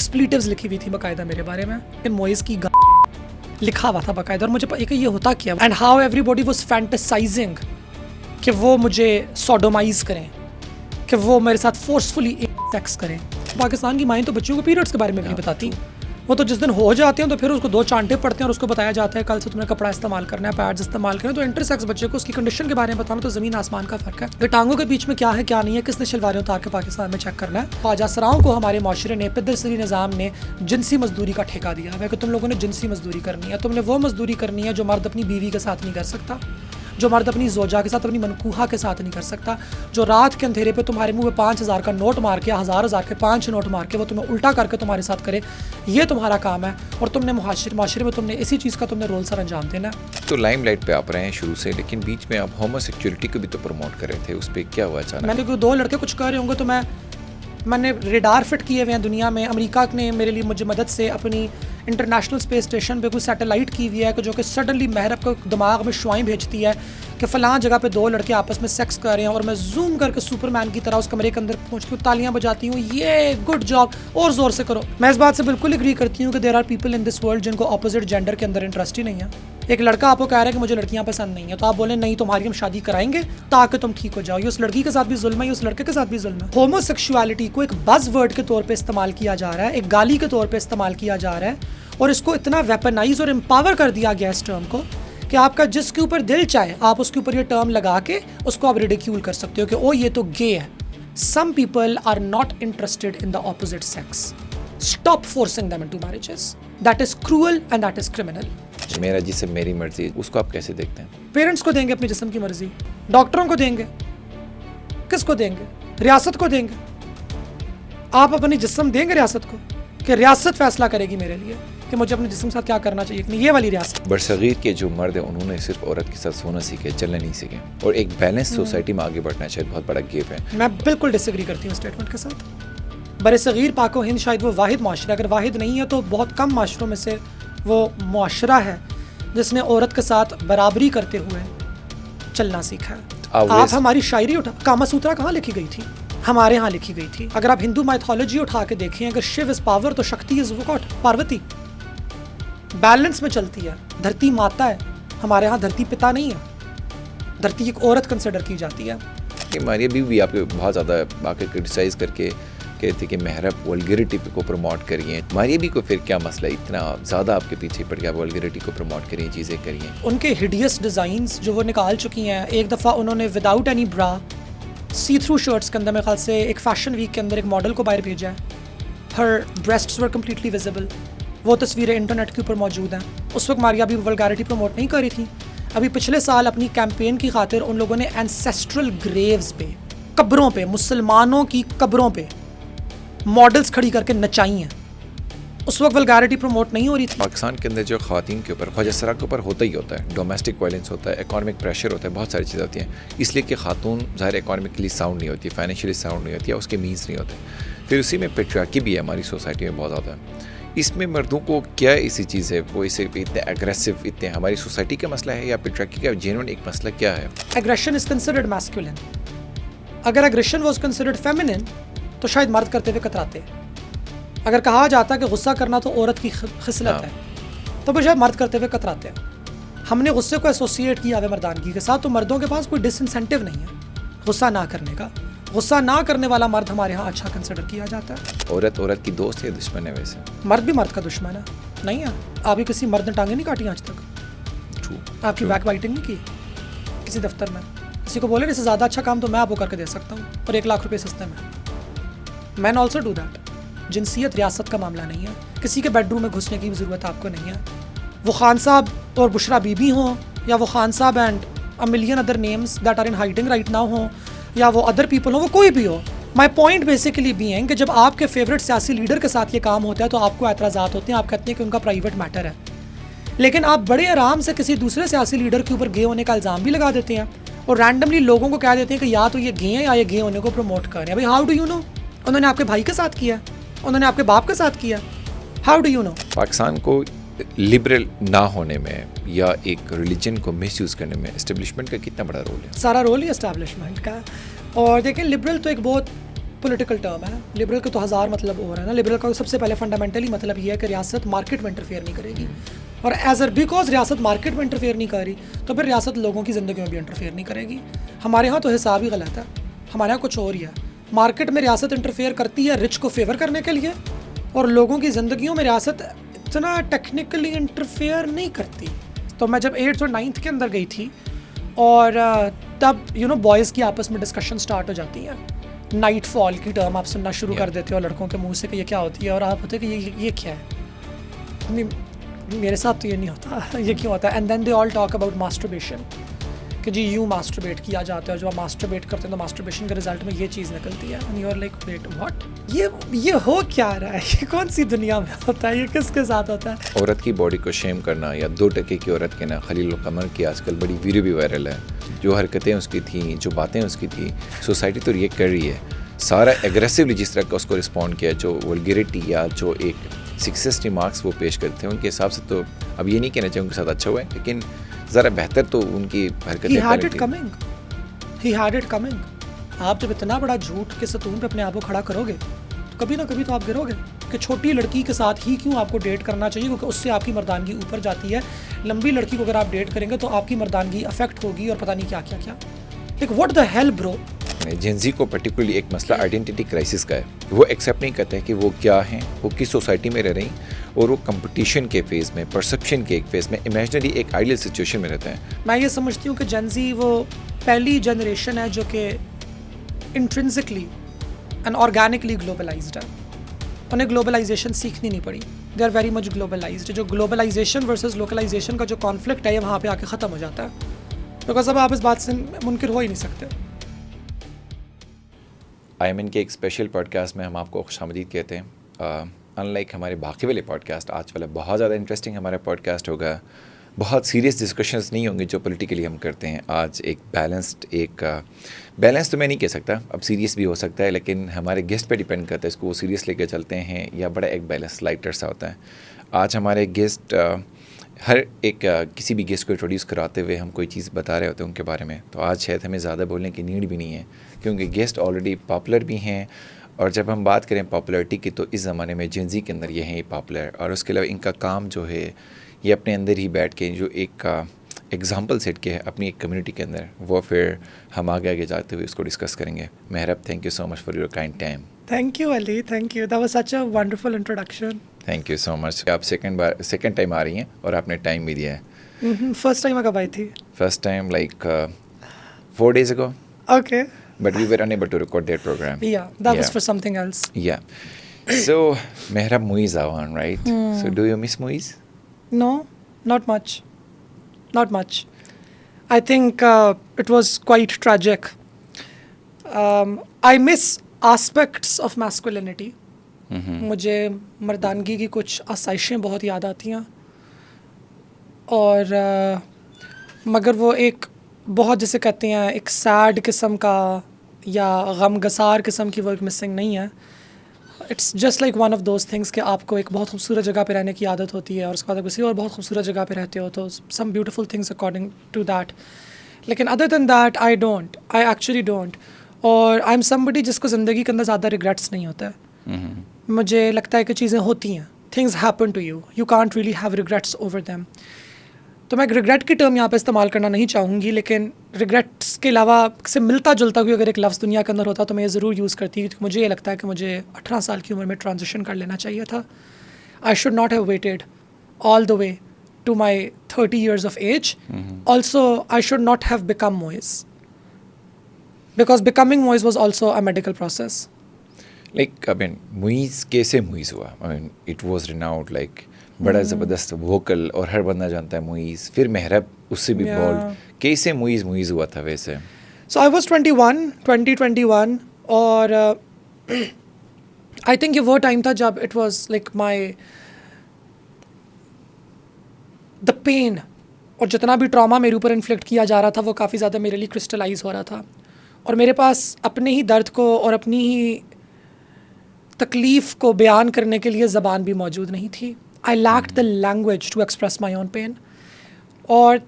एक्सप्लीटिव्स लिखी हुई थी बाकायदा मेरे बारे में, इन मोइज़ की लिखा हुआ था बाकायदा। और मुझे ये होता क्या, and how everybody was fantasising कि वो मुझे सोडोमाइज़ करें, कि वो मेरे साथ फोर्सफुली सेक्स करें। पाकिस्तान की माएँ तो बच्चों को पीरियड्स के बारे में भी नहीं बताती। वो तो जिस दिन हो जाते हैं तो फिर उसको 2 चांटे पड़ते हैं और उसको बताया जाता है कल से तुम्हें कपड़ा इस्तेमाल करना है, पैड्स इस्तेमाल करना है। तो इंटरसेक्स बच्चे को उसकी कंडीशन के बारे में बताना तो ज़मीन आसमान का फ़र्क है। कि टांगों के बीच में क्या है क्या नहीं है, किसने शलवारें उतार के पाकिस्तान में चेक करना है। ख्वाजा सराओं को हमारे माशरे ने, पिदरसरी निज़ाम ने जिनसी मजदूरी का ठेका दिया है कि तुम लोगों ने जिनसी मजदूरी करनी है। तुमने वो मजदूरी करनी है जो मर्द अपनी बीवी के साथ नहीं कर सकता, जो मर्द अपनी जोजा के साथ, अपनी मनकूहा के साथ नहीं कर सकता, जो रात के अंधेरे पे तुम्हारे मुंह में 5000 का नोट मार के, 1000 के 5 नोट मार के वो तुम्हें उल्टा करके तुम्हारे साथ करे। ये तुम्हारा काम है और तुमने माशरे में तुमने इसी चीज़ का तुमने रोल सर अंजाम देना। तो लाइमलाइट पे आप रहे हैं शुरू से, लेकिन बीच में आप होमोसेक्सुअलिटी को भी तो प्रमोट कर रहे थे, उस पर क्या हुआ अचानक? मैंने कोई 2 लड़के कुछ कर रहे होंगे तो मैंने रेडार फिट किए हुए हैं दुनिया में। अमेरिका ने मेरे लिए मुझे मदद से अपनी इंटरनेशनल स्पेस स्टेशन पे कोई सैटेलाइट की हुई है कि जो कि सडनली महरब को दिमाग में शुआएं भेजती है कि फ़लाँ जगह पे 2 लड़के आपस में सेक्स कर रहे हैं, और मैं जूम करके सुपरमैन की तरह उस कमरे के अंदर पहुँचती हूँ, तालियां बजाती हूँ, ये गुड जॉब और ज़ोर से करो। मैं इस बात से बिल्कुल एग्री करती हूँ कि there are people in this world जिनको अपोजिट जेंडर के अंदर इंटरेस्ट ही नहीं है। एक लड़का आपको कह रहा है कि मुझे लड़कियां पसंद नहीं है, तो आप बोले नहीं तुम्हारी हम शादी कराएंगे ताकि तुम ठीक हो जाओ। ये उस लड़की के साथ भी जुल्म है, उस लड़के के साथ भी जुल्म है। होमोसेक्सुअलिटी को एक बज़ वर्ड के तौर पे इस्तेमाल किया जा रहा है, एक गाली के तौर पे इस्तेमाल किया जा रहा है, और इसको इतना वेपनाइज और एम्पावर कर दिया गया इस टर्म को कि आपका जिसके ऊपर दिल चाहे आप उसके ऊपर ये टर्म लगा के उसको आप रिडिक्यूल कर सकते हो कि ओ ये तो गे है। Some people are not interested in the opposite sex. Stop forcing them into marriages. That is cruel and that is criminal. मेरा जिसम मेरी मर्जी, उसको आप कैसे देखते हैं? पेरेंट्स को देंगे अपने जिस्म की मर्जी, डॉक्टरों को देंगे, किसको देंगे? रियासत को देंगे। आप अपनी जिस्म देंगे रियासत को कि रियासत फैसला करेगी मेरे लिए कि मुझे अपने जिस्म के साथ क्या करना चाहिए? नहीं, ये वाली रियासत। बरसगीर के जो मर्द हैं उन्होंने सिर्फ औरत के साथ सोना सीखे, चलना नहीं सीखे, और एक बैलेंस सोसाइटी में आगे बढ़ना चाहिए। बहुत बड़ा गैप है। मैं बिल्कुल डिसएग्री करती हूँ स्टेटमेंट के साथ। बरसगीर पाको हिंद शायद वो वाहिद माशरा, अगर वाहिद नहीं है तो बहुत कम माशरों में से वो मुआशरा है जिसने औरत के साथ बराबरी करते हुए चलना सीखा है। आप हमारी शायरी उठा, कामा सूत्रा कहाँ लिखी गई थी? हमारे यहाँ लिखी गई थी। अगर आप हिंदू माइथोलॉजी उठा के देखें, अगर शिव इज पावर तो शक्ति इज व्हाट? पार्वती। बैलेंस में चलती है। धरती माता है, हमारे यहाँ धरती पिता नहीं है, धरती एक औरत कंसिडर की जाती है। मारिया भी आपके बहुत ज़्यादा आके क्रिटिसाइज करके कहते कि मेहरब वल्गैरिटी को प्रमोट करिए। मारिया भी को फिर क्या मसला, इतना ज़्यादा आपके पीछे पड़ गया वल्गैरिटी को प्रमोट करिए, चीज़ें करिए? उनके हिडियस डिज़ाइंस जो वो निकाल चुकी हैं, एक दफ़ा उन्होंने without any bra see through shirts के अंदर मेरे ख्याल से एक फैशन वीक के अंदर एक मॉडल को बाहर भेजा है। हर ब्रेस्ट्स वर कम्प्लीटली विजिबल। वो तस्वीरें इंटरनेट के ऊपर मौजूद हैं। उस वक्त मारिया भी वल्गैरिटी प्रमोट नहीं कर रही थी। अभी पिछले साल अपनी कैंपेन की खातिर उन लोगों ने एंसेस्ट्रल ग्रेव्स पे, कब्रों पे, मुसलमानों की कब्रों पे मॉडल्स खड़ी करके नचाई हैं। उस वक्त वल्गैरिटी प्रमोट नहीं हो रही थी। पाकिस्तान के अंदर जो ख़वातीन के ऊपर, ख्वाजा सरा के ऊपर होता ही होता है, डोमेस्टिक वायलेंस होता है, इकोनॉमिक प्रेशर होता है, बहुत सारी चीज़ें होती हैं, इसलिए कि खातून ज़ाहिर इकोनॉमिकली साउंड नहीं होती, फाइनेंशियली साउंड नहीं होती, या उसके मीन्स नहीं होते। फिर उसी में पैट्रियार्की भी है हमारी सोसाइटी में बहुत ज़्यादा। इसमें मर्दों को क्या ऐसी चीज़ है, वो इसे इतने एग्रेसिव, इतने हमारी सोसाइटी का मसला है या पैट्रियार्की का जेन्युइन एक मसला क्या है? Aggression is considered masculine. अगर एग्रेशन वाज कंसिडर्ड फेमिनिन तो शायद मर्द करते हुए कतराते। अगर कहा जाता कि गुस्सा करना तो औरत की खिसलत है तो शायद मर्द करते हुए कतराते हैं। हमने गुस्से को एसोसिएट किया है मर्दानगी के साथ, तो मर्दों के पास कोई डिसइंसेंटिव नहीं है गुस्सा ना करने का। गुस्सा ना करने वाला मर्द हमारे यहाँ अच्छा कंसिडर किया जाता है। औरत की दोस्त है, दुश्मन है? वैसे मर्द भी मर्द का दुश्मन है नहीं है। अभी किसी मर्द ने टांगे नहीं काटी आज तक? आपकी बैक बाइटिंग नहीं की किसी दफ्तर में? किसी को बोले इससे ज़्यादा अच्छा काम तो मैं आपको करके दे सकता हूँ और 1 लाख रुपये सस्ते में। Man also do that. जिनसियत रियासत का मामला नहीं है, किसी के बेडरूम में घुसने की भी ज़रूरत आपको नहीं है। वो खान साहब और बुशरा बीबी हों, या वो Khan sahab and a million other names that are in hiding right now हों, या वो अदर पीपल हो, वो कोई भी हो। माई पॉइंट बेसिकली भी है कि जब आपके फेवरेट सियासी लीडर के साथ ये काम होता है तो आपको एतराज़ात होते हैं, आप कहते हैं कि उनका प्राइवेट मैटर है। लेकिन आप बड़े आराम से किसी दूसरे सियासी लीडर के ऊपर गे होने का इल्ज़ाम भी लगा देते हैं और रैंडमली लोगों को कह देते हैं कि या तो ये गे हैं या ये गे होने को प्रमोट कर रहे हैं। भाई हाउ डू यू नो? उन्होंने आपके भाई के साथ किया, उन्होंने आपके बाप के साथ किया, how do you know? Pakistan को लिबरल ना होने में या एक रिलीजन को मिसयूज़ करने में एस्टेब्लिशमेंट का कितना बड़ा रोल है? सारा रोल ही एस्टेब्लिशमेंट का। और देखें लिबरल तो एक बहुत पॉलिटिकल टर्म है। लिबरल का तो हज़ार मतलब हो रहा है ना। लिबरल का सबसे पहले फंडामेंटली मतलब ये है कि रियासत मार्केट में इंटरफेयर नहीं करेगी, और एज बिकॉज रियासत मार्केट में इंटरफेयर नहीं कर रही तो फिर रियासत लोगों की ज़िंदगी में भी इंटरफेयर नहीं करेगी। हमारे यहाँ तो हिसाब ही गलत है, हमारे यहाँ कुछ और ही है। मार्केट में रियासत इंटरफेयर करती है रिच को फेवर करने के लिए, और लोगों की ज़िंदगियों में रियासत इतना टेक्निकली इंटरफेयर नहीं करती। तो मैं जब 8th और 9th के अंदर गई थी, और तब बॉयज़ की आपस में डिस्कशन स्टार्ट हो जाती है। नाइट फॉल की टर्म आप सुनना शुरू कर देते हो लड़कों के मुंह से कि ये क्या होती है, और आप होते कि ये क्या है। मेरे साथ तो ये नहीं होता, ये क्यों होता है। And then they all talk about masturbation, कि जी यूँ मास्टरबेट किया जाता है, और जब आप मास्टरबेट करते हैं तो मास्टरबेशन के रिजल्ट में ये चीज़ निकलती है। And you are like wait what, ये हो क्या रहा है, ये कौन सी दुनिया में होता है, ये किसके साथ होता है। औरत की बॉडी को शेम करना, या 2% की औरत के ना, खलील कमर की आजकल बड़ी वीडियो भी वायरल है। जो हरकतें उसकी थी, जो बातें उसकी थी, सोसाइटी तो रिएक्ट कर रही है। सारा एग्रेसिवली जिस तरह का उसको रिस्पॉन्ड किया, जो वल्गैरिटी या जो एक सिक्सेस्ट रिमार्क्स वो पेश करते हैं, उनके हिसाब से तो अब ये नहीं कहना चाहिए उनके साथ अच्छा हुआ है, लेकिन ज़रा बेहतर तो उनकी हरकतें। He had it coming। आप जब इतना बड़ा झूठ के सतून पे अपने आप को खड़ा करोगे तो कभी ना कभी तो आप गिरोगे। कि छोटी लड़की के साथ ही क्यों आपको डेट करना चाहिए, क्योंकि उससे आपकी मर्दानगी ऊपर जाती है। लंबी लड़की को अगर आप डेट करेंगे तो आपकी मर्दानगी अफेक्ट होगी, और पता नहीं क्या क्या क्या। Like what the hell bro. Gen Z को पर्टिकुलरली एक मसला आइडेंटिटी क्राइसिस का है। वो एक्सेप्ट नहीं करते हैं कि वो क्या हैं, वो किस सोसाइटी में रह रही, और वो कंपटीशन के फेज़ में, परसेप्शन के एक फेज़ में, इमेजिनरी एक आइडियल सिचुएशन में रहते हैं। मैं ये समझती हूँ कि जेंजी वो पहली जनरेशन है जो कि इंट्रिंसिकली एंड ऑर्गेनिकली ग्लोबलाइज्ड है। उन्हें ग्लोबलाइजेशन सीखनी नहीं पड़ी, they are very much globalized. जो ग्लोबलाइजेशन वर्सेस लोकलाइजेशन का जो कॉन्फ्लिक्ट है, ये वहाँ पे आके ख़त्म हो जाता है, बिकॉज अब आप इस बात से मुनकिर हो ही नहीं सकते। IMN के एक स्पेशल पॉडकास्ट में हम आपको खुशामदीद कहते हैं। अनलाइक हमारे बाकी वाले पॉडकास्ट, आज वाला बहुत ज़्यादा इंटरेस्टिंग हमारा पॉडकास्ट होगा। बहुत सीरियस डिस्कशंस नहीं होंगे जो पॉलिटिकली हम करते हैं। आज एक बैलेंस तो मैं नहीं कह सकता, अब सीरियस भी हो सकता है, लेकिन हमारे गेस्ट पे डिपेंड करता है इसको वो सीरियस लेकर चलते हैं या बड़ा एक बैलेंस लाइटर सा होता है। आज हमारे गेस्ट हर एक किसी भी गेस्ट को इंट्रोड्यूस कराते हुए हम कोई चीज़ बता रहे होते हैं उनके बारे में, तो आज शायद हमें ज़्यादा बोलने की नीड भी नहीं है, क्योंकि गेस्ट ऑलरेडी पॉपुलर भी हैं। और जब हम बात करें पॉपुलैरिटी की, तो इस ज़माने में जेंजी के अंदर ये हैं पॉपुलर, और उसके अलावा इनका काम जो है ये अपने अंदर ही बैठ के जो एक एग्जाम्पल सेट किया है अपनी एक कम्युनिटी के अंदर, वो फिर हम आगे जाते हुए उसको डिस्कस करेंगे। Mehrab, thank you so much for your kind time. Thank you Ali, thank you, that was such a wonderful introduction. Thank you so much. आप सेकंड टाइम आ रही हैं और आपने टाइम भी दिया है। फर्स्ट टाइम कब आई थी? First time like 4 days ago. Okay. But we were unable to record that program. Yeah, that was for something else. Yeah. So, Mehrub Moiz Awan, right? So, do you miss Moiz? No, not much. Not much. I think it was quite tragic. I miss aspects of masculinity. मुझे मर्दानगी की कुछ आसाइशें बहुत याद आती हैं, और मगर वो एक बहुत जिसे कहते हैं एक सैड किस्म का या गमगसार किस्म की वो एक मिसिंग नहीं है। It's just like one of those things कि आपको एक बहुत खूबसूरत जगह पे रहने की आदत होती है, और उसके बाद आप किसी और बहुत खूबसूरत जगह पे रहते हो, तो some beautiful things according to that. लेकिन other than that I actually don't. और आई एम समबडी जिसको ज़िंदगी के अंदर ज़्यादा रिग्रेट्स नहीं होता है। मुझे लगता है कि चीज़ें होती हैं, things happen to you, you can't really have regrets over them. तो मैं रिग्रेट की टर्म यहाँ पे इस्तेमाल करना नहीं चाहूँगी, लेकिन रिग्रेट्स के अलावा से मिलता जुलता कोई अगर एक लफ्ज़ दुनिया के अंदर होता तो मैं ये ज़रूर यूज़ करती, क्योंकि मुझे ये लगता है कि मुझे 18 साल की उम्र में ट्रांजिशन कर लेना चाहिए था। I should not have waited all the way to my 30 years of age. Also, I should not have become Moiz, because becoming Moiz was also a medical process. Like, I mean, Moiz कैसे Moiz हुआ? I mean, it was renowned like बड़ा ज़बरदस्त vocal, और हर बंदा जानता है Moiz। फिर मेहरब उससे भी बोल्ड। कैसे Moiz हुआ था वैसे? So I was 2021, और I think ये वो टाइम था जब it was like the pain और जितना भी ट्रॉमा मेरे ऊपर इन्फ्लिक्ट किया जा रहा था वो काफ़ी ज़्यादा मेरे लिए क्रिस्टलाइज हो रहा था, और मेरे पास अपने ही दर्द को और अपनी ही तकलीफ़ को बयान करने के लिए ज़बान भी मौजूद नहीं थी। I lacked the language to express my own pain. और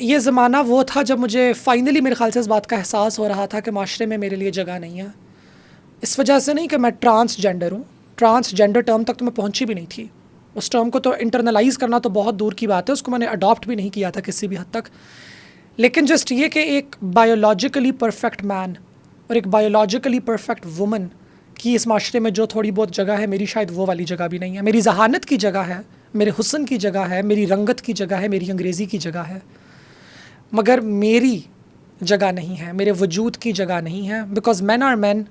ये ज़माना वो था जब मुझे फाइनली मेरे ख्याल से इस बात का एहसास हो रहा था कि माशरे में मेरे लिए जगह नहीं है, इस वजह से नहीं कि मैं ट्रांसजेंडर हूँ, ट्रांसजेंडर टर्म तक तो मैं पहुँची भी नहीं थी। उस टर्म को तो इंटरनलाइज करना तो बहुत दूर की बात है, उसको मैंने अडॉप्ट भी नहीं किया था किसी भी हद तक। लेकिन जस्ट ये कि एक बायोलॉजिकली परफेक्ट मैन और एक बायोलॉजिकली परफेक्ट वुमन की इस माशरे में जो थोड़ी बहुत जगह है, मेरी शायद वो वाली जगह भी नहीं है। मेरी जहानत की जगह है, मेरे हुस्न की जगह है, मेरी रंगत की जगह है, मेरी अंग्रेज़ी की जगह है, मगर मेरी जगह नहीं है, मेरे वजूद की जगह नहीं है। बिकॉज मैन आर मैन,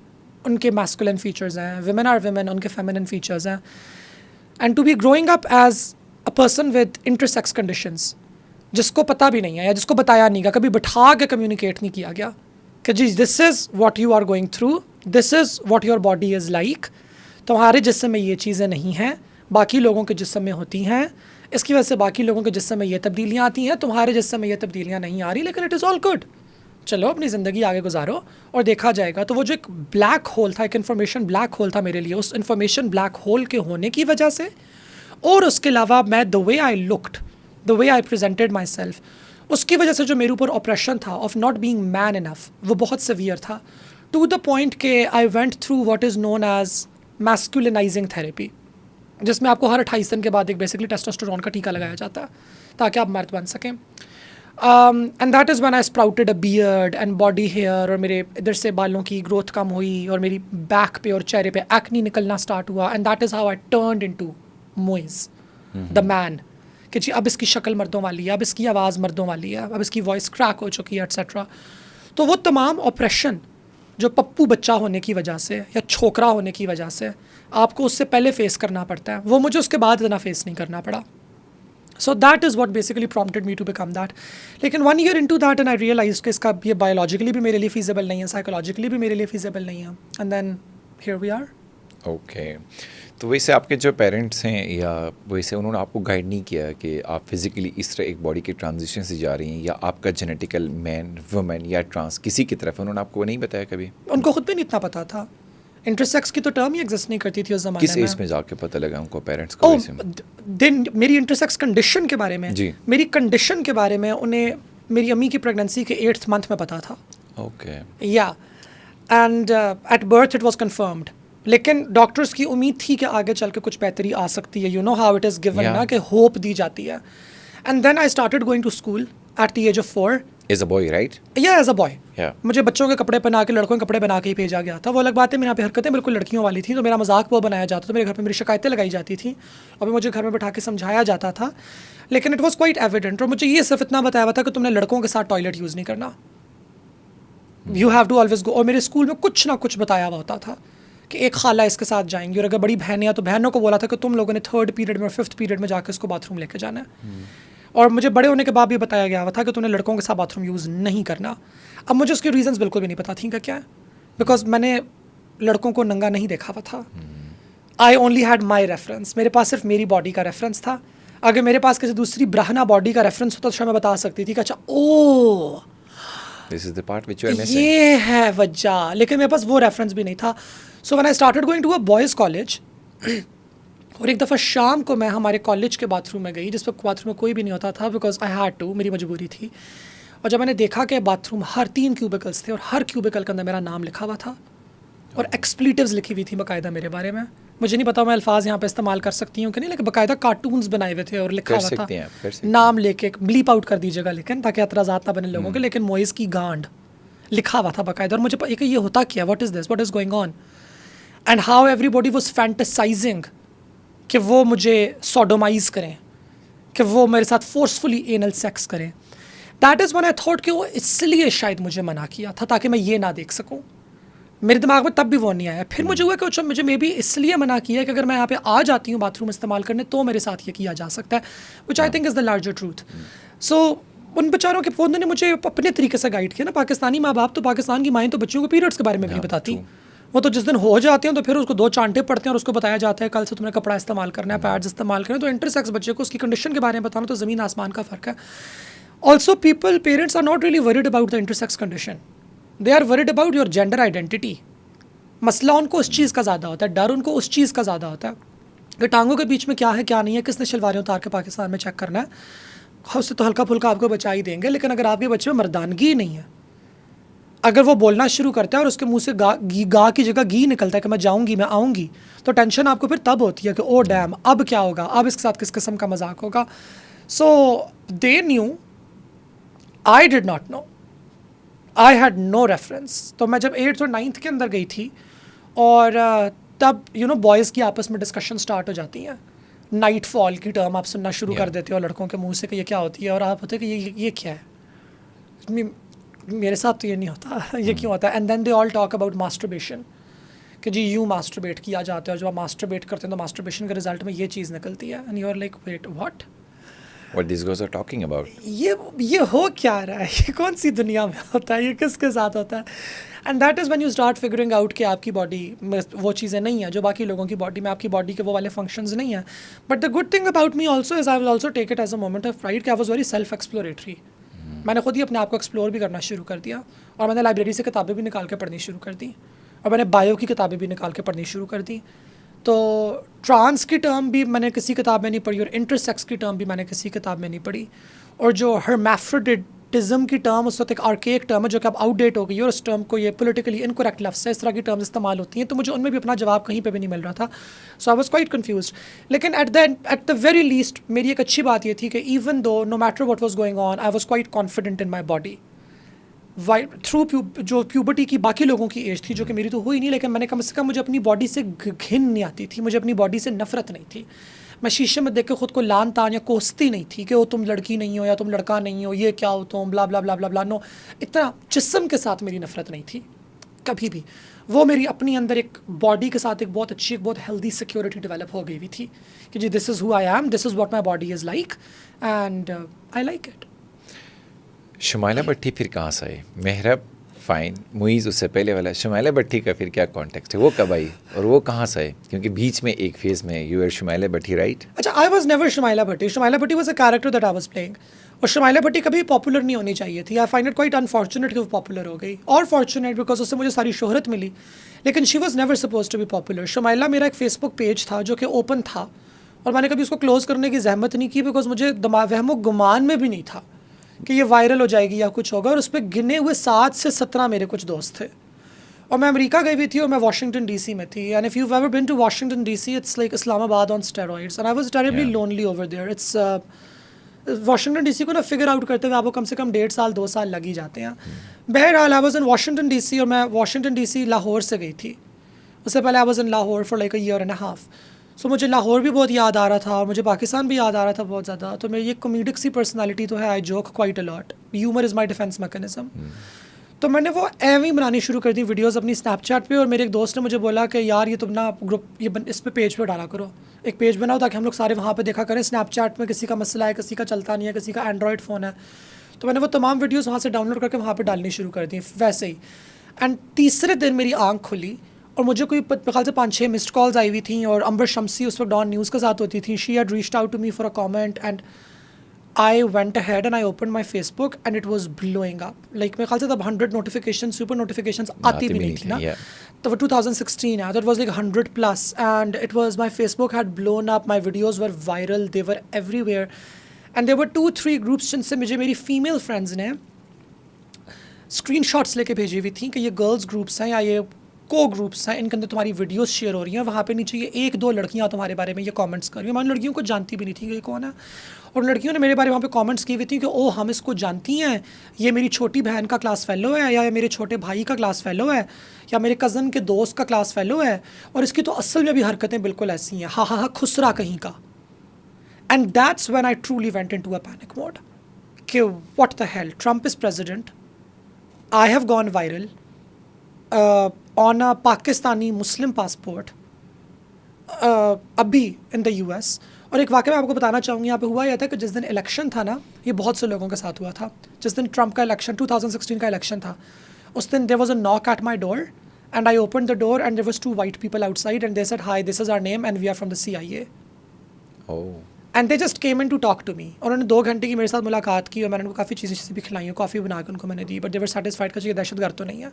उनके मैस्कुलिन फीचर्स हैं, विमेन आर विमेन, उनके फेमिनिन फीचर्स हैं। And to be growing up as a person with intersex conditions, जिसको पता भी नहीं है या जिसको बताया नहीं गया, कभी बिठा के कम्युनिकेट नहीं किया गया कि जी this is what you are going through, this is what your body is like, तुम्हारे जिस्म में ये चीज़ें नहीं हैं, बाकी लोगों के जिस्म में होती हैं, इसकी वजह से बाकी लोगों के जिस्म में ये तब्दीलियाँ आती हैं, तुम्हारे जिस्म में ये तब्दीलियाँ नहीं आ रही, लेकिन इट इज़ ऑल गुड, चलो अपनी ज़िंदगी आगे गुजारो और देखा जाएगा। तो वो जो एक ब्लैक होल था, एक इन्फॉर्मेशन ब्लैक होल था मेरे लिए, उस इन्फॉर्मेशन ब्लैक होल के होने की वजह से, और उसके अलावा मैं the way I looked, the way I presented myself, उसकी वजह से जो मेरे ऊपर ऑपरेशन था of not being man enough, वो बहुत सीवियर था, टू द पॉइंट के I went through what is known as masculinising therapy, जिसमें आपको हर 28 दिन के बाद एक बेसिकली टेस्टोस्टेरोन का टीका लगाया जाता है ताकि आप मर्द बन सकें। And that is when I sprouted a beard and body hair, और मेरे इधर से बालों की ग्रोथ कम हुई और मेरी बैक पे और चेहरे पे एक्नी निकलना स्टार्ट हुआ। And that is how I turned into Moiz the man, कि जी अब इसकी शक्ल मर्दों वाली है, अब इसकी आवाज़ मर्दों वाली है, अब इसकी वॉइस क्रैक हो चुकी है, एट्सेट्रा। तो वो तमाम ऑपरेशन जो पप्पू बच्चा होने की वजह से या छोकरा होने की वजह से आपको उससे पहले फेस करना पड़ता है, वो मुझे उसके बाद इतना फेस नहीं करना पड़ा। So that is what basically prompted me to become that. लेकिन 1 year into that and I realize कि इसका ये बायोलॉजिकली भी मेरे लिए फीजेबल नहीं है, साइकोलॉजिकली भी मेरे लिए फीजेबल नहीं है, and then here we are. Okay, तो वैसे आपके जो पेरेंट्स हैं या वैसे उन्होंने आपको गाइड नहीं किया कि आप फिज़िकली इस तरह एक बॉडी के ट्रांजिशन से जा रही हैं, या आपका जेनेटिकल मैन वुमेन या ट्रांस किसी की तरफ, उन्होंने आपको नहीं बताया कभी? उनको खुद भी नहीं इतना पता था, इंटरसेक्स की तो टर्म ही एग्जिस्ट नहीं करती थी उस ज़माने में। किस एज में जाके पता लगा उनको पेरेंट्स को? दिन मेरी इंटरसेक्स कंडीशन के बारे में जी, मेरी कंडीशन के बारे में उन्हें मेरी अम्मी की प्रेगनेंसी के 8th मंथ में पता था। ओके, या and at birth it was confirmed, लेकिन डॉक्टर्स की उम्मीद थी कि आगे चल के कुछ बेहतरी आ सकती है, you know how it is given ना, कि होप दी जाती है। And then I started going to school at the age of 4। As a boy, right? या एज अ बॉय। Yeah. मुझे बच्चों के कपड़े पहना के, लड़कों के कपड़े बना के ही भेजा गया था। वो अलग बात है, मेरे यहाँ पे हरकतें बिल्कुल लड़कियों वाली थी, तो मेरा मजाक वो बनाया जाता था, मेरे घर पे मेरी शिकायतें लगाई जाती थी और मुझे घर में बैठा के समझाया जाता था। लेकिन इट वॉज क्वाइट एविडेंट, और मुझे ये सिर्फ इतना बताया हुआ था कि तुमने लड़कों के साथ टॉयलेट यूज़ नहीं करना, you have to always go. और मेरे स्कूल में कुछ ना कुछ बताया हुआ होता था कि एक खाला इसके साथ जाएंगी, और अगर बड़ी बहन है तो बहनों को बोला था कि तुम लोगों ने 3rd पीरियड में और 5th पीरियड में जाकर इसको बाथरूम लेके जाना है। और मुझे बड़े होने के बाद भी बताया गया हुआ था कि तूने लड़कों के साथ बाथरूम यूज़ नहीं करना। अब मुझे उसके रीजंस बिल्कुल भी नहीं पता थी कि क्या है, बिकॉज मैंने लड़कों को नंगा नहीं देखा हुआ था। I only had my reference, मेरे पास सिर्फ मेरी बॉडी का रेफरेंस था। अगर मेरे पास किसी दूसरी ब्राह्मणा बॉडी का रेफरेंस होता तो शायद मैं बता सकती थी कि अच्छा oh this is the part which you are missing, ये है वजह, लेकिन मेरे पास वो रेफरेंस भी नहीं था। So when I started going to a boys college, और एक दफ़ा शाम को मैं हमारे कॉलेज के बाथरूम में गई, जिस पर बाथरूम में कोई भी नहीं होता था, बिकॉज आई हैड टू, मेरी मजबूरी थी। और जब मैंने देखा कि बाथरूम हर 3 क्यूबिकल्स थे और हर क्यूबिकल के अंदर मेरा नाम लिखा हुआ था और एक्सप्लीटिव्स लिखी हुई थी बाकायदा मेरे बारे में। मुझे नहीं पता मैं अल्फाज यहाँ पे इस्तेमाल कर सकती हूँ कि नहीं, लेकिन बाकायदा कार्टून्स बनाए हुए थे और लिखा हुआ था नाम लेके, ब्लीप आउट कर दीजिएगा लेकिन, ताकि एतराज़ात ना बने लोगों के, लेकिन मोइज़ की गांड लिखा हुआ था बाकायदा। और मुझे ये होता क्या, what is this, what is going on, and how everybody was fantasising कि वो मुझे सोडोमाइज़ करें, कि वो मेरे साथ फोर्सफुली एनल सेक्स करें। That is when I thought कि वो इसलिए शायद मुझे मना किया था ताकि मैं ये ना देख सकूं। मेरे दिमाग में तब भी वो नहीं आया। फिर मुझे हुआ कि अच्छा मुझे मे बी इसलिए मना किया कि अगर मैं यहाँ पे आ जाती हूँ बाथरूम इस्तेमाल करने तो मेरे साथ ये किया जा सकता है, which I think is the larger truth. So उन बेचारों के फ़ोन ने मुझे अपने तरीके से गाइड किया ना। पाकिस्तानी माँ बाप तो, पाकिस्तान की माएँ तो बच्चों को पीरियड्स के बारे में भी नहीं बताती। वो तो जिस दिन हो जाते हैं तो फिर उसको 2 चांटे पड़ते हैं और उसको बताया जाता है कल से तुमने कपड़ा इस्तेमाल करना है, पैड्स इस्तेमाल करना है। तो इंटरसेक्स बच्चे को उसकी कंडीशन के बारे में बताना तो ज़मीन आसमान का फ़र्क है। Also people, parents are not really worried about the intersex condition, they are worried about your gender identity. मसला उनको उस चीज़ का ज़्यादा होता है, डर उनको उस चीज़ का ज़्यादा होता है कि टांगों के बीच में क्या है क्या नहीं है, किसने शलवारें उतार के पाकिस्तान में चेक करना है। उससे तो हल्का फुल्का आपको बचा ही देंगे, लेकिन अगर आपके बच्चे में मर्दानगी ही नहीं है, अगर वो बोलना शुरू करता है और उसके मुंह से गा की जगह घी निकलता है कि मैं जाऊंगी, मैं आऊंगी, तो टेंशन आपको फिर तब होती है कि ओ डैम, अब क्या होगा, अब इसके साथ किस किस्म का मजाक होगा. So they knew, I did not know, I had no reference. तो मैं जब 8th और 9th के अंदर गई थी और तब यू नो बॉयज़ की आपस में डिस्कशन स्टार्ट हो जाती हैं. नाइट फॉल की टर्म आप सुनना शुरू कर देते हो लड़कों के मुंह से कि ये क्या होती है, और आप होते हैं कि ये क्या है. मेरे साथ तो ये नहीं होता. ये क्यों होता है? And then they all talk about masturbation, कि जी यूँ मास्टरबेट किया जाता है, और जब आप मास्टरबेट करते हैं तो मास्टरबेशन के रिजल्ट में ये चीज़ निकलती है. And you are like wait what, What these guys are talking about? ये हो क्या रहा है, ये कौन सी दुनिया में होता है, ये किसके साथ होता है. And that is when you start figuring out कि आपकी बॉडी में वो चीज़ें नहीं हैं जो बाकी लोगों की बॉडी में, आपकी बॉडी के वो वाले फंक्शंस नहीं हैं. But the good thing about me also is I will also take it as a moment of pride कि I was very self exploratory. मैंने खुद ही अपने आप को एक्सप्लोर भी करना शुरू कर दिया, और मैंने लाइब्रेरी से किताबें भी निकाल के पढ़नी शुरू कर दी, और मैंने बायो की किताबें भी निकाल के पढ़नी शुरू कर दी. तो ट्रांस की टर्म भी मैंने किसी किताब में नहीं पढ़ी, और इंटरसेक्स की टर्म भी मैंने किसी किताब में नहीं पढ़ी. और जो हर्मैफ्रोडिटिज्म की टर्म उस वक्त एक आर्केक टर्म है जो कि अब आउटडेट हो गई है, और उस टर्म को ये पॉलिटिकली इनकरेक्ट लफ्ज़ है, इस तरह की टर्म्स इस्तेमाल होती हैं, तो मुझे उनमें भी अपना जवाब कहीं पे भी नहीं मिल रहा था. So I was quite confused. लेकिन एट द वेरी लीस्ट मेरी एक अच्छी बात ये थी कि even though no matter what was going on, I was quite confident in my body. Through जो प्यूबर्टी की बाकी लोगों की एज थी, जो कि मेरी तो हुई नहीं, लेकिन मैंने कम से कम, मुझे अपनी बॉडी से घिन नहीं आती थी, मुझे अपनी बॉडी से नफरत नहीं थी. मैं शीशे में देख के खुद को लान तान या कोसती नहीं थी कि वो तुम लड़की नहीं हो या तुम लड़का नहीं हो, ये क्या हो तुम, ब्ला ब्ला ब्ला ब्ला ब्ला. नो, इतना जिस्म के साथ मेरी नफरत नहीं थी कभी भी. वो मेरी अपनी अंदर एक बॉडी के साथ एक बहुत अच्छी, एक बहुत हेल्दी सिक्योरिटी डेवलप हो गई हुई थी कि जी this is who I am, this is what my body is like, and I like it. Shumaila Bhatti फिर कहाँ से आई? मेहरब फाइन, मुइज़ उससे पहले वाला. शुमाइला भट्टी का फिर क्या कॉन्टेक्स्ट है, वो कब आई और वो कहाँ से आई? क्योंकि बीच में एक फेज़ में you are Shumaila Bhatti, right? अच्छा, I was never Shumaila Bhatti. Shumaila Bhatti was a character that I was playing. और शुमाइला भट्टी कभी पॉपुलर नहीं होनी चाहिए थी. I find it quite unfortunate कि वो पॉपुलर हो गई, और फॉर्चुनेट बिकॉज उससे मुझे सारी शोहरत मिली, लेकिन she was never suppose to be popular. Shumaila मेरा एक फेसबुक पेज था जो कि ओपन था, और मैंने कभी उसको क्लोज करने की जहमत नहीं की, बिकॉज मुझे वहमो गुमान में भी नहीं था कि ये वायरल हो जाएगी या कुछ होगा. और उस पर गिने हुए 7 से 17 मेरे कुछ दोस्त थे, और मैं अमेरिका गई हुई थी, और मैं वाशिंगटन डीसी में थी. And if you ever been to Washington DC, it's like Islamabad on steroids, and I was terribly lonely over there. It's Washington DC को ना फिगर आउट करते हुए आपको कम से कम 1.5 साल 2 साल लग ही जाते हैं. बहरहाल आई वाज इन वाशिंगटन डीसी, और मैं वाशिंगटन डीसी लाहौर से गई थी. उससे पहले I was in Lahore for like a year and a half. So मुझे लाहौर भी बहुत याद आ रहा था, और मुझे पाकिस्तान भी याद आ रहा था बहुत ज़्यादा. तो मेरी एक कॉमेडिक सी पर्सनालिटी तो है, I joke quite a lot, humour is my defence mechanism. तो मैंने वो एवं ही बनानी शुरू कर दी वीडियोस अपनी स्नैपचैट पे. और मेरे एक दोस्त ने मुझे बोला कि यार ये तुम ना ग्रुप इस पे पेज पे डाला करो, एक पेज बनाओ ताकि हम लोग सारे वहाँ पे देखा करें. स्नैपचैट में किसी का मसला है, किसी का चलता नहीं है, किसी का एंड्रॉयड फ़ोन है. तो मैंने वो तमाम वीडियोज़ वहाँ से डाउनलोड करके वहाँ पर डालनी शुरू कर दी वैसे ही. एंड तीसरे दिन मेरी आँख खुली, और मुझे कोई ख्याल से 5-6 मिस्ड कॉल्स आई हुई थी, और अंबर शमसी उस वक्त डॉन न्यूज़ के साथ होती थी. She had reached out to me for a comment, and I went ahead and I open my Facebook, and it was blowing up. Like मेरे ख्याल से तब 100 नोटिफिकेशन, सुपर नोटिफिकेशंस आती भी नहीं थी ना. तो वो 2016 है, तो it was like 100+, and it was my Facebook had blown up, my videos were viral, they were everywhere. And there were 2-3 groups जिनसे मुझे मेरी फीमेल फ्रेंड्स ने स्क्रीनशॉट्स लेके भेजी हुई थी कि ये गर्ल्स ग्रुप्स हैं या ये को ग्रुप्स हैं, इनके अंदर तुम्हारी वीडियोस शेयर हो रही हैं. वहाँ पे नीचे ये 1-2 लड़कियाँ तुम्हारे बारे में ये कमेंट्स कर रही हैं. मैं लड़कियों को जानती भी नहीं थी कि ये कौन है, और लड़कियों ने मेरे बारे में वहाँ पे कमेंट्स की हुई थी कि ओ हम इसको जानती हैं, ये मेरी छोटी बहन का क्लास फेलो है, या मेरे छोटे भाई का क्लास फेलो है, या मेरे कज़न के दोस्त का क्लास फेलो है, और इसकी तो असल में भी हरकतें बिल्कुल ऐसी हैं, हा खुसरा कहीं का. And that's when I truly went into a panic mode कि what the hell, Trump is president, I have gone viral on a Pakistani Muslim passport अभी in the US. और एक वाक़या मैं आपको बताना चाहूँगी. यहाँ पे हुआ यह था कि जिस दिन इलेक्शन था ना, ये बहुत से लोगों के साथ हुआ था. जिस दिन ट्रम्प का इलेक्शन 2016 का इलेक्शन था, उस दिन there was a knock at my door, and I opened the door and there was 2 white people outside, and they said hi, this is our name and we are from the CIA. Oh. And they just came in to talk to me. और उन्होंने 2 घंटे की मेरे साथ मुलाकात की, और मैंने उनको काफ़ी चीज़ें भी खिलाई, कॉफ़ी बना के उनको मैंने दी, बट they were satisfied कि ये दहशतगर्द तो नहीं है.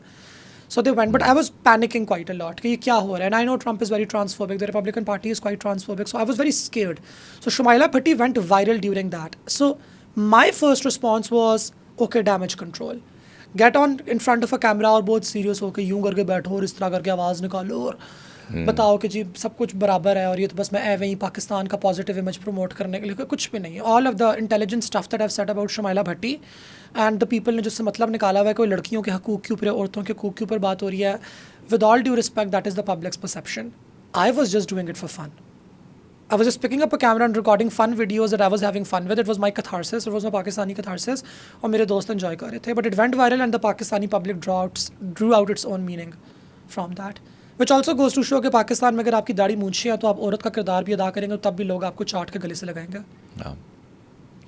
So they went, but I was panicking quite a lot कि ये क्या हो रहा है. And I know Trump is very transphobic, the Republican Party is quite transphobic, so I was very scared. So Shumaila Bhatti went viral during that. So my first response was, okay, damage control. Get on in front of a camera और बहुत serious होकर यूं करके बैठो और इस तरह करके आवाज़ निकालो और बताओ कि जी सब कुछ बराबर है और ये तो बस मैं एवे ही पाकिस्तान का पॉजिटिव इमेज प्रमोट करने के लिए, कुछ भी नहीं है. All of the intelligent stuff that I have said about Shumaila Bhatti and the people ने जिससे मतलब निकाला हुआ है कोई लड़कियों के हकूक़ के ऊपर, औरतों के हकूक़ के ऊपर बात हो रही है. With all due respect, that is the public's perception. I was just doing it for fun. I was just picking up a camera and recording fun videos that I was having fun with. It was my catharsis. It was my Pakistani catharsis. और मेरे दोस्त enjoy कर रहे थे. But it went viral and the Pakistani public drew out its own meaning from that. Which also goes to show कि पाकिस्तान में अगर आपकी दाढ़ी मूंछी है तो आप औरत का किरदार भी अदा करेंगे तब भी लोग आपको चाट के गले से लगाएंगे.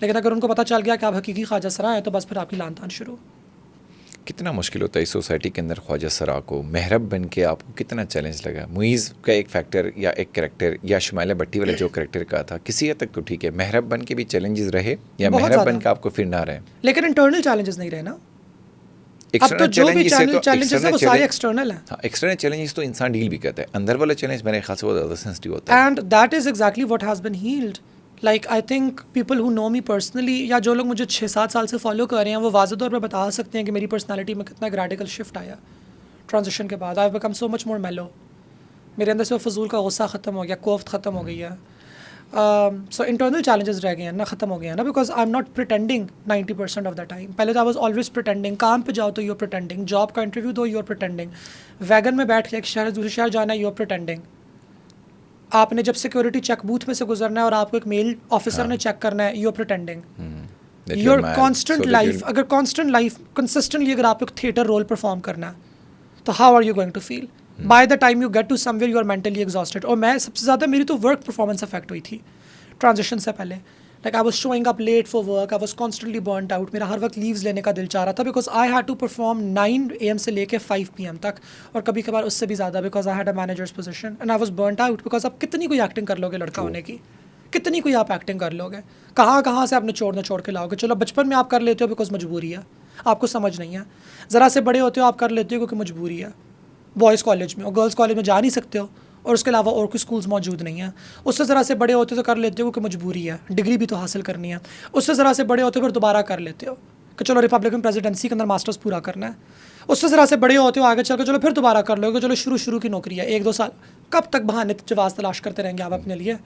लेकिन अगर उनको पता चल गया कि आप हकीकी ख्वाजा सरा हैं तो बस फिर आपकी लान तान शुरू. कितना मुश्किल होता है इस सोसाइटी के अंदर ख्वाजा सरा को महरब बन के आपको कितना चैलेंज लगा? मुईज़ का एक फैक्टर या एक कैरेक्टर या शुमाइला भट्टी वाला जो कैरेक्टर का था किसी हद तक तो ठीक है, महरब बन के भी चैलेंजेस रहे या महरब बन के आपको फिर ना रहे? लेकिन इंटरनल चैलेंजेस नहीं रहे ना. अब तो जो भी चैलेंजेस है वो सारे एक्सटर्नल हैं. हाँ, एक्सटर्नल चैलेंजेस तो इंसान डील भी करता है. अंदर वाला चैलेंज मेरे ख्याल से बहुत ज़्यादा सेंसिटिव होता है. And that is exactly what has been healed. Like I think people who know me personally या जो लोग मुझे 6-7 साल से फॉलो कर रहे हैं वो वाज़ह तौर पर बता सकते हैं कि मेरी पर्सनालिटी में कितना एक रेडिकल शिफ्ट आया ट्रांजिशन के बाद. I have become so much more मेलो. मेरे अंदर से फजूल का गुस्सा ख़त्म हो गया, कोफ्त ख़त्म हो गई है. सो इंटरनल चैलेंजेस रह गए हैं ना, ख़त्म हो गए हैं ना, because I am not pretending 90% of the time. पहले तो आई वॉज ऑलवेज प्रिटेंडिंग. काम पे जाओ तो यू आर प्रिटेंडिंग, जॉब का इंटरव्यू दो यू आर प्रिटेंडिंग, वैगन में बैठ के एक शहर दूसरे शहर जाना यू आर प्रिटेंडिंग. आपने जब सिक्योरिटी चेक बूथ में से गुजरना है और आपको एक मेल ऑफिसर ने चेक करना है, you are pretending. Your constant life, अगर कॉन्स्टेंट लाइफ कंसिस्टेंटली अगर आपको एक थिएटर रोल परफॉर्म करना है तो how are you going to feel? By the time you get to somewhere you are mentally exhausted. और मैं सबसे ज़्यादा मेरी तो वर्क परफॉर्मेंस अफेक्ट हुई थी ट्रांजिशन से पहले. Like I was showing up late for work, I was constantly burned out. मेरा हर वक्त लीव्स लेने का दिल चाह रहा था because I had to perform 9 AM से लेके 5 PM तक और कभी कभार उससे भी ज़्यादा because I had a managers position and I was burned out. Because आप कितनी कोई एक्टिंग कर लोगे लड़का होने की, कितनी कोई आप एक्टिंग कर लोगे, कहाँ से आप निचोड़ के लाओगे. चलो बचपन में आप कर लेते हो बिकॉज मजबूरी है, आपको समझ नहीं है. ज़रा से बड़े होते हो आप कर लेते हो क्योंकि मजबूरी है. बॉयज़ कॉलेज में और गर्ल्स कॉलेज में जा नहीं सकते हो और उसके अलावा और कोई स्कूल्स मौजूद नहीं हैं. उससे ज़रा से बड़े होते हो तो कर लेते हो क्योंकि मजबूरी है, डिग्री भी तो हासिल करनी है. उससे ज़रा से बड़े होते हो फिर दोबारा कर लेते हो कि चलो रिपब्लिकन प्रेसिडेंसी के अंदर मास्टर्स पूरा करना है. उससे ज़रा से बड़े होते हो आगे चल कर चलो फिर दोबारा कर लोगे, चलो शुरू की नौकरी है 1-2 साल. कब तक बहाने जवाब तलाश करते रहेंगे आप अपने लिए?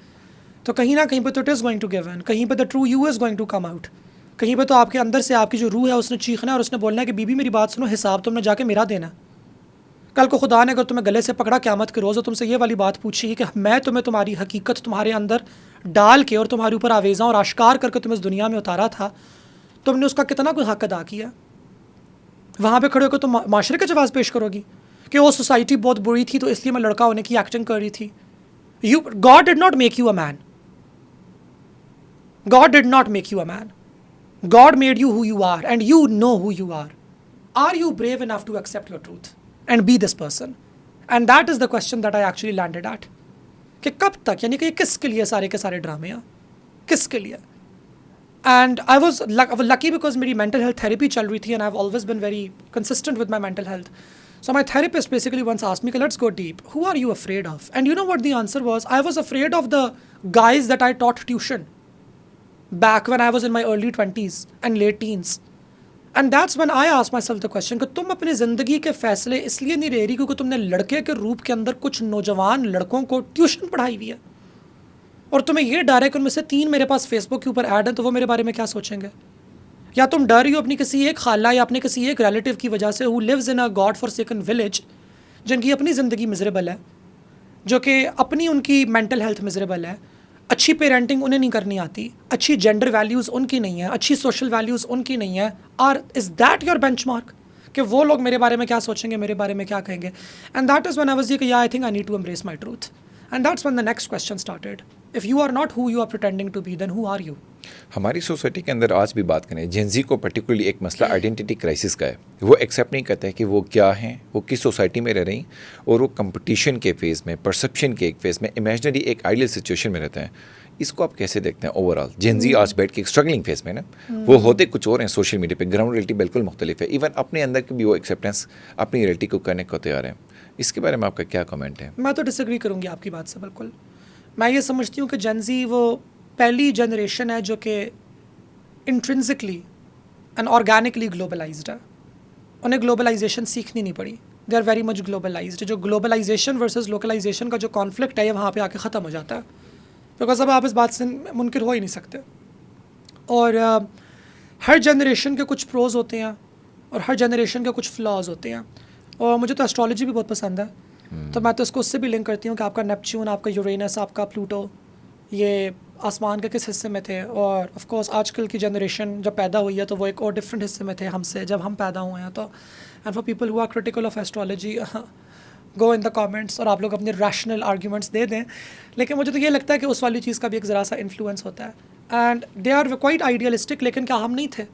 तो कहीं ना कहीं पर तो it is going to give in, कहीं पर the true you is going to come out. कहीं पर तो आपके अंदर से आपकी जो रूह है उसने चीखना है और उसने बोलना है कि बीबी मेरी बात सुनो, हिसाब तुमने जाके मेरा देना. कल को खुदा ने अगर तुम्हें गले से पकड़ा क़यामत के रोज़ और तुमसे ये वाली बात पूछी कि मैं तुम्हें तुम्हारी हकीकत तुम्हारे अंदर डाल के और तुम्हारे ऊपर आवेज़ा और आश्कार करके तुम्हें इस दुनिया में उतारा था, तुमने उसका कितना कोई हक अदा किया? वहाँ पे खड़े होकर तुम माशरे का जवाब पेश करोगी कि वो सोसाइटी बहुत बुरी थी तो इसलिए मैं लड़का होने की एक्टिंग कर रही थी. God did not make you a man. God did not make you a man. God made you who you are and you know who you are. Are you brave enough to accept your truth and be this person? And that is the question that I actually landed at. कि कब तक, यानी कि किसके लिए सारे के सारे ड्रामे हैं, किसके लिए? And I was lucky because मेरी mental health therapy चल रही थी and I've always been very consistent with my mental health. So my therapist basically once asked me, let's go deep. Who are you afraid of? And you know what the answer was? I was afraid of the guys that I taught tuition back when I was in my early 20s and late teens. And that's when I ask my self the question कि तुम अपनी ज़िंदगी के फ़ैसले इसलिए नहीं ले रही क्योंकि तुमने लड़के के रूप के अंदर कुछ नौजवान लड़कों को ट्यूशन पढ़ाई हुई है और तुम्हें ये डर है कि उनमें से 3 मेरे पास फेसबुक के ऊपर ऐड हैं तो वो मेरे बारे में क्या सोचेंगे. या तुम डर रही हो अपनी किसी एक खाला या अपने किसी एक रिलेटिव की वजह से who lives in a godforsaken village, जिनकी अपनी ज़िंदगी मिजरेबल है, जो कि अपनी उनकी मेंटल हेल्थ मिजरेबल है, अच्छी पेरेंटिंग उन्हें नहीं करनी आती, अच्छी जेंडर वैल्यूज़ उनकी नहीं है, अच्छी सोशल वैल्यूज़ उनकी नहीं है. और इज़ दैट योर बेंचमार्क कि वो लोग मेरे बारे में क्या सोचेंगे, मेरे बारे में क्या कहेंगे? And that is when I was I think I need to embrace my truth. And that's when the next question started. If you are not who you are pretending to be, then who are you? हमारी society के अंदर आज भी बात करें, Gen Z को particularly एक मसला आइडेंटिटी क्राइसिस का है. वो एक्सेप्ट नहीं करते हैं कि वो क्या हैं, वो किस सोसाइटी में रह रही, और वो कंपटीशन के फेज़ में, परसेप्शन के एक फेज़ में, इमेजनरी एक आइडियल सिचुएशन में रहते हैं. इसको आप कैसे देखते हैं ओवरऑल? जेंजी आज बैठ के एक स्ट्रगलिंग फेस में ना, वो होते कुछ और हैं सोशल मीडिया पे, ग्राउंड रियलिटी बिल्कुल मुख्तलिफ है. इवन अपने अंदर की भी वो एक्सेप्टेंस अपनी रियलिटी को करने को तैयार है. इसके बारे में आपका क्या कमेंट है? मैं तो डिसएग्री करूँगी आपकी बात से बिल्कुल. मैं ये समझती हूँ कि जेंजी वो पहली जनरेशन है जो कि इंट्रिंसिकली एंड ऑर्गेनिकली ग्लोबलाइज्ड है. उन्हें ग्लोबलाइजेशन सीखनी नहीं पड़ी, they are very much globalized. जो ग्लोबलाइजेशन वर्सेस लोकलाइजेशन का जो कॉन्फ्लिक्ट है ये वहाँ पे आके ख़त्म हो जाता है, बिकॉज अब आप इस बात से मुनकिर हो ही नहीं सकते। और हर जनरेशन के कुछ प्रोज होते हैं और हर जनरेशन के कुछ फ्लॉज होते हैं। और मुझे तो एस्ट्रोलॉजी भी बहुत पसंद है, तो मैं तो इसको उससे भी लिंक करती हूँ कि आपका नेपच्यून, आपका यूरेनस, आपका प्लूटो ये आसमान के किस हिस्से में थे। और ऑफ कोर्स आजकल की जनरेशन जब पैदा हुई है तो वो एक और डिफरेंट हिस्से में थे हमसे जब हम पैदा हुए हैं। तो and for people who are critical of astrology, go in the comments और आप लोग अपने रैशनल आर्ग्यूमेंट्स दे दें। लेकिन मुझे तो ये लगता है कि उस वाली चीज़ का भी एक ज़रा सा इन्फ्लुएंस होता है, and they are quite idealistic. लेकिन क्या हम नहीं थे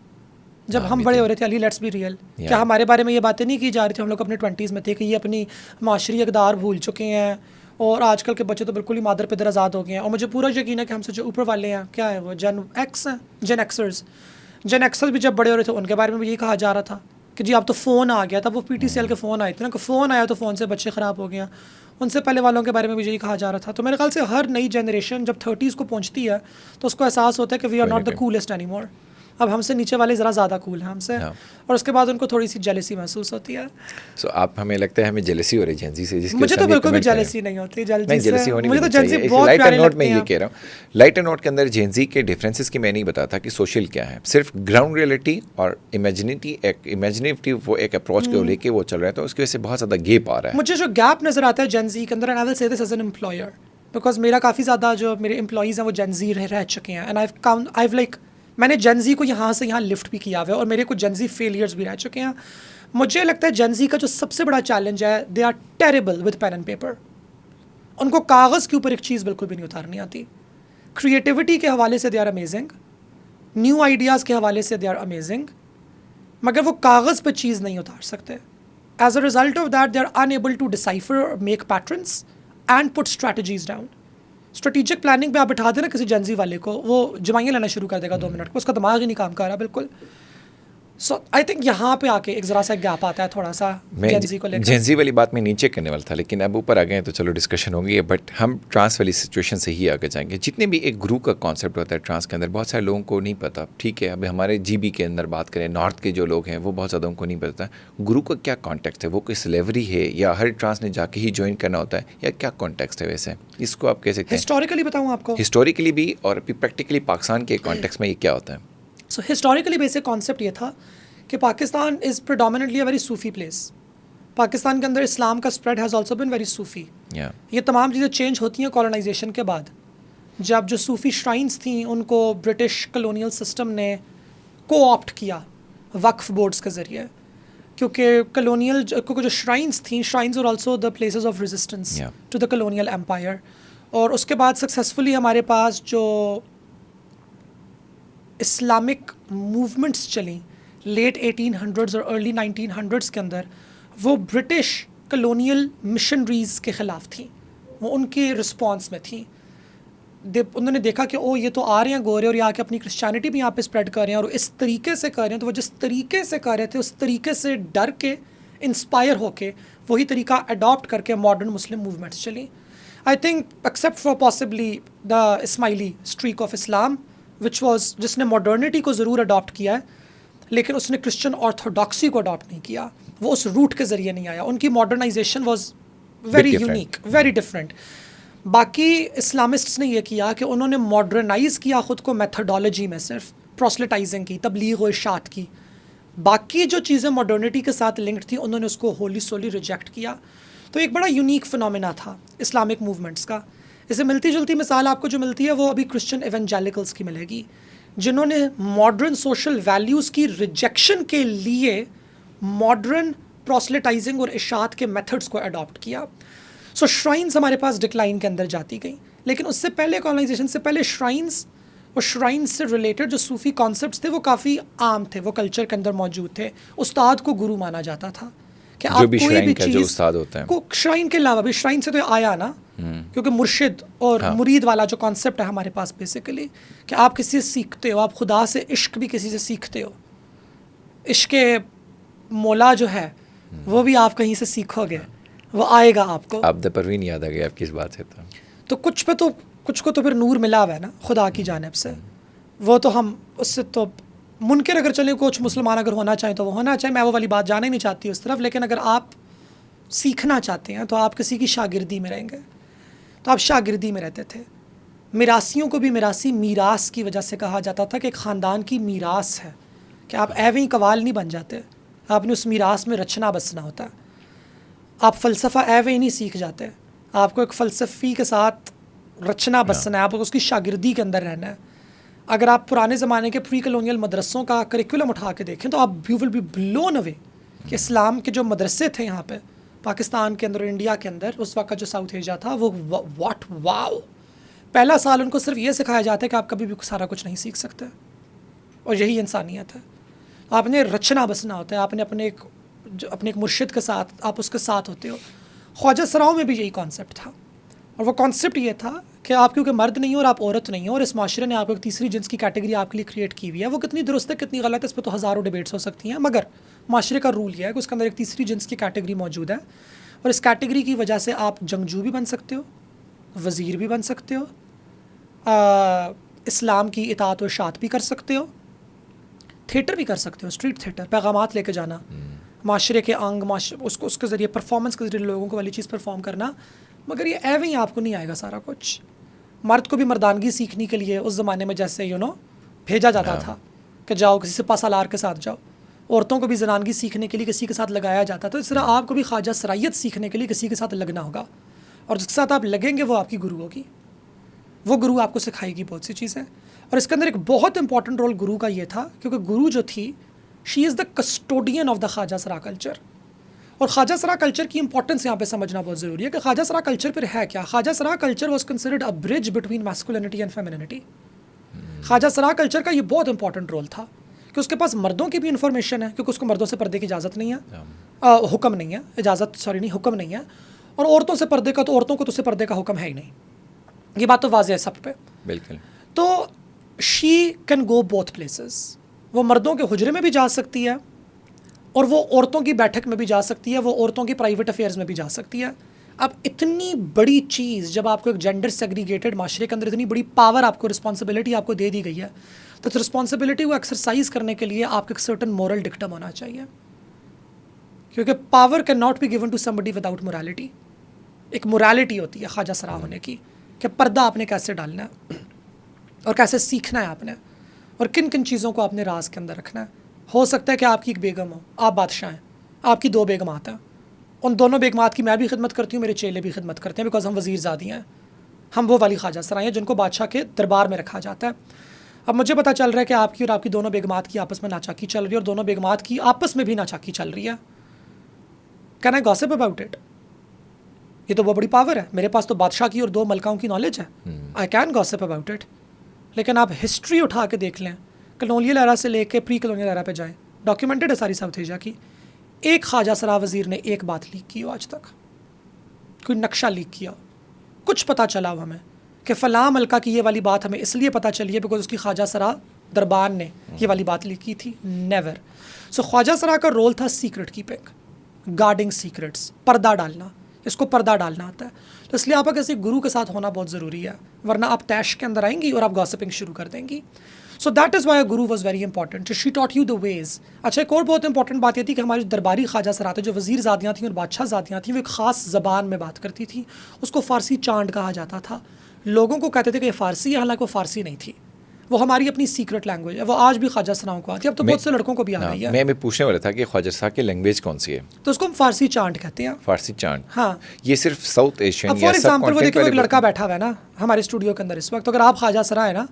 जब हम बड़े हो रहे थे? अली लेट्स बी रियल, क्या हमारे बारे में ये बातें नहीं की जा रही थी? हम लोग अपने 20s में थे कि ये अपनी माशरी अक़दार भूल चुके हैं और आजकल के बच्चे तो बिल्कुल ही मादर पिदर आज़ाद हो गए हैं। और मुझे पूरा यकीन है कि हमसे जो ऊपर वाले हैं, क्या है वो, जेन एक्स हैं, जेन एक्सर्स। जेन एक्सर्स भी जब बड़े हो रहे थे उनके बारे में भी यही कहा जा रहा था कि जी अब तो फ़ोन आ गया था। वो PTCL के फ़ोन आए थे ना, कि फ़ोन आया तो फ़ोन से बच्चे ख़राब हो गए हैं। उनसे पहले वालों के बारे में भी यही कहा जा रहा था। तो मेरे ख्याल से हर नई जनरेशन जब 30s को पहुँचती है तो उसको एहसास होता है कि we are not the coolest any more. अब हमसे नीचे वाले ज़रा ज़्यादा कूल हैं हमसे, और उसके बाद उनको थोड़ी सी जेलसी महसूस होती है। सो आप, हमें लगता है हमें जेलसी हो रही है जेंजी से, जिसके मुझे तो बिल्कुल भी जेलसी नहीं होती। जेलसी होनी मुझे तो चाहिए। जेंजी बहुत लाइटर प्यारे नोट लगते में हैं। ये कह रहा हूँ, लाइटर नोट के अंदर जेंजी के डिफरेंसेस की मैं नहीं बताता कि सोशल क्या है, सिर्फ ग्राउंड रियलिटी और इमेजिनेटिव वो एक अप्रोच को लेके वो चल रहा है, तो उसकी वजह से बहुत ज़्यादा गैप आ रहा है। मुझे जो गैप नज़र आता है जेंजी के अंदर, and I will say this as an employer, because मेरा काफ़ी ज़्यादा जो मेरे एम्प्लॉयज़ हैं वो जेंजी रह चुके हैं, एंड आई लाइक मैंने जेंजी को यहाँ से यहाँ लिफ्ट भी किया हुआ है और मेरे कुछ जेंजी फेलियर्स भी रह चुके हैं। मुझे लगता है जेंजी का जो सबसे बड़ा चैलेंज है, they are terrible with pen and paper. उनको कागज़ के ऊपर एक चीज़ बिल्कुल भी नहीं उतारनी आती। क्रिएटिविटी के हवाले से they are amazing, new ideas के हवाले से दे आर अमेजिंग, मगर वो कागज़ पे चीज़ नहीं उतार सकते। As a result of that they are unable to decipher, make patterns and put strategies down. Strategic planning पे आप बिठा देना किसी जेंजी वाले को, वो जमाइयाँ लेना शुरू कर देगा 2 मिनट को, उसका दिमाग ही नहीं काम कर रहा बिल्कुल। सो आई थिंक यहाँ पे आके एक ज़रा सा गैप आता है थोड़ा सा जेंजी को लेकर। जेंजी वाली बात में नीचे करने वाला था, लेकिन अब ऊपर आ गए तो चलो डिस्कशन होगी। बट हम ट्रांस वाली सिचुएशन से ही आगे जाएंगे। जितने भी एक गुरु का कॉन्सेप्ट होता है ट्रांस के अंदर, बहुत सारे लोगों को नहीं पता। ठीक है, अब हमारे GB के अंदर बात करें, नॉर्थ के जो लोग हैं वो बहुत ज़्यादा उनको नहीं पता गुरु का क्या कॉन्टेक्स्ट है, वो कोई स्लेवरी है या हर ट्रांस ने जाके ही ज्वाइन करना होता है, या क्या कॉन्टेक्स्ट है? वैसे इसको आप कह सकते हैं हिस्टोरिकली बताऊँ आपको, हिस्टोरिकली भी और प्रैक्टिकली पाकिस्तान के कॉन्टेक्स्ट में ये क्या होता है? सो हिस्टोरिकली बेसिक कॉन्सेप्ट ये था कि Pakistan is predominantly a very Sufi place. Pakistan के अंदर इस्लाम का spread has also been very Sufi. ये तमाम चीज़ें चेंज होती हैं कॉलोनाइजेशन के बाद, जब जो सूफ़ी श्राइन्स थी उनको ब्रिटिश कलोनियल सिस्टम ने को-ऑप्ट किया वक्फ बोर्ड्स के ज़रिए, क्योंकि कलोनियल क्योंकि जो श्राइन्स थी, श्राइन्स और also the places of resistance to the colonial empire. और उसके बाद सक्सेसफुली हमारे पास जो इस्लामिक मूवमेंट्स चली लेट 1800s और अर्ली 1900s के अंदर, वो ब्रिटिश कलोनियल मिशनरीज़ के ख़िलाफ़ थी, वो उनके रिस्पॉन्स में थी। उन्होंने देखा कि ओ ये तो आ रहे हैं गोरे और ये आके अपनी क्रिश्चियनिटी भी यहाँ पे स्प्रेड कर रहे हैं और इस तरीके से कर रहे हैं, तो वो जिस तरीके से कर रहे थे उस तरीके से डर के, इंस्पायर होके वही तरीका अडॉप्ट करके मॉडर्न मुस्लिम मूवमेंट्स चली। I think except for possibly the Ismaili streak of Islam which was, जिसने मॉडर्निटी को ज़रूर अडॉप्ट किया है लेकिन उसने क्रिश्चियन ऑर्थोडॉक्सी को अडॉप्ट नहीं किया, वो उस रूट के ज़रिए नहीं आया। उनकी modernization was very unique, very different. बाकी इस्लामिस्ट्स ने यह किया कि उन्होंने मॉडर्नाइज़ किया ख़ुद को मेथडोलॉजी में, सिर्फ प्रोसलिटाइजिंग की, तबलीग और इशात की। बाकी जो चीज़ें मॉडर्निटी के साथ लिंक्ड थी उन्होंने उसको होली सोली रिजेक्ट किया। तो एक बड़ा यूनिक फिनोमेना था इस्लामिक मूवमेंट्स का। इससे मिलती जुलती मिसाल आपको जो मिलती है वो अभी क्रिश्चियन एवेंजेलिकल्स की मिलेगी, जिन्होंने मॉडर्न सोशल वैल्यूज़ की रिजेक्शन के लिए मॉडर्न प्रोसलिटाइजिंग और इशात के मेथड्स को अडॉप्ट किया। सो श्राइन्स हमारे पास डिक्लाइन के अंदर जाती गई, लेकिन उससे पहले कॉलोनाइजेशन से पहले श्राइन्स और श्राइन्स से रिलेटेड जो सूफ़ी कॉन्सेप्ट्स थे वो काफ़ी आम थे, वो कल्चर के अंदर मौजूद थे। उस्ताद को गुरु माना जाता था कि आप कोई भी चीज़ उस्ताद होता है को श्राइन के अलावा भी, श्राइन से तो आया ना, क्योंकि मुर्शिद और मुरीद वाला जो कॉन्सेप्ट है हमारे पास बेसिकली, कि आप किसी से सीखते हो, आप खुदा से इश्क भी किसी से सीखते हो, इश्क मौला जो है वो भी आप कहीं से सीखोगे, वो आएगा आपको। आप द परवीन याद आ गए आपकी इस बात से। तो कुछ को तो फिर नूर मिला हुआ है ना खुदा की जानिब से, वो तो हम उससे तो मुनकर अगर चले कुछ मुसलमान अगर होना चाहें तो वो होना चाहे, मैं वो वाली बात जाना ही नहीं चाहती उस तरफ, लेकिन अगर आप सीखना चाहते हैं तो आप किसी की शागिर्दी में रहेंगे। तो आप शागिर्दी में रहते थे। मिरासियों को भी मिरासी मीरास की वजह से कहा जाता था कि एक ख़ानदान की मीरास है, कि आप एवं ही कवाल नहीं बन जाते, आपने उस मीरास में रचना बसना होता है। आप फ़लसफ़ा एवं ही नहीं सीख जाते, आपको एक फ़लसफ़ी के साथ रचना बसना है, आपको उसकी शागिर्दी के अंदर रहना है। अगर आप पुराने ज़माने के प्री कलोनियल मदरसों का करिकुलम उठा के देखें तो आप you will be blown away कि इस्लाम के जो मदरसे थे यहाँ पे पाकिस्तान के अंदर, इंडिया के अंदर, उस वक्त का जो साउथ एशिया था, वो व्हाट वाओ, पहला साल उनको सिर्फ ये सिखाया जाता है कि आप कभी भी सारा कुछ नहीं सीख सकते, और यही इंसानियत है। आपने रचना बसना होता है, आपने अपने एक मुर्शिद के साथ, आप उसके साथ होते हो। ख्वाजा सराओं में भी यही कॉन्सेप्ट था, और वो कॉन्सेप्ट ये था कि आप क्योंकि मर्द नहीं हो और आप औरत नहीं हो, और इस माशरे ने आपको एक तीसरी जिन्स की कैटेगरी आपके लिए क्रिएट की हुई है। वो कितनी दुरुस्त है कितनी गलत है इस पर तो हज़ारों डिबेट्स हो सकती हैं, मगर माशरे का रूल यह है कि उसके अंदर एक तीसरी जिन्स की कैटेगरी मौजूद है, और इस कैटेगरी की वजह से आप जंगजू भी बन सकते हो, वज़ीर भी बन सकते हो, इस्लाम की इताअत व इशाअत भी कर सकते हो, थिएटर भी कर सकते हो, स्ट्रीट थिएटर, पैगामात लेके जाना, माशरे के अंग, उसके ज़रिए परफॉर्मेंस के ज़रिए लोगों को वाली चीज़ परफॉर्म करना। मगर ये एवं ही आपको नहीं आएगा सारा कुछ। मर्द को भी मर्दानगी सीखने के लिए उस ज़माने में जैसे भेजा जाता था कि जाओ किसी सिपा सालार के साथ जाओ, औरतों को भी जनानगी सीखने के लिए किसी के साथ लगाया जाता। तो इस तरह आपको भी ख्वाजा सरायत सीखने के लिए किसी के साथ लगना होगा, और जिसके साथ आप लगेंगे वो आपकी गुरु होगी, वो गुरु आपको सिखाएगी बहुत सी चीज़ें। और इसके अंदर एक बहुत इंपॉर्टेंट रोल गुरु का ये था, क्योंकि गुरु जो थी, she is the custodian of the khwaja सरा कल्चर। और ख्वाजा सरा कल्चर की इंपॉर्टेंस यहाँ पे समझना बहुत ज़रूरी है कि ख्वाजा सरा कल्चर फिर है क्या। ख्वाजा सरा culture was considered a bridge between masculinity and femininity. ख्वाजा सरा कल्चर का ये बहुत इंपॉर्टेंट रोल था कि उसके पास मर्दों की भी इंफॉर्मेशन है, क्योंकि उसको मर्दों से पर्दे की इजाज़त नहीं है, हुक्म नहीं है, इजाज़त सॉरी नहीं, हुक्म नहीं है, और औरतों से पर्दे का, तो औरतों को तो उससे पर्दे का हुक्म है ही नहीं। ये बात तो वाज़ेह है सब पे, बिल्कुल। तो she can go both places, वो मर्दों के हुजरे में भी जा सकती है और वो औरतों की बैठक में भी जा सकती है, वो औरतों की प्राइवेट अफेयर्स में भी जा सकती है। अब इतनी बड़ी चीज़ जब आपको एक जेंडर सेग्रीगेटेड माशरे के अंदर इतनी बड़ी पावर, आपको रिस्पॉन्सिबिलिटी आपको दे दी गई है, तो इस रिस्पॉन्सिबिलिटी को एक्सरसाइज करने के लिए आपको एक सर्टन मॉरल डिक्टम होना चाहिए, क्योंकि power can not be given to somebody without morality. एक मोरालिटी होती है ख्वाजा सरा होने की, कि पर्दा आपने कैसे डालना है और कैसे सीखना है आपने, और किन किन चीज़ों को आपने राज के अंदर रखना है। हो सकता है कि आपकी एक बेगम हो, आप बादशाह हैं, आपकी दो बेगमात हैं, उन दोनों बेगमात की मैं भी खिदमत करती हूँ, मेरे चेले भी खिदमत करते हैं, बिकॉज हम वज़ीर ज़ादी हैं, हम वो वाली ख्वाजा सराएँ हैं जिनको बादशाह के दरबार में रखा जाता है। अब मुझे पता चल रहा है कि आपकी और आपकी दोनों बेगमात की आपस में नाचाकी चल रही है, और दोनों बेगमात की आपस में भी नाचाकी चल रही है। Can I gossip about it? ये तो बहुत बड़ी पावर है, मेरे पास तो बादशाह की और दो मलकाओं की नॉलेज है, I can gossip about it. लेकिन आप हिस्ट्री उठा के देख लें, कलोनियल एरा से लेके प्री कलोनियल एरा पे जाएं, डॉक्यूमेंटेड है सारी साउथ एशिया की, एक ख्वाजा सरा वज़ीर ने एक बात लीक की हो आज तक, कोई नक्शा लीक किया, कुछ पता चला हो हमें कि फ़लाँ मलका की ये वाली बात हमें इसलिए पता चली है बिकॉज उसकी ख्वाजा सरा दरबार ने ये वाली बात लीक की थी, नेवर। सो ख्वाजा सरा का रोल था सीक्रेट कीपिंग, गार्डिंग सीक्रेट्स, पर्दा डालना, इसको पर्दा डालना आता है। तो इसलिए आपका किसी गुरु के साथ होना बहुत ज़रूरी है, वरना आप तैश के अंदर आएंगी और आप गॉसिपिंग शुरू कर देंगी। So that is why guru was very important, she taught you the ways. अच्छा, एक और बहुत इंपॉर्टेंट बात ये थी कि हमारी दरबारी ख्वाजा सराते जो वज़ीर ज़ादियाँ थीं और बादशाह ज़ादियाँ थीं, वो एक ख़ास ज़बान में बात करती थी, उसको फ़ारसी चांद कहा जाता था। लोगों को कहते थे कि ये फ़ारसी है, हालांकि वो फ़ारसी नहीं थी, वो हमारी अपनी सीक्रेट लैंग्वेज है, वो आज भी ख्वाजा सराओं को आती है, अब तो बहुत से लड़कों को भी आ गई है। मैं पूछने वाला था कि ख्वाजा सरा की लैंग्वेज कौन सी है, तो उसको हम फ़ारसी चांद कहते हैं। फ़ारसी चांद, हाँ। ये सिर्फ साउथ एशियन, फॉर एग्जाम्पल वो देखिए, एक लड़का बैठा हुआ है ना हमारे स्टूडियो के अंदर इस वक्त, तो अगर आप ख्वाजा सरा है ना,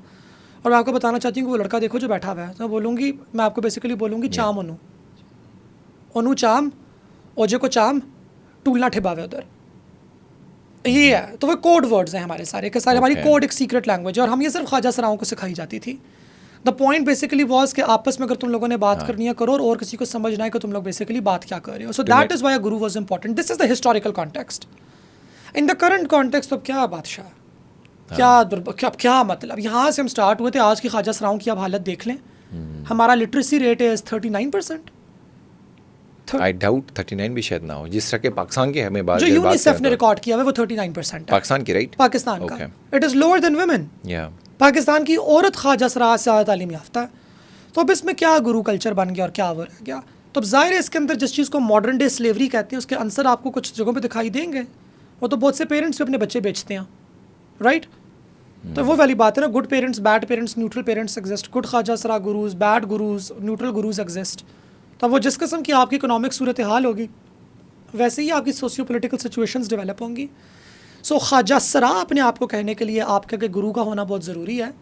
और मैं आपको बताना चाहती हूँ कि वो लड़का देखो जो बैठा हुआ है, तो बोलूँगी, मैं आपको बेसिकली बोलूँगी चाम ओनू, ओनू चाम, ओजे को चाम, टूलना ठिबावे उधर, ये है। तो वो कोड वर्ड्स हैं हमारे सारे के सारे, हमारी कोड एक सीक्रेट लैंग्वेज है, और हम ये सिर्फ ख्वाजा सराओं को सिखाई जाती थी। द पॉइंट बेसिकली वॉज कि आपस में अगर तुम लोगों ने बात करनी है करो, और किसी को समझना है कि तुम लोग बेसिकली बात क्या कर रहे हो। सो that is why guru was important. This is the historical context. In the current context अब क्या बादशाह, क्या मतलब, यहाँ से हम स्टार्ट हुए थे, आज की ख्वाजा सराओं की आप हालत देख लें, हमारा literacy rate is 39%। I doubt 39 भी शायद ना हो, जिस तरह के पाकिस्तान के हमें बात जो यूनिसेफ ने रिकॉर्ड किया है वो 39% है पाकिस्तान की, राइट, पाकिस्तान का। It is lower than women. Pakistan की औरत ख्वाजा सरा से ज़्यादा तालीम याफ्ता है। तो अब इसमें क्या गुरु कल्चर बन गया और क्या वो रह गया। तो अब ज़ाहिर है इसके अंदर जिस चीज़ को मॉडर्न डे स्लेवरी कहते हैं उसके आंसर आपको कुछ जगहों पे दिखाई देंगे। वो तो बहुत से पेरेंट्स भी अपने बच्चे बेचते हैं, राइट। तो वो वाली बात है ना, good parents, bad parents, neutral parents exist, good khwaja sira gurus, bad gurus, neutral gurus exist. तो वो जिस किस्म की आपकी इकोनॉमिक सूरत हाल होगी वैसे ही आपकी सोशियो पोलिटिकल सिचुएशंस डेवलप होंगी। सो ख्वाजा सरा अपने आप को कहने के लिए आपके गुरु का होना बहुत ज़रूरी है।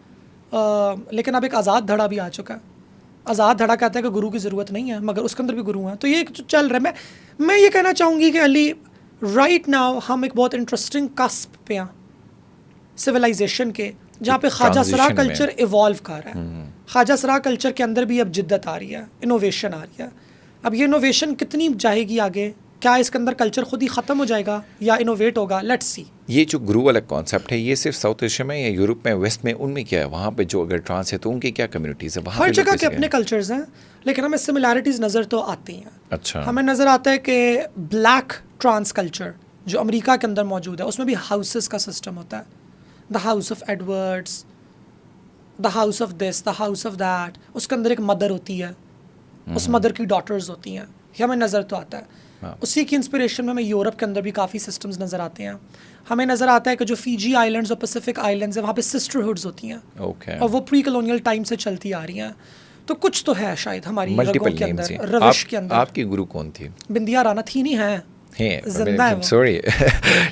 लेकिन अब एक आज़ाद धड़ा भी आ चुका है। आज़ाद धड़ा कहता है कि गुरु की ज़रूरत नहीं है, मगर उसके अंदर भी गुरु हैं। तो ये चल रहा है। मैं ये कहना चाहूँगी कि अली राइट नाउ हम एक बहुत इंटरेस्टिंग कस्प पे हैं सिविलाइजेशन के, जहाँ पे ख्वाजा सरा कल्चर इवॉल्व कर रहा है। ख्वाजा सरा कल्चर के अंदर भी अब जिद्दत आ रही है, इनोवेशन आ रही है। अब ये इनोवेशन कितनी जाएगी आगे, क्या इसके अंदर कल्चर खुद ही ख़त्म हो जाएगा या इनोवेट होगा, लेट्स सी। ये जो गुरु वाला कॉन्सेप्ट है ये सिर्फ साउथ एशिया में या यूरोप में, वेस्ट में, उनमें क्या है? वहाँ पे जो अगर ट्रांस है तो उनके क्या कम्युनिटीज़ है? हर जगह के अपने कल्चर्स हैं, लेकिन हमें सिमिलैरिटीज़ नज़र तो आती हैं। अच्छा, हमें नज़र आता है कि ब्लैक ट्रांस कल्चर जो अमेरिका के अंदर मौजूद है उसमें भी हाउसेस का सिस्टम होता है। The house of Edwards, the house of this, the house of that. उसके अंदर एक मदर होती है, उस मदर की डॉटर्स होती हैं। ये हमें नज़र तो आता है। उसी की इंस्पिरेशन में हमें यूरोप के अंदर भी काफ़ी सिस्टम्स नज़र आते हैं। हमें नज़र आता है कि जो फीजी आइलैंड्स और पैसिफिक आइलैंड्स हैं वहाँ पे सिस्टरहुड्स होती हैं, और वो प्री कॉलोनियल टाइम से चलती आ रही हैं। तो कुछ तो है शायद हमारी रगों के अंदर, रविश के अंदर। आपकी गुरु कौन थी? बिंदिया राना थी, नहीं है, जिंदा है वो। सॉरी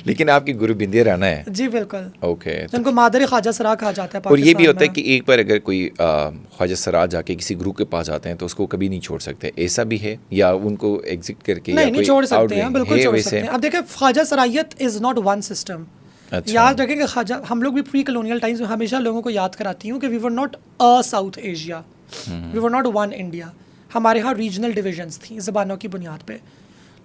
लेकिन आपकी गुरु बिंदिया राना है? जी बिल्कुल। ओके। जिनको मादर ख्वाजा सरा कहा जाता है। और ये भी होता है कि एक बार अगर कोई ख्वाजा सरा जाके किसी गुरु के पास जाते हैं तो उसको कभी नहीं छोड़ सकते, ऐसा भी है? या उनको एग्जिट करके नहीं छोड़ सकते हैं, बिल्कुल छोड़ सकते हैं। अब देखिए ख्वाजा सरायत इज़ नॉट वन सिस्टम। याद रखें कि ख्वाजा, हम लोग भी प्री कॉलोनियल टाइम्स में हमेशा लोगों को याद कराती हूँ कि we were not a South Asia, we were not one India. हमारे यहाँ रीजनल डिविजन्स थी ज़बानों की बुनियाद पे।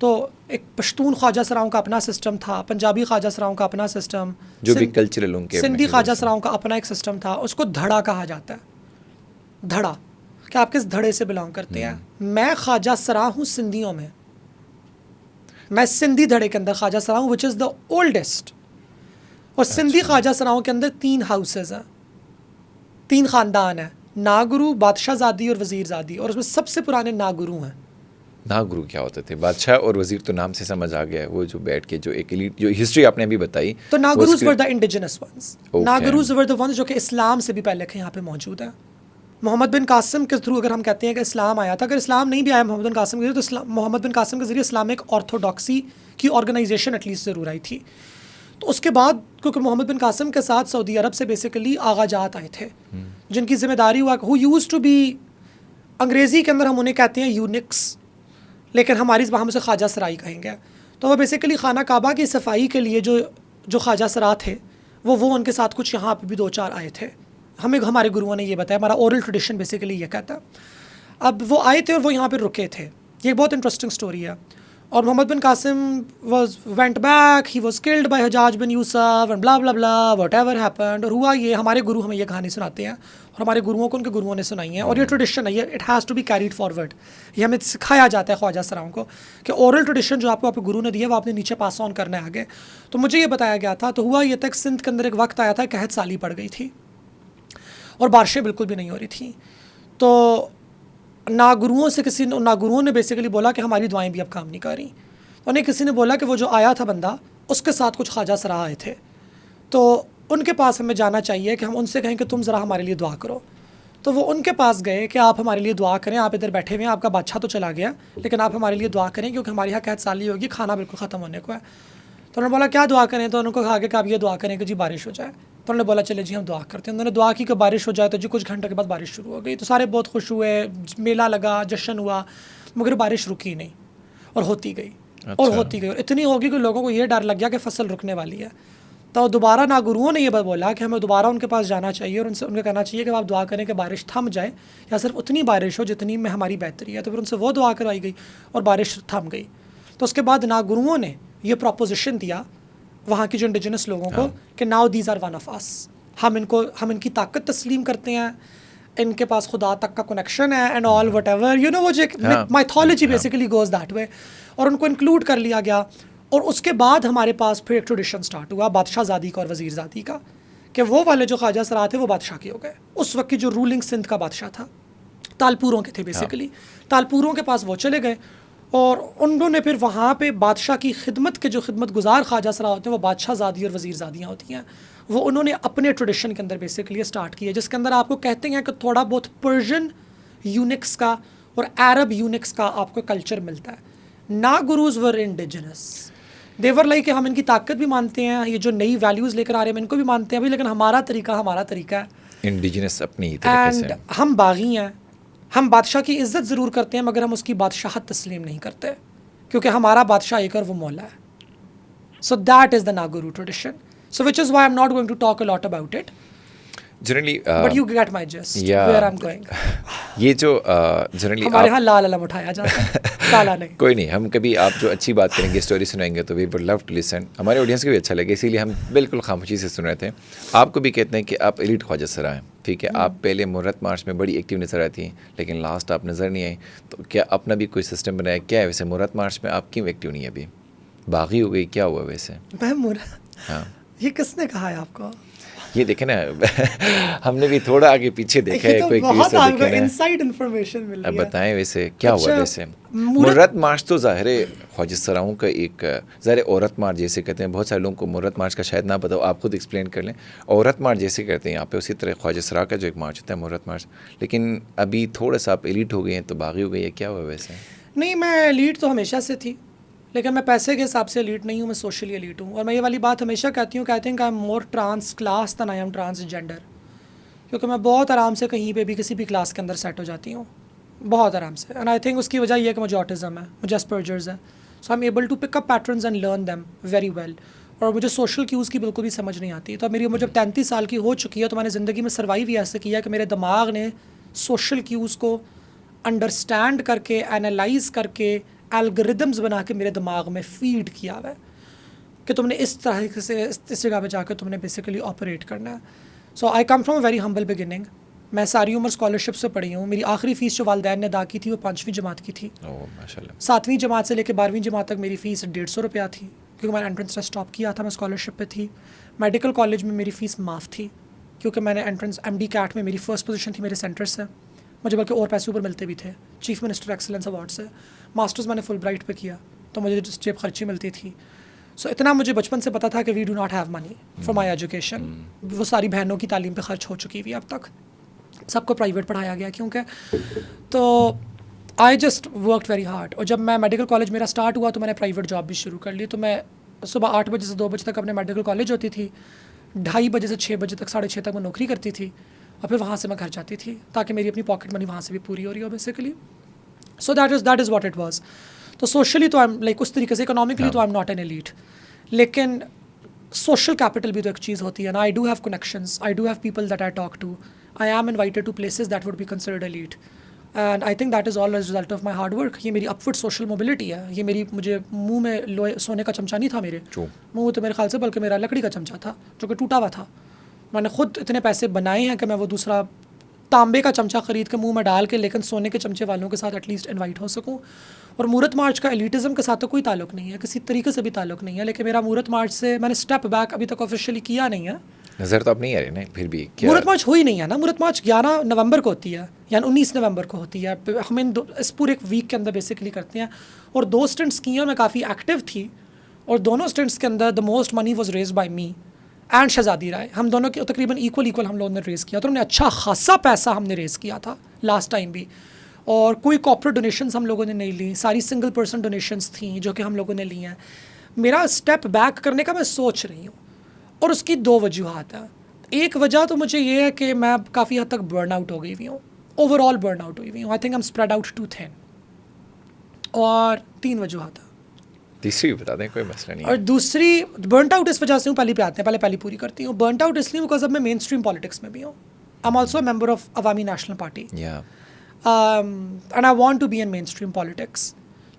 तो एक पश्तून ख्वाजा सराओं का अपना सिस्टम था, पंजाबी ख्वाजा सराओं का अपना सिस्टम, जो भी कल्चरल उनके, सिंधी ख्वाजा सराओं का अपना एक सिस्टम था। उसको धड़ा कहा जाता है। धड़ा, क्या आप किस धड़े से बिलोंग करते हैं? मैं ख्वाजा सरा हूँ सिंधियों में, मैं सिंधी धड़े के अंदर ख्वाजा सरा हूँ, विच इज़ द ओल्डेस्ट। और सिंधी ख्वाजा सराओं के अंदर 3 हाउसेज हैं, 3 ख़ानदान हैं, नागुरु, बादशाहज़ादी और वज़ीरज़ादी। और उसमें सबसे पुराने नागुरु हैं। नागुरु क्या होते थे? बादशाह और वजीर तो नाम से समझ आ गया है, वो जो बैठ के जो एक एलीट, जो हिस्ट्री आपने अभी बताई। तो नागुरुज वर द इंडिजिनस वंस, नागुरुज वर द वंस जो कि इस्लाम से भी पहले के यहाँ पे मौजूद है। मोहम्मद बिन कासिम के थ्रू अगर हम कहते हैं कि इस्लाम आया था, अगर इस्लाम नहीं भी आया मोहम्मद बिन कासिम के जरिए, तो मोहम्मद बिन कासिम के जरिए इस्लामिक ऑर्थोडॉक्सी की ऑर्गेनाइजेशन एटलीस्ट ज़रूर आई थी। तो उसके बाद क्योंकि मोहम्मद बिन कासिम के साथ सऊदी अरब से बेसिकली आगाजात आए थे, जिनकी जिम्मेदारी हुआ, हु यूज्ड टू बी, अंग्रेज़ी के अंदर हम उन्हें कहते हैं यूनिक्स, लेकिन हमारी ज़बान से ख्वाजा सराई कहेंगे। तो वो बेसिकली खाना काबा की सफाई के लिए जो ख्वाजा सरा थे वो उनके साथ कुछ यहाँ पे भी 2-4 आए थे। हमारे गुरुओं ने ये बताया, हमारा ओरल ट्रेडिशन बेसिकली ये कहता है। अब वो आए थे और वो यहाँ पे रुके थे। ये बहुत इंटरेस्टिंग स्टोरी है। और Muhammad bin Qasim went back, he was killed by Hajjaj bin Yusuf and blah blah blah whatever happened. और हुआ ये, हमारे गुरु हमें ये कहानी सुनाते हैं और हमारे गुरुओं को उनके गुरुओं ने सुनाई है, और ये ट्रेडिशन है, ये it has to be carried forward. ये हमें सिखाया जाता है ख्वाजा सराओं को कि ओरल ट्रेडिशन जो आपको आपके गुरु ने दिया वो आपने नीचे पास ऑन करना है आगे। तो मुझे ये बताया गया था। तो हुआ ये तक सिंध के अंदर एक वक्त आया था, कहत साली पड़ गई थी और बारिशें बिल्कुल भी नहीं हो रही थी। तो नागुरुओं ने बेसिकली बोला कि हमारी दुआएं भी अब काम नहीं कर रही। तो उन्हें किसी ने बोला कि वो जो आया था बंदा, उसके साथ कुछ ख्वाजा सरा आए थे, तो उनके पास हमें जाना चाहिए कि हम उनसे कहें कि तुम ज़रा हमारे लिए दुआ करो। तो वो उनके पास गए कि आप हमारे लिए दुआ करें, आप इधर बैठे हुए हैं, आपका बादशाह तो चला गया, लेकिन आप हमारे लिए दुआ करें क्योंकि हमारे यहाँ कहत साली होगी, खाना बिल्कुल ख़त्म होने को है। तो उन्होंने बोला क्या दुआ करें? तो उनको कहा कि आप ये दुआ करें कि जी बारिश हो जाए। तो उन्होंने बोला चले जी हम दुआ करते हैं। उन्होंने दुआ की कि बारिश हो जाए। तो जी कुछ घंटों के बाद बारिश शुरू हो गई। तो सारे बहुत खुश हुए, मेला लगा, जश्न हुआ, मगर बारिश रुकी नहीं और होती गई। अच्छा। और होती गई, और इतनी होगी कि लोगों को ये डर लग गया कि फसल रुकने वाली है। तो दोबारा नागुरुओं ने ये बात बोला कि हमें दोबारा उनके पास जाना चाहिए और उनसे कहना चाहिए कि आप दुआ करें कि बारिश थम जाए या सिर्फ उतनी बारिश हो जितनी में हमारी बेहतरी है। तो फिर उनसे वो दुआ करवाई गई और बारिश थम गई। तो उसके बाद नागुरुओं ने ये प्रपोजिशन दिया वहाँ की जो इंडिजिनस लोगों को कि now these are one of us, हम इनकी ताकत तस्लीम करते हैं, इनके पास खुदा तक का कनेक्शन है and all what ever, you know, वो जो mythology basically goes that way. और उनको इंक्लूड कर लिया गया। और उसके बाद हमारे पास फिर एक ट्रेडिशन स्टार्ट हुआ बादशाहज़ादी का और वज़ीरज़ादी का, कि वो वाले जो ख्वाजा सरा थे वो बादशाह के हो गए। उस वक्त की जो रूलिंग सिंध का बादशाह था तालपुरों के थे बेसिकली। तालपुरों के पास वो चले गए और उन्होंने फिर वहाँ पे बादशाह की खिदमत के जो खिदमत गुजार ख्वाजा सरा होते हैं वो बादशाह ज़ादी और वज़ीर ज़ादियाँ होती हैं, वो उन्होंने अपने ट्रेडिशन के अंदर बेसिकली स्टार्ट किया, जिसके अंदर आपको कहते हैं कि थोड़ा बहुत पर्शियन यूनिक्स का और अरब यूनिक्स का आपको कल्चर मिलता है। ना गुरुज वर इंडिजिनस, देवर लाइक कि हम इनकी ताकत भी मानते हैं, ये जो नई वैल्यूज़ लेकर आ रहे हैं हम इनको भी मानते हैं भाई, लेकिन हमारा तरीका है इंडिजिनस अपनी तरीके से, एंड हम बागी हैं, हम बादशाह की इज्जत ज़रूर करते हैं मगर हम उसकी बादशाहत तस्लीम नहीं करते क्योंकि हमारा बादशाह एक और वो मौला है। So that is the Naguru tradition, so which is why I am not going to talk a lot about it, generally but you get my just where I am going. ये जो जनरली हमारे यहाँ लाल अलम उठाया जाता है, काला नहीं। कोई नहीं, हम कभी आप जो अच्छी बात करेंगे, स्टोरी सुनाएंगे तो we would love to listen, हमारे ऑडियंस को भी अच्छा लगे, इसीलिए हम बिल्कुल खामोशी से सुन रहे थे। आपको भी कहते हैं कि आप एलीट ख्वाजा सरा हैं, ठीक है, आप पहले मूरत मार्च में बड़ी एक्टिव नज़र आती हैं लेकिन लास्ट आप नज़र नहीं आई, तो क्या अपना भी कोई सिस्टम बनाया क्या है? वैसे मूरत मार्च में आप क्यों एक्टिव नहीं है अभी, बागी हो गई, क्या हुआ वैसे? मैं मूरत, हाँ, ये किसने कहा है आपको? ये देखे ना हमने भी थोड़ा आगे पीछे देखा है, कोई बहुत क्लिप आपको देखे ना, इनसाइड इन्फॉर्मेशन मिल रही अब है। बताएं वैसे क्या हुआ? अच्छा, वैसे मूरत मार्च तो ज़ाहिर है ख्वाजा सराओं का एक ज़ाहिर औरत मार्च जैसे कहते हैं, बहुत सारे लोगों को मूरत मार्च का शायद ना पता हो, आप खुद एक्सप्लेन कर लें। औरत मार्च जैसे कहते हैं यहाँ पे, उसी तरह ख्वाजा सरा का जो एक मार्च होता है मूरत मार्च, लेकिन अभी थोड़ा सा आप एलीट हो गए हैं तो बागी हो गई है, क्या हुआ वैसे? नहीं, मैं एलीट तो हमेशा से थी, लेकिन मैं पैसे के हिसाब से एलीट नहीं हूँ, मैं सोशली एलीट हूँ। और मैं ये वाली बात हमेशा कहती हूँ कि I think I am more trans class than I am transgender, क्योंकि मैं बहुत आराम से कहीं पे भी किसी भी क्लास के अंदर सेट हो जाती हूँ, बहुत आराम से। एंड आई थिंक उसकी वजह यह है कि मुझे ऑटिज़म है, मुझे एस्पर्जर्स है, so I am able to pick up patterns and learn them very well. और मुझे सोशल क्यूज़ की बिल्कुल भी समझ नहीं आती। तो मेरी उम्र जब 33 साल की हो चुकी है तो मैंने ज़िंदगी में सर्वाइव ही ऐसे किया कि मेरे दिमाग ने सोशल क्यूज़ को अंडरस्टैंड करके, एनालाइज करके, एल्गोरिदम्स बना के मेरे दिमाग में फीड किया हुआ है कि तुमने इस तरह से इस जगह पे जाकर तुमने बेसिकली ऑपरेट करना है। So I come from a very humble beginning. मैं सारी उम्र स्कॉलरशिप से पढ़ी हूँ। मेरी आखिरी फ़ीस जो वालिदैन ने अदा की थी वो 5वीं जमात की थी। माशाल्लाह। 7वीं जमात से लेकर 12वीं जमात तक मेरी फ़ीस 150 रुपया थी, क्योंकि मैंने एंट्रेंस टेस्ट टॉप किया था, मैं स्कॉलरशिप पे थी। मेडिकल कॉलेज में मेरी फ़ीस माफ़ थी क्योंकि मैंने एंट्रेंस MD कैट में मेरी फ़र्स्ट पोजीशन थी मेरे सेंटर से, मुझे बल्कि और पैसे ऊपर मिलते भी थे चीफ मिनिस्टर एक्सीलेंस अवार्ड से। मास्टर्स मैंने फुल ब्राइट पे किया तो मुझे जेब खर्ची मिलती थी। सो इतना मुझे बचपन से पता था कि we do not have money for my education. वो सारी बहनों की तालीम पे खर्च हो चुकी हुई अब तक, सबको प्राइवेट पढ़ाया गया क्योंकि, तो I just worked very hard. और जब मैं मेडिकल कॉलेज मेरा स्टार्ट हुआ तो मैंने प्राइवेट जॉब भी शुरू कर ली। तो मैं सुबह 8 बजे से 2 बजे तक अपने मेडिकल कॉलेज होती थी, 2:30 बजे से 6 बजे तक, 6:30 तक मैं नौकरी करती थी और फिर वहाँ से मैं घर जाती थी ताकि मेरी अपनी पॉकेट मनी वहाँ से भी पूरी हो रही हो basically. So that is what it was. तो सोशली तो आई एम लाइक उस तरीके से, इकोनॉमिकली तो I am not an elite, लेकिन सोशल कैपिटल भी तो एक चीज़ होती है ना। I do have connections, I do have people that I talk to, I am invited to places that would be considered elite, and I think that is all as result of my hard work. ये मेरी upward social mobility है। ये मेरी, मुझे मुंह में लोहे सोने का चमचा नहीं था मेरे मुंह, तो मेरे ख्याल से बल्कि मेरा लकड़ी का चमचा था जो कि टूटा हुआ था। मैंने खुद इतने पैसे बनाए हैं कि मैं वो दूसरा तांबे का चमचा ख़रीद के मुंह में डाल के, लेकिन सोने के चमचे वालों के साथ एटलीस्ट इनवाइट हो सकूं। और मूरत मार्च का एलिटिज़म के साथ तो कोई ताल्लुक़ नहीं है, किसी तरीके से भी ताल्लुक़ नहीं है, लेकिन मेरा मूरत मार्च से मैंने स्टेप बैक अभी तक ऑफिशियली किया नहीं है। नज़र तो आप नहीं आ रही ना, फिर भी क्या मूरत मार्च हुई नहीं है ना। मूरत मार्च 11 नवंबर को होती है या 19 नवंबर को होती है। हम इस पूरे एक वीक के अंदर बेसिकली करते हैं। और 2 स्टंट्स की हैं, मैं काफ़ी एक्टिव थी और दोनों स्टंट्स के अंदर the most money was raised by me and Shehzadi Rai. हम दोनों के तकरीबन इक्वल हम लोगों ने रेज़ किया, तो हमने अच्छा खासा पैसा हमने रेज़ किया था लास्ट टाइम भी। और कोई कॉर्पोरेट डोनेशंस हम लोगों ने नहीं ली, सारी सिंगल पर्सन डोनेशंस थी जो कि हम लोगों ने ली हैं। मेरा स्टेप बैक करने का मैं सोच रही हूँ और उसकी 2 वजूहात हैं। एक वजह तो मुझे ये है कि मैं काफ़ी हद तक बर्न आउट हो गई हुई हूँ, ओवरऑल बर्न आउट हुई हुई हूँ। I think I am spread out too thin. और 3 वजूहात हैं। तीसरी बता दें, कोई मसला नहीं है। और दूसरी बर्नट आउट इस वजह से हूँ, पहले पे आते हैं, पहले पूरी करती हूँ। बर्नट आउट इसलिए बिकॉज अब मैं मेन स्ट्रीम पॉलिटिक्स में भी हूँ। I am also a member of Awami national Party and I want to be in mainstream politics.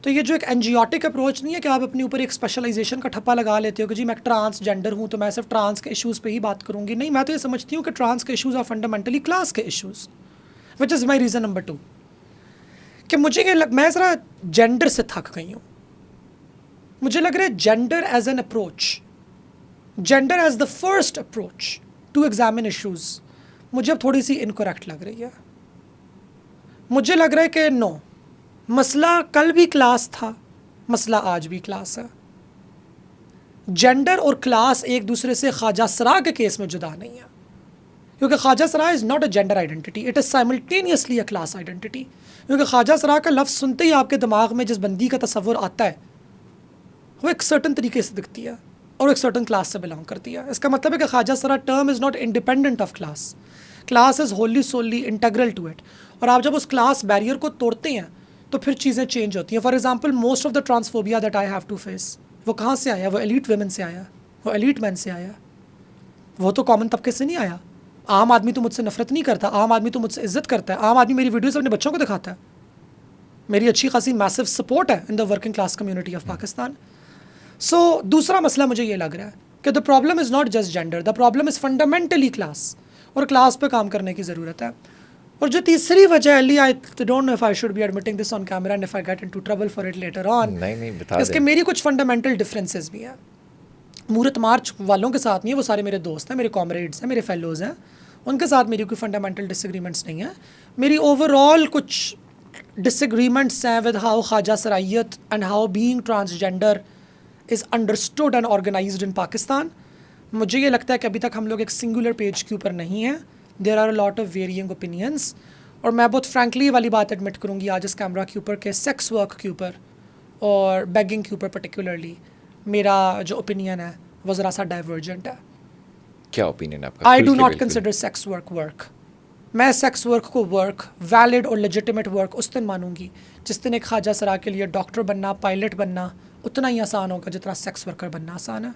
तो ये जो एक एनजियोटिक अप्रोच नहीं है कि आप अपने ऊपर एक स्पेशलाइजेशन का ठप्पा लगा लेते हो कि जी मैं ट्रांसजेंडर हूँ तो मैं सिर्फ ट्रांस के इशूज़ पे ही बात करूँगी। नहीं, मैं तो ये समझती हूँ कि ट्रांस के इशूज़ आर फंडामेंटली क्लास के issues, which is my reason number 2 कि मुझे ये मैं ज़रा जेंडर से थक गई हूँ। मुझे लग रहा है gender as an approach, gender as the first approach to examine issues मुझे अब थोड़ी सी इनकरेक्ट लग रही है। मुझे लग रहा है कि नो, मसला कल भी क्लास था, मसला आज भी क्लास है। जेंडर और क्लास एक दूसरे से ख्वाजा सरा के केस में जुदा नहीं है, क्योंकि ख्वाजा सरा is not a gender identity, it is simultaneously a class identity. क्योंकि ख्वाजा सरा का लफ्ज़ सुनते ही आपके दिमाग में जिस बंदी का तस्वुर आता है वो एक सर्टन तरीके से दिखती है और एक सर्टन क्लास से बिलोंग करती है। इसका मतलब है कि khwaja sira term is not independent of class, class is wholly solely integral to it. और आप जब उस क्लास बैरियर को तोड़ते हैं तो फिर चीज़ें चेंज होती हैं। For example, most of the transphobia that I have to face, वो कहाँ से आया? वो एलीट वेमेन से आया, वो एलीट मैन से आया, वो तो कॉमन तबके से नहीं आया। आम आदमी तो मुझसे नफरत नहीं करता, आम आदमी तो मुझसे इज्जत करता है, आम आदमी मेरी वीडियोस अपने बच्चों को दिखाता है, मेरी अच्छी खासी मैसिव सपोर्ट है in the working class community of Pakistan. So दूसरा मसला मुझे ये लग रहा है कि the problem is not just gender, the problem is fundamentally class, और क्लास पे काम करने की ज़रूरत है। और जो तीसरी वजह है, आई don't know if I should be admitting this on camera and if I get into trouble for it later on, नहीं बता इसके मेरी कुछ फंडामेंटल डिफरेंसेस भी हैं। मूरत मार्च वालों के साथ नहीं है, वो सारे मेरे दोस्त हैं, मेरे कॉमरेड्स हैं, मेरे फेलोज़ हैं, उनके साथ मेरी कोई फंडामेंटल डिसएग्रीमेंट्स नहीं है। मेरी ओवरऑल कुछ डिसएग्रीमेंट्स हैं विद हाउ ख्वाजा सराइयत and how being transgender is understood and organised in Pakistan. मुझे ये लगता है कि अभी तक हम लोग एक सिंगुलर पेज के ऊपर नहीं हैं, there are a lot of varying opinions. और मैं बहुत फ्रैंकली वाली बात एडमिट करूँगी आज इस कैमरा के ऊपर कि सेक्स वर्क के ऊपर और बेगिंग के ऊपर पर्टिकुलरली मेरा जो ओपिनियन है वो ज़रा सा डाइवर्जेंट है। क्या ओपिनियन आपका? I do not consider sex work work. मैं सेक्स वर्क को वर्क, वैलिड और लेजिटिमेट वर्क उस दिन मानूंगी जिस दिन एक ख्वाजा सरा के लिए डॉक्टर बनना, पायलट बनना उतना ही आसान होगा जितना सेक्स वर्कर बनना आसान है।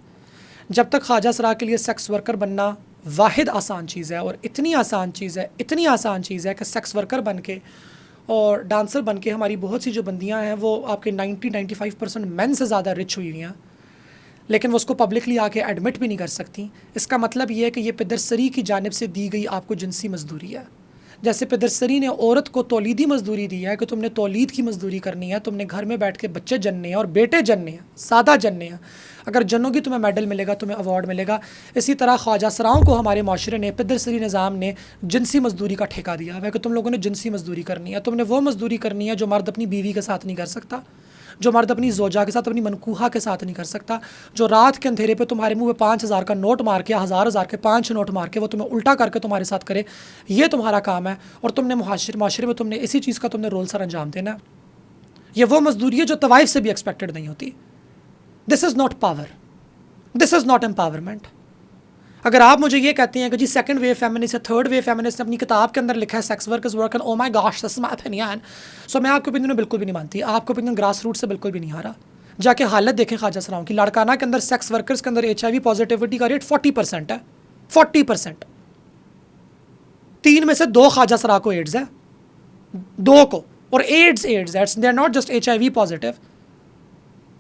जब तक ख्वाजा सरा के लिए सेक्स वर्कर बनना वाहिद आसान चीज़ है, और इतनी आसान चीज़ है, इतनी आसान चीज़ है कि सेक्स वर्कर बन के और डांसर बन के हमारी बहुत सी जो बंदियां हैं वो आपके 90-95% मेन से ज़्यादा रिच हुई हुई हैं, लेकिन वो उसको पब्लिकली आके एडमिट भी नहीं कर सकती। इसका मतलब ये है कि ये पिदरसरी की जानिब से दी गई आपको जिनसी मजदूरी है। जैसे पिदरसरी ने औरत को तौलीदी मजदूरी दी है कि तुमने तौलीद की मजदूरी करनी है, तुमने घर में बैठ के बच्चे जनने हैं और बेटे जनने हैं, सादा जनने हैं। अगर जनोगी तुम्हें मेडल मिलेगा, तुम्हें अवार्ड मिलेगा। इसी तरह ख्वाजा सराओं को हमारे माशरे ने, पिदरसरी निज़ाम ने जिनसी मजदूरी का ठेका दिया है कि तुम लोगों ने जिनसी मजदूरी करनी है। तुमने वो मजदूरी करनी है जो मर्द अपनी बीवी के साथ नहीं कर सकता, जो मर्द अपनी जोजा के साथ, अपनी मनकूहा के साथ नहीं कर सकता, जो रात के अंधेरे पे तुम्हारे मुंह में 5,000 का नोट मार के, 1,000 के 5 नोट मार के वो तुम्हें उल्टा करके तुम्हारे साथ करे, ये तुम्हारा काम है। और तुमने माशरे में तुमने इसी चीज़ का तुमने रोल सर अंजाम देना है। ये वो मजदूरी है जो तवाइफ से भी एक्सपेक्टेड नहीं होती। This is not power, this is not empowerment. अगर आप मुझे ये कहते हैं कि जी सेकंड वेव फेमिनिस्ट या थर्ड वेव फेमिनिस्ट ने अपनी किताब के अंदर लिखा है sex work is work and oh my gosh that's my opinion, so मैं आपके ओपिनियन में बिल्कुल भी नहीं मानती। आपका ओपिनियन ग्रास रूट से बिल्कुल भी नहीं आ रहा। जाके हालत देखें ख्वाजा सराओं की। लाड़काना के अंदर सेक्स वर्कर्स के अंदर HIV पॉजिटिविटी का रेट 40% है, 40%। 3 में से 2 ख्वाजा सरा को एड्स है, 2 को, और AIDS they are not just HIV positive.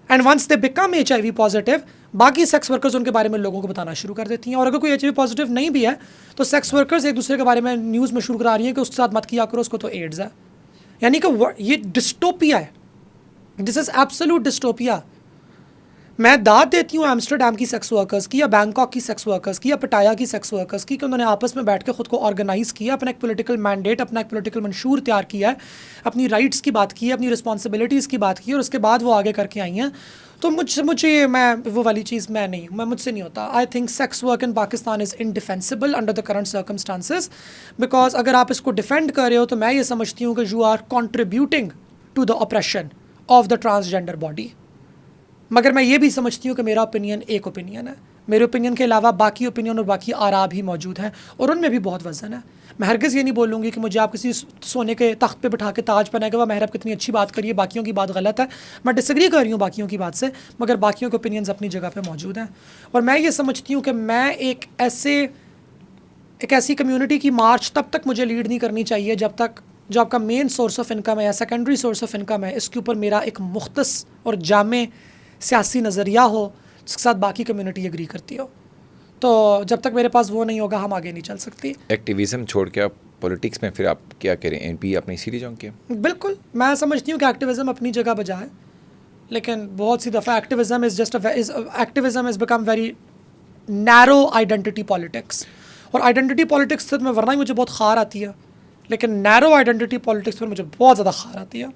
And once they become HIV positive, बाकी सेक्स वर्कर्स उनके बारे में लोगों को बताना शुरू कर देती हैं। और अगर कोई HIV पॉजिटिव नहीं भी है तो सेक्स वर्कर्स एक दूसरे के बारे में न्यूज़ में शुरू करा रही हैं कि उसके साथ मत किया करो, उसको तो एड्स है। यानी कि ये डिस्टोपिया है, दिस इज़ एब्सोल्यूट डिस्टोपिया। मैं दाद देती हूँ एम्स्टरडैम की सेक्स वर्कर्स की, या बैंकॉक की सेक्स वर्कर्स की, या पटाया की सेक्स वर्कर्स की, कि उन्होंने आपस में बैठ के खुद को ऑर्गेनाइज़ किया, अपना एक पॉलिटिकल मैंडेट, अपना एक पॉलिटिकल मंशूर तैयार किया है, अपनी राइट्स की बात की है, अपनी रिस्पॉन्सिबिलिटीज़ की बात की है, और उसके बाद वो आगे करके आई हैं। तो मुझे मैं वो वाली चीज़ मैं नहीं, मैं मुझसे नहीं होता। I think sex work in Pakistan is indefensible under the current circumstances, because अगर आप इसको डिफेंड कर रहे हो तो मैं ये समझती हूँ कि you are contributing to the operation of the transgender body. मगर मैं ये भी समझती हूँ कि मेरा ओपिनियन एक ओपिनियन है, मेरे ओपिनियन के अलावा बाकी ओपिनियन और बाकी आरा भी मौजूद हैं, और उनमें भी बहुत वज़न है। मैं हरगिज़ ये नहीं बोलूँगी कि मुझे आप किसी सोने के तख्त पे बिठा के ताज पहनाएगा, वह महरब कितनी अच्छी बात करिए, बाकियों की बात गलत है। मैं डिसएग्री कर रही हूँ बाकियों की बात से, मगर बाकियों के ओपिनियंस अपनी जगह पे मौजूद हैं। और मैं ये समझती हूँ कि मैं एक ऐसी कम्युनिटी की मार्च तब तक मुझे लीड नहीं करनी चाहिए जब तक जो आपका मेन सोर्स ऑफ इनकम है या सेकेंडरी सोर्स ऑफ इनकम है, इसके ऊपर मेरा एक मुख्तस और जामे सियासी नज़रिया हो जिसके साथ बाकी कम्युनिटी एग्री करती हो। तो जब तक मेरे पास वो नहीं होगा हम आगे नहीं चल सकती। एक्टिविज़म छोड़ के आप पॉलिटिक्स में फिर आप क्या करें? एनपी अपनी सीधी जाऊँ क्या? बिल्कुल, मैं समझती हूँ कि एक्टिविज़म अपनी जगह बजा है, लेकिन बहुत सी दफ़ा activism is become very narrow identity politics. और आइडेंटिटी पॉलिटिक्स से मैं वरना ही मुझे बहुत खार आती है लेकिन नैरो आइडेंटिटी पॉलिटिक्स पर मुझे बहुत ज़्यादा खार आती है।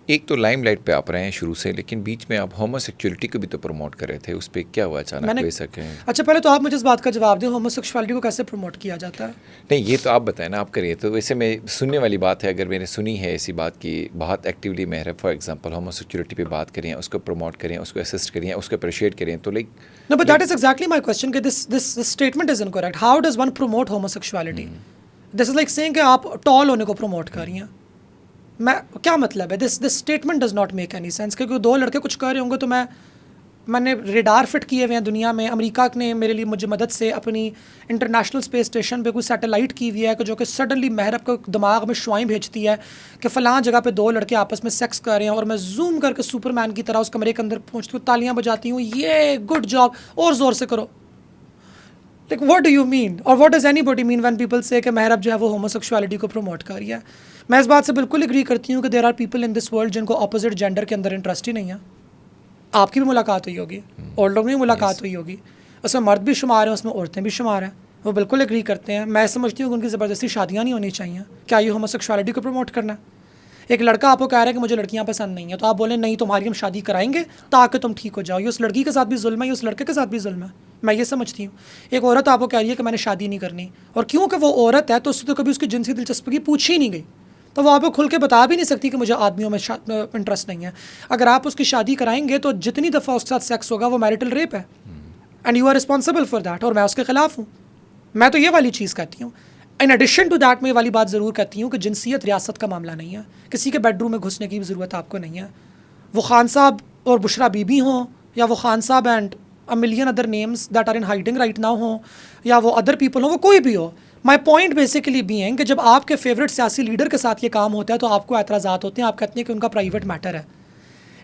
एक तो लाइमलाइट पे आप रहे हैं शुरू से, लेकिन बीच में आप होमोसेक्सुअलिटी को भी तो प्रमोट कर रहे थे, उस पर क्या हुआ अचानक मैंने ले सके? अच्छा पहले तो आप मुझे इस बात का जवाब दें, होमोसेक्सुअलिटी को कैसे प्रमोट किया जाता है? नहीं, ये तो आप बताएं ना, आप करिए। तो वैसे मैं सुनने वाली बात है, अगर मैंने सुनी है ऐसी बात की बहुत एक्टिवली मेहरब फॉर एग्जांपल होमोसेक्सुअलिटी पे बात करें, उसको प्रमोट करें, उसको असिस्ट करें, उसको अप्रिशिएट करें, तो like No, but that is exactly my question. कि this statement is incorrect. How does one promote homosexuality? This is like saying कि आप tall होने को promote कर रही हैं। मैं क्या मतलब है? This statement does not make any sense. क्योंकि दो लड़के कुछ कर रहे होंगे तो मैंने रेडार फिट किए हुए हैं दुनिया में। अमेरिका ने मेरे लिए मुझे मदद से अपनी इंटरनेशनल स्पेस स्टेशन पे कोई सैटेलाइट की हुई है कि जो कि सडनली मेहरब को दिमाग में शुआएं भेजती है कि फ़लाँ जगह पे दो लड़के आपस में सेक्स कर रहे हैं, और मैं जूम करके सुपरमैन की तरह उस कमरे के अंदर पहुंचती हूँ, तालियां बजाती हूँ, ये गुड जॉब, और ज़ोर से करो। Like what do you mean, और what does anybody mean when people say कि मेहरब जो है वो होमोसेक्सुअलिटी को प्रमोट कर रही है? मैं इस बात से बिल्कुल एग्री करती हूँ कि there are people in this world जिनको अपोजिट जेंडर के अंदर इंटरेस्ट ही नहीं है। आपकी भी मुलाकात हुई होगी और लोगों की मुलाकात हुई होगी, उसमें मर्द भी शुमार हैं, उसमें औरतें भी शुमार हैं, वो बिल्कुल एग्री करते हैं। मैं समझती हूँ कि उनकी ज़बरदस्ती शादियाँ नहीं होनी चाहिए। क्या ये होमोसेक्सुअलिटी को प्रमोट करना है? एक लड़का आपको कह रहा है कि मुझे लड़कियाँ पसंद नहीं है, तो आप बोले नहीं तुम्हारी हम शादी कराएंगे ताकि तुम ठीक हो जाओ। ये उस लड़की के साथ भी जुल्म है, ये उस लड़के के साथ भी जुल्म है। मैं ये समझती हूँ। एक औरत आपको कह रही है कि मैंने शादी नहीं करनी, और क्योंकि वो औरत है तो उससे तो कभी उसकी जिनसी दिलचस्पी पूछी नहीं गई, तो वो आपको खुल के बता भी नहीं सकती कि मुझे आदमियों में इंटरेस्ट नहीं है। अगर आप उसकी शादी कराएंगे तो जितनी दफ़ा उसके साथ सेक्स होगा वो मैरिटल रेप है, and you are responsible for that, और मैं उसके खिलाफ हूँ। मैं तो ये वाली चीज़ कहती हूँ। इन एडिशन टू दैट मैं ये वाली बात ज़रूर कहती हूँ कि जिनसियत रियासत का मामला नहीं है, किसी के बेडरूम में घुसने की भी ज़रूरत आपको नहीं है। वो खान साहब और बुशरा बीबी हों, या वो Khan sahab and a million other names that are in hiding right now हों, या वो अदर पीपल हों, वो कोई भी हो। माई पॉइंट बेसिकली बीइंग कि जब आपके फेवरेट सियासी लीडर के साथ ये काम होता है तो आपको एतराज़ात होते हैं, आप कहते हैं कि उनका प्राइवेट मैटर है।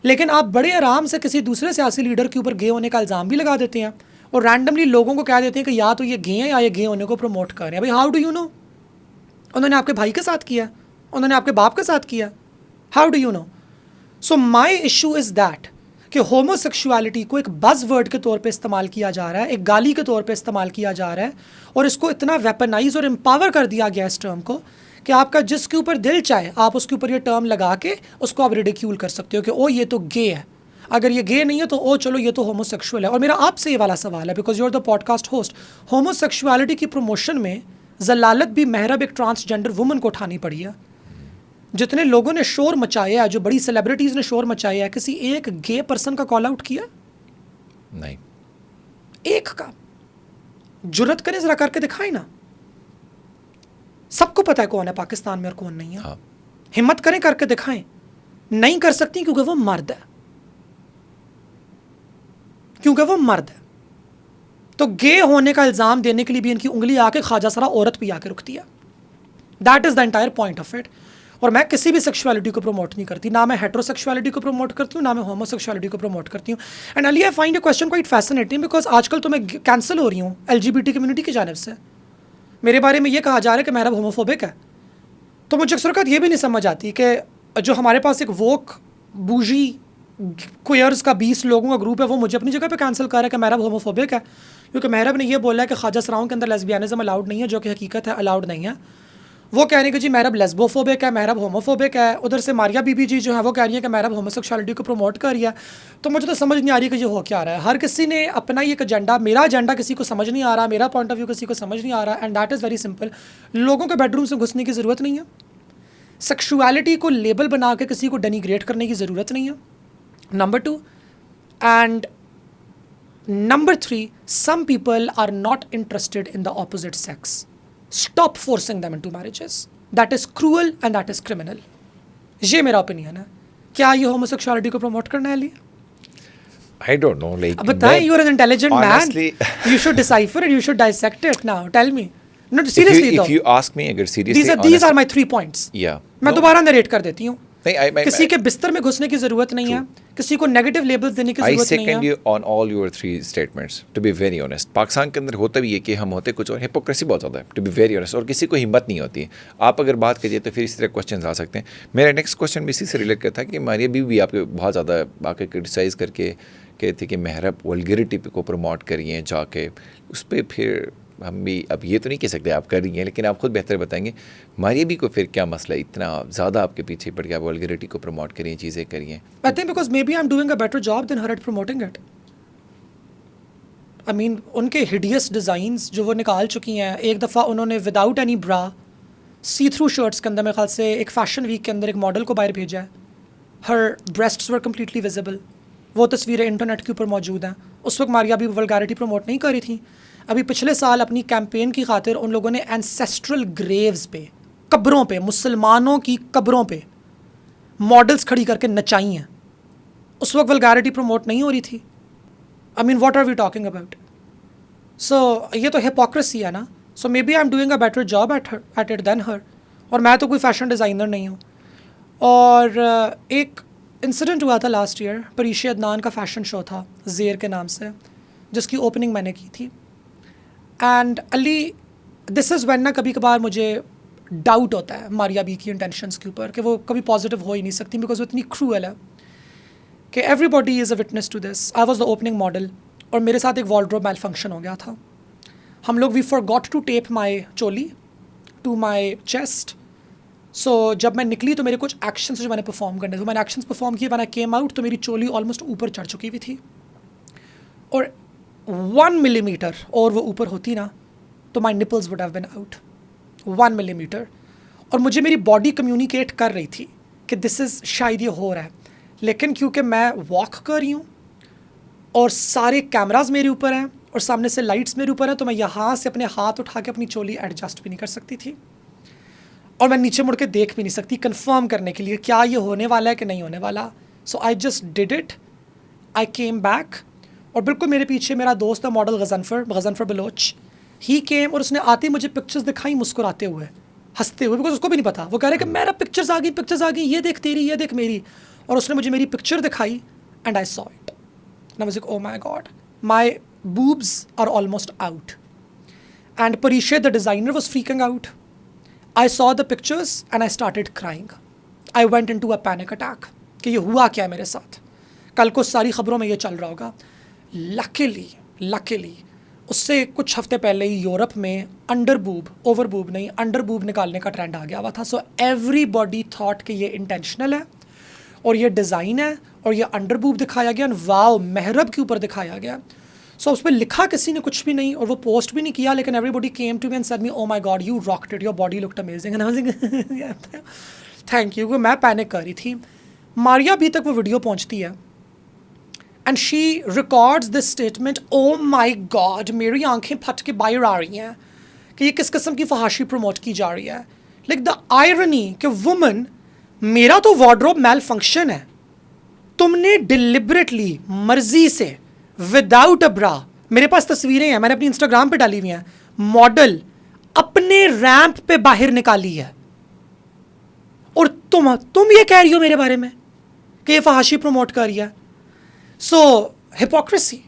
लेकिन आप बड़े आराम से किसी दूसरे सियासी लीडर के ऊपर गे होने का इल्ज़ाम भी लगा देते हैं, और रैंडमली लोगों को कह देते हैं कि या तो ये गे हैं या ये गे होने को प्रमोट कर रहे हैं। भाई हाउ डू यू नो? उन्होंने आपके भाई के साथ किया, उन्होंने आपके बाप के साथ किया, how do you know? So my issue is that कि होमोसेक्सुअलिटी को एक बज़ वर्ड के तौर पे इस्तेमाल किया जा रहा है, एक गाली के तौर पे इस्तेमाल किया जा रहा है, और इसको इतना वेपनाइज और एम्पावर कर दिया गया इस टर्म को कि आपका जिसके ऊपर दिल चाहे आप उसके ऊपर ये टर्म लगा के उसको आप रिडिक्यूल कर सकते हो कि ओ ये तो गे है, अगर ये गे नहीं है तो ओ चलो ये तो होमोसेक्सुअल है। और मेरा आपसे ये वाला सवाल है, because you are the podcast host, homosexuality की प्रमोशन में जलालत भी मेहरब एक ट्रांसजेंडर वुमन को उठानी पड़ी है। जितने लोगों ने शोर मचाया है, जो बड़ी सेलिब्रिटीज़ ने शोर मचाया है, किसी एक गे पर्सन का कॉल आउट किया? नहीं। एक का जुर्रत करें, जरा करके दिखाए ना। सबको पता है कौन है पाकिस्तान में और कौन नहीं है। हाँ। हिम्मत करें, करके दिखाएं। नहीं कर सकती क्योंकि वो मर्द है, क्योंकि वो मर्द है। तो गे होने का इल्ज़ाम देने के लिए भी इनकी उंगली आके ख्वाजा सरा औरत पे आके रुकती है। That is the entire point of it. और मैं किसी भी सेक्सुअलिटी को प्रमोट नहीं करती, ना मैं हेटेरोसेक्सुअलिटी को प्रमोट करती हूँ, ना मैं होमोसेक्सुअलिटी को प्रमोट करती हूँ। And Ali I find your question quite fascinating, because आजकल तो मैं कैंसिल हो रही हूँ LGBT कम्युनिटी की जानिब से। मेरे बारे में ये कहा जा रहा है कि मेहरब होमोफोबिक है, तो मुझे अक्सर वक्त ये भी नहीं समझ आती कि जो हमारे पास एक वोक बूजी क्वेयर्स का 20 लोगों का ग्रुप है, वो मुझे अपनी जगह पे कैंसिल कर रहा है कि मेहरब होमोफोबिक है, क्योंकि मेहरब ने ये बोला है कि ख्वाजा सराओं के अंदर लेस्बियानिज्म अलाउड नहीं है, जो कि हकीकत है अलाउड नहीं है। वो कह रही है कि जी मेहरब लेस्बोफोबिक है, मेहरब होमोफोबिक है। उधर से मारिया बीबी जी जो है वो कह रही है कि मेहरब होमोसेक्सुअलिटी को प्रमोट कर रही है। तो मुझे तो समझ नहीं आ रही कि ये हो क्या रहा है। हर किसी ने अपना एक एजेंडा, मेरा एजेंडा किसी को समझ नहीं आ रहा, मेरा पॉइंट ऑफ व्यू किसी को समझ नहीं आ रहा, and that is very simple. लोगों के बेडरूम से घुसने की ज़रूरत नहीं है, सेक्सुअलिटी को लेबल बना के किसी को डेनिग्रेट करने की ज़रूरत नहीं है, number 2। And number 3, some people are not interested in the opposite sex. Stop forcing them into marriages. That is cruel and that is criminal. ये मेरा ओपिनियन है। क्या ये होमोसेक्सुअलिटी को प्रमोट करना है लिए? I don't know, like. अब बताएं, you are an intelligent honestly, man. You should decipher it. You should dissect it now. Tell me. No, seriously though. If you ask me, अगर seriously. These are my 3 points. Yeah. मैं दोबारा narrate कर देती हूँ। किसी के I बिस्तर में घुसने की जरूरत नहीं है, किसी को नेगेटिव लेबल्स देने की जरूरत नहीं है। second you on all your 3 statements, to be very honest. Pakistan के अंदर होता भी है कि हम होते कुछ और, हिपोक्रेसी बहुत ज़्यादा है, to be very honest, और किसी को हिम्मत नहीं होती। आप अगर बात करिए तो फिर इस तरह क्वेश्चन आ सकते हैं। मेरा नेक्स्ट क्वेश्चन भी इसी से रिलेट करता है कि मारिया बीवी भी आपके बहुत ज़्यादा आके क्रिटिसाइज़ करके कहते कि मेहरब वल्गैरिटी को प्रमोट करिए जाके, उस पर फिर हम भी अब ये तो नहीं कह सकते आप कर रही हैं, लेकिन आप खुद बेहतर बताएंगे मारिया भी को फिर क्या मसला है, इतना ज़्यादा आपके पीछे पड़ गया, वल्गैरिटी को प्रमोट करिए, चीज़ें करिए? I think because maybe I am doing a better job then her at promoting it. I mean उनके हिडियस डिज़ाइंस जो वो निकाल चुकी हैं, एक दफ़ा उन्होंने without any bra see through shirts के अंदर मेरे ख्याल से एक फ़ैशन वीक के अंदर एक मॉडल को बाहर भेजा है, हर ब्रेस्ट्स वर कम्प्लीटली विजिबल, वो तस्वीरें इंटरनेट के ऊपर मौजूद हैं। उस वक्त मारिया भी वल्गैरिटी प्रमोट नहीं कर रही थी। अभी पिछले साल अपनी कैंपेन की खातिर उन लोगों ने एंसेस्ट्रल ग्रेव्स पे, कब्रों पे, मुसलमानों की कब्रों पे मॉडल्स खड़ी करके नचाई हैं। उस वक्त वल्गैरिटी प्रमोट नहीं हो रही थी। I mean what are we talking about? So ये तो हिपोक्रेसी है ना। So maybe I am doing a better job at it than her. और मैं तो कोई फैशन डिज़ाइनर नहीं हूँ। और एक इंसिडेंट हुआ था लास्ट ईयर, परीशे अदनान का फ़ैशन शो था ज़ेर के नाम से, जिसकी ओपनिंग मैंने की थी। And Ali, this is when ना कभी कभार मुझे डाउट होता है मारिया बी की इंटेंशंस के ऊपर कि वो कभी पॉजिटिव हो ही नहीं सकती, बिकॉज वो इतनी क्रूअल है कि everybody is a witness to this. I was the opening model और मेरे साथ एक वार्डरोब मेल फंक्शन हो गया था। हम लोग we forgot to tape my choli to my chest. So जब मैं निकली तो मेरे कुछ एक्शंस जो मैंने परफॉर्म करने थे, मैंने एक्शंस परफॉर्म किए, मैंने केम आउट तो मेरी चोली ऑलमोस्ट ऊपर चढ़ चुकी हुई थी, और 1 मिलीमीटर और वो ऊपर होती ना तो my nipples would have been out. 1 millimetre. और मुझे मेरी बॉडी कम्युनिकेट कर रही थी कि दिस इज़ शायद ये हो रहा है, लेकिन क्योंकि मैं वॉक कर रही हूँ और सारे कैमराज मेरे ऊपर हैं और सामने से लाइट्स मेरे ऊपर हैं, तो मैं यहाँ से अपने हाथ उठा के अपनी चोली एडजस्ट भी नहीं कर सकती थी, और मैं नीचे मुड़ के देख भी नहीं सकती कंफर्म करने के लिए क्या ये होने वाला है कि नहीं होने वाला। So I just did it, I came back, और बिल्कुल मेरे पीछे मेरा दोस्त है model Ghazanfar Baloch, he came, और उसने आते ही मुझे पिक्चर्स दिखाई मुस्कुराते हुए, हंसते हुए, बिकॉज उसको भी नहीं पता। वो कह रहे कि मेरा पिक्चर्स आ गई, ये देख तेरी, ये देख मेरी। और उसने मुझे मेरी पिक्चर दिखाई and I saw it and I was like, O my God, my boobs are almost out. And Parisha, the designer, was freaking out. I saw the pictures and I started crying. I went into a panic attack कि ये हुआ क्या है मेरे साथ, कल को सारी खबरों में ये चल रहा होगा। Luckily उससे कुछ हफ्ते पहले ही यूरोप में अंडर बूब निकालने का ट्रेंड आ गया हुआ था। सो एवरीबॉडी थॉट कि ये इंटेंशनल है और ये डिज़ाइन है और ये अंडर बूब दिखाया गया, वाओ मेहरब के ऊपर दिखाया गया। सो उस पर लिखा किसी ने कुछ भी नहीं और वो पोस्ट भी नहीं किया, लेकिन everybody came to me and said me, oh my god you rocked it, your body looked amazing, and I was like thank you. मैं पैनिक कर रही थी। मारिया भी तक वो वीडियो पहुंचती है and she records this statement, O my God मेरी आंखें फट के बाहर आ रही हैं कि ये किस किस्म की फहाशी प्रमोट की जा रही है। लाइक द आयरनी कि वुमन, मेरा तो वार्डरोब मेल फंक्शन है, तुमने डिलिबरेटली मर्जी से विदाउट अ ब्रा, मेरे पास तस्वीरें हैं, मैंने अपनी इंस्टाग्राम पे डाली हुई हैं, मॉडल अपने रैंप पे बाहर निकाली है, और तुम ये कह रही हो मेरे बारे में कि ये फहाशी प्रमोट कर रही है। सो hypocrisy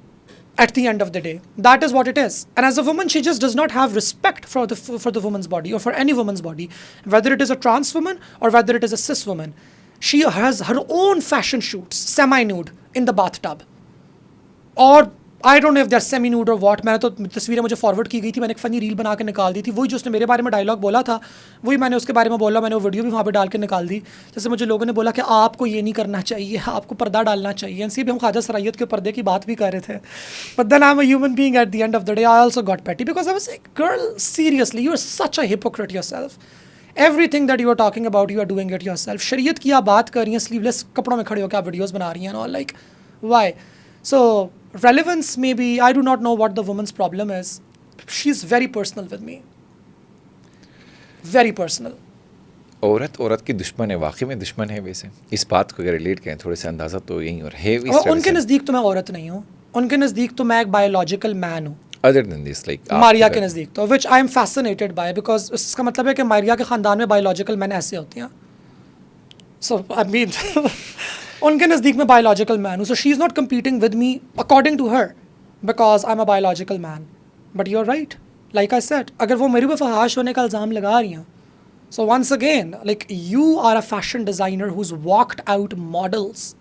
at the end of the day, that is what it is. And as a woman, she just does not have respect for the woman's body or for any woman's body, whether it is a trans woman or whether it is a cis woman. She has her own fashion shoots semi-nude in the bathtub, और I don't know if they are semi nude और what. मैंने तो तस्वीरें मुझे forward की गई थी, मैंने एक फ़नी रील बना के निकाल दी थी, वही जो उसने मेरे बारे में डायलॉग बोला था वही मैंने उसके बारे में बोला, मैंने वो वीडियो भी वहाँ पे डाल के निकाल दी। जैसे मुझे लोगों ने बोला कि आपको ये नहीं करना चाहिए, आपको पर्दा डालना चाहिए, एंड सी भी हम ख्वाजा सरायत के पर्दे की बात भी कर रहे थे, but then I am a human being at the end of the day. I also got petty because I was like, girl seriously you are such a hypocrite yourself, everything that you are talking about you are doing it yourself. शरीयत की आप बात कर रही हैं, sleeveless कपड़ों में खड़े होकर आप वीडियोज़ बना रही हैं, और like why? So relevance, maybe, I do not know what the woman's problem is. She's very personal with me. Very personal. औरत की दुश्मन है, वाकई में दुश्मन है। वैसे इस बात को अगर रिलेट करें थोड़े से अंदाज़ा तो यही और है इस तरह उनके नज़दीक तो मैं औरत नहीं हूँ, उनके नज़दीक तो मैं एक बायोलॉजिकल मैन हूँ। Other than this, like Maria के नज़दीक तो, which I am fascinated by, because इसका मतलब है कि मारिया के ख़ानदान में बायोलॉजिकल मैन ऐसे होते हैं। सो आई मीन उनके नज़दीक में बायोलॉजिकल मैन हूँ। So she is not competing with me according to her because I am a biological man. But you are right, like I said, अगर वो मेरे पे फहाश होने का इल्ज़ाम लगा रही हैं, so once again like you are a fashion designer who is walked out models,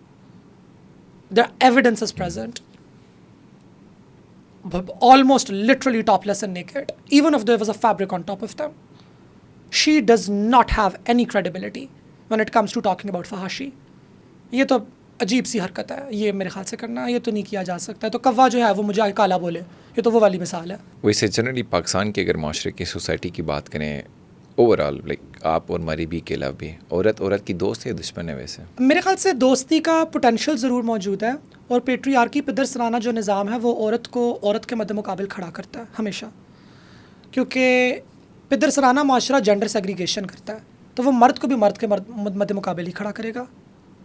the evidence is present. almost literally topless and naked, even if there was a fabric on top of them. She does not have any credibility when it comes to talking about fahashi. ये तो अजीब सी हरकत है, ये मेरे ख्याल से करना ये तो नहीं किया जा सकता है. तो कव्वा जो है वो मुझे आगे काला बोले, ये तो वो वाली मिसाल है. वैसे जनरली पाकिस्तान के अगर माशरे की सोसाइटी की बात करें ओवरऑल, लाइक आप और मरीबी के अलावा भी औरत की दोस्त है दुश्मन है? वैसे मेरे ख्याल से दोस्ती का पोटेंशियल ज़रूर मौजूद है, और पेट्रियार्की पिदर सराना जो निज़ाम है वो औरत को औरत के मद्दे मुकाबिल खड़ा करता है हमेशा, क्योंकि पिदर सराना माशरा जेंडर सेग्रीगेशन करता है, तो वो मर्द को भी मर्द के मद्दे मुकाबिल ही खड़ा करेगा.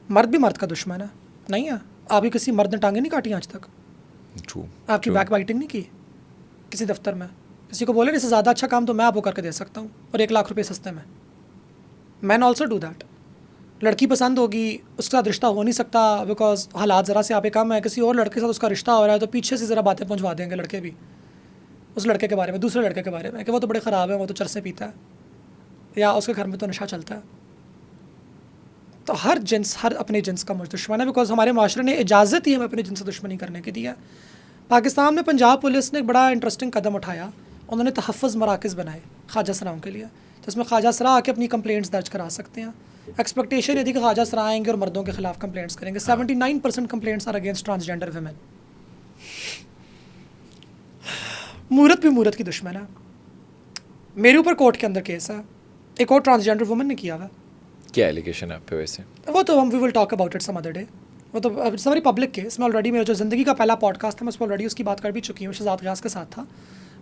मर्द भी मर्द का दुश्मन है नहीं है. आपकी किसी मर्द ने टांगे नहीं काटी आज तक? आपकी बैक बाइटिंग नहीं की किसी दफ्तर में? किसी को बोले इससे ज़्यादा अच्छा काम तो मैं आपको करके दे सकता हूँ और 1 लाख रुपए सस्ते में. Man also do that. लड़की पसंद होगी, उसके साथ रिश्ता हो नहीं सकता बिकॉज हालात ज़रा से यहाँ पे कम है, किसी और लड़के के साथ उसका रिश्ता हो रहा है, तो पीछे से ज़रा बातें पहुँचवा देंगे लड़के भी उस लड़के के बारे में, दूसरे लड़के के बारे में, कि वो तो बड़े ख़राब है, वो तो चरसे पीता है, या उसके घर में तो नशा चलता है. तो हर जिन्स, हर अपने जिन्स का मुझ दुश्मन है, बिकॉज हमारे माशरे ने इजाज़त ही हमें अपने जिन्स से दुश्मनी करने की दी है. पाकिस्तान में पंजाब पुलिस ने एक बड़ा इंटरेस्टिंग कदम उठाया. उन्होंने तहफ़्फ़ुज़ मराकज़ बनाए ख्वाजा सराओं के लिए, जिसमें ख्वाजा सरा आके अपनी कंप्लेंट्स दर्ज करा सकते हैं. एक्सपेक्टेशन ये थी कि ख्वाजा सरा आएंगे और मर्दों के खिलाफ कंप्लेंट्स करेंगे. 79% complaints are against transgender women. मूरत भी मूरत की दुश्मन है. मेरे ऊपर कोर्ट के अंदर केस है, एक और ट्रांसजेंडर वुमन ने किया हुआ. क्या एलिगेशन है आप पे? वैसे वो तो हम we will talk about it some other day. वो तो इट्स वेरी पब्लिक केस. मैं ऑलरेडी, मेरा जो ज़िंदगी का पहला पॉडकास्ट था मैं उसमें ऑलरेडी उसकी बात कर भी चुकी हूँ, शहजाद गयास के साथ था.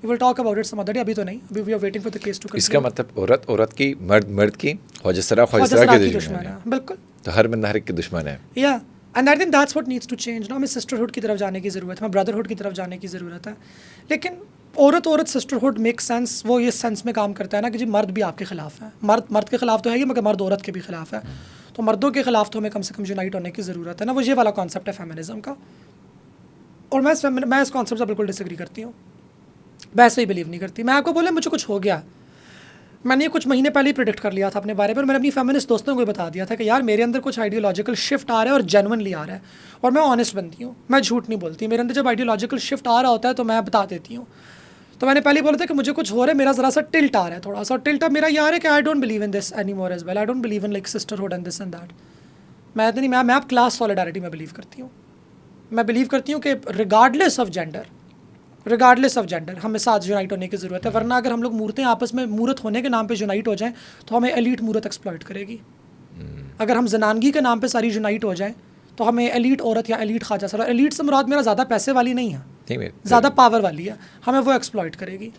We will talk about it some other day. अभी तो नहीं, अभी we are waiting for the case to. इसका मतलब औरत की, मर्द की, ख्वाजा सरा की दुश्मन है. बिल्कुल. तो हर बंदा हर एक की दुश्मन है. या and I think that's what needs to change. ना हमें सिस्टरहुड की तरफ जाने की ज़रूरत है, हमें ब्रदरहुड की तरफ जाने की ज़रूरत है. लेकिन औरत सिस्टरहुड मेक सेंस, वो ये सेंस में काम करता है ना कि जी मर्द भी आपके ख़िलाफ़ है. मर्द के ख़िलाफ़ तो है ही, मगर मर्द औरत के भी ख़िलाफ़ है. तो मर्दों के ख़िलाफ़ तो हमें कम से कम यूनाइट होने की ज़रूरत है ना. वो ये वाला कॉन्सेप्ट है फेमिनिज़म का, और मैं इस कॉन्सेप्ट से बिल्कुल डिसएग्री करती हूँ. मैं ऐसे ही बिलीव नहीं करती. मैं आपको बोले मुझे कुछ हो गया, मैंने ये कुछ महीने पहले ही प्रेडिक्ट कर लिया था अपने बारे में, और मैंने अपनी फेमिनिस्ट दोस्तों को बता दिया था कि यार मेरे अंदर कुछ आइडियोलॉजिकल शिफ्ट आ रहा है और जेन्युइनली आ रहा है, और मैं ऑनेस्ट बनती हूँ, मैं झूठ नहीं बोलती. मेरे अंदर जब आइडियोलॉजिकल शिफ्ट आ रहा होता है तो मैं बता देती हूँ. तो मैंने पहले बोला था कि मुझे कुछ हो रहा है, मेरा ज़रा सा टिल्ट आ रहा है, थोड़ा सा टिल्ट मेरा यार है कि I don't believe in this any more as well. I don't believe in like sisterhood and this and that. मैं तो नहीं, मैं आप क्लास सॉलिडारिटी में बिलीव करती हूँ. मैं बिलीव करती हूँ कि रिगार्डलेस ऑफ जेंडर हमें साथ यूनाइट होने की ज़रूरत है. वरना अगर हम लोग मूर्तें आपस में मूरत होने के नाम पे यूनाइट हो जाएं तो हमें एलीट मूरत एक्सप्लॉइट करेगी. अगर हम जनानगी के नाम पे सारी यूनाइट हो जाएं तो हमें एलीट औरत या एलीट ख्वाजा सरा, एलीट से मुराद मेरा ज़्यादा पैसे वाली नहीं है, ज़्यादा पावर वाली है, हमें वो एक्सप्लॉइट करेगी.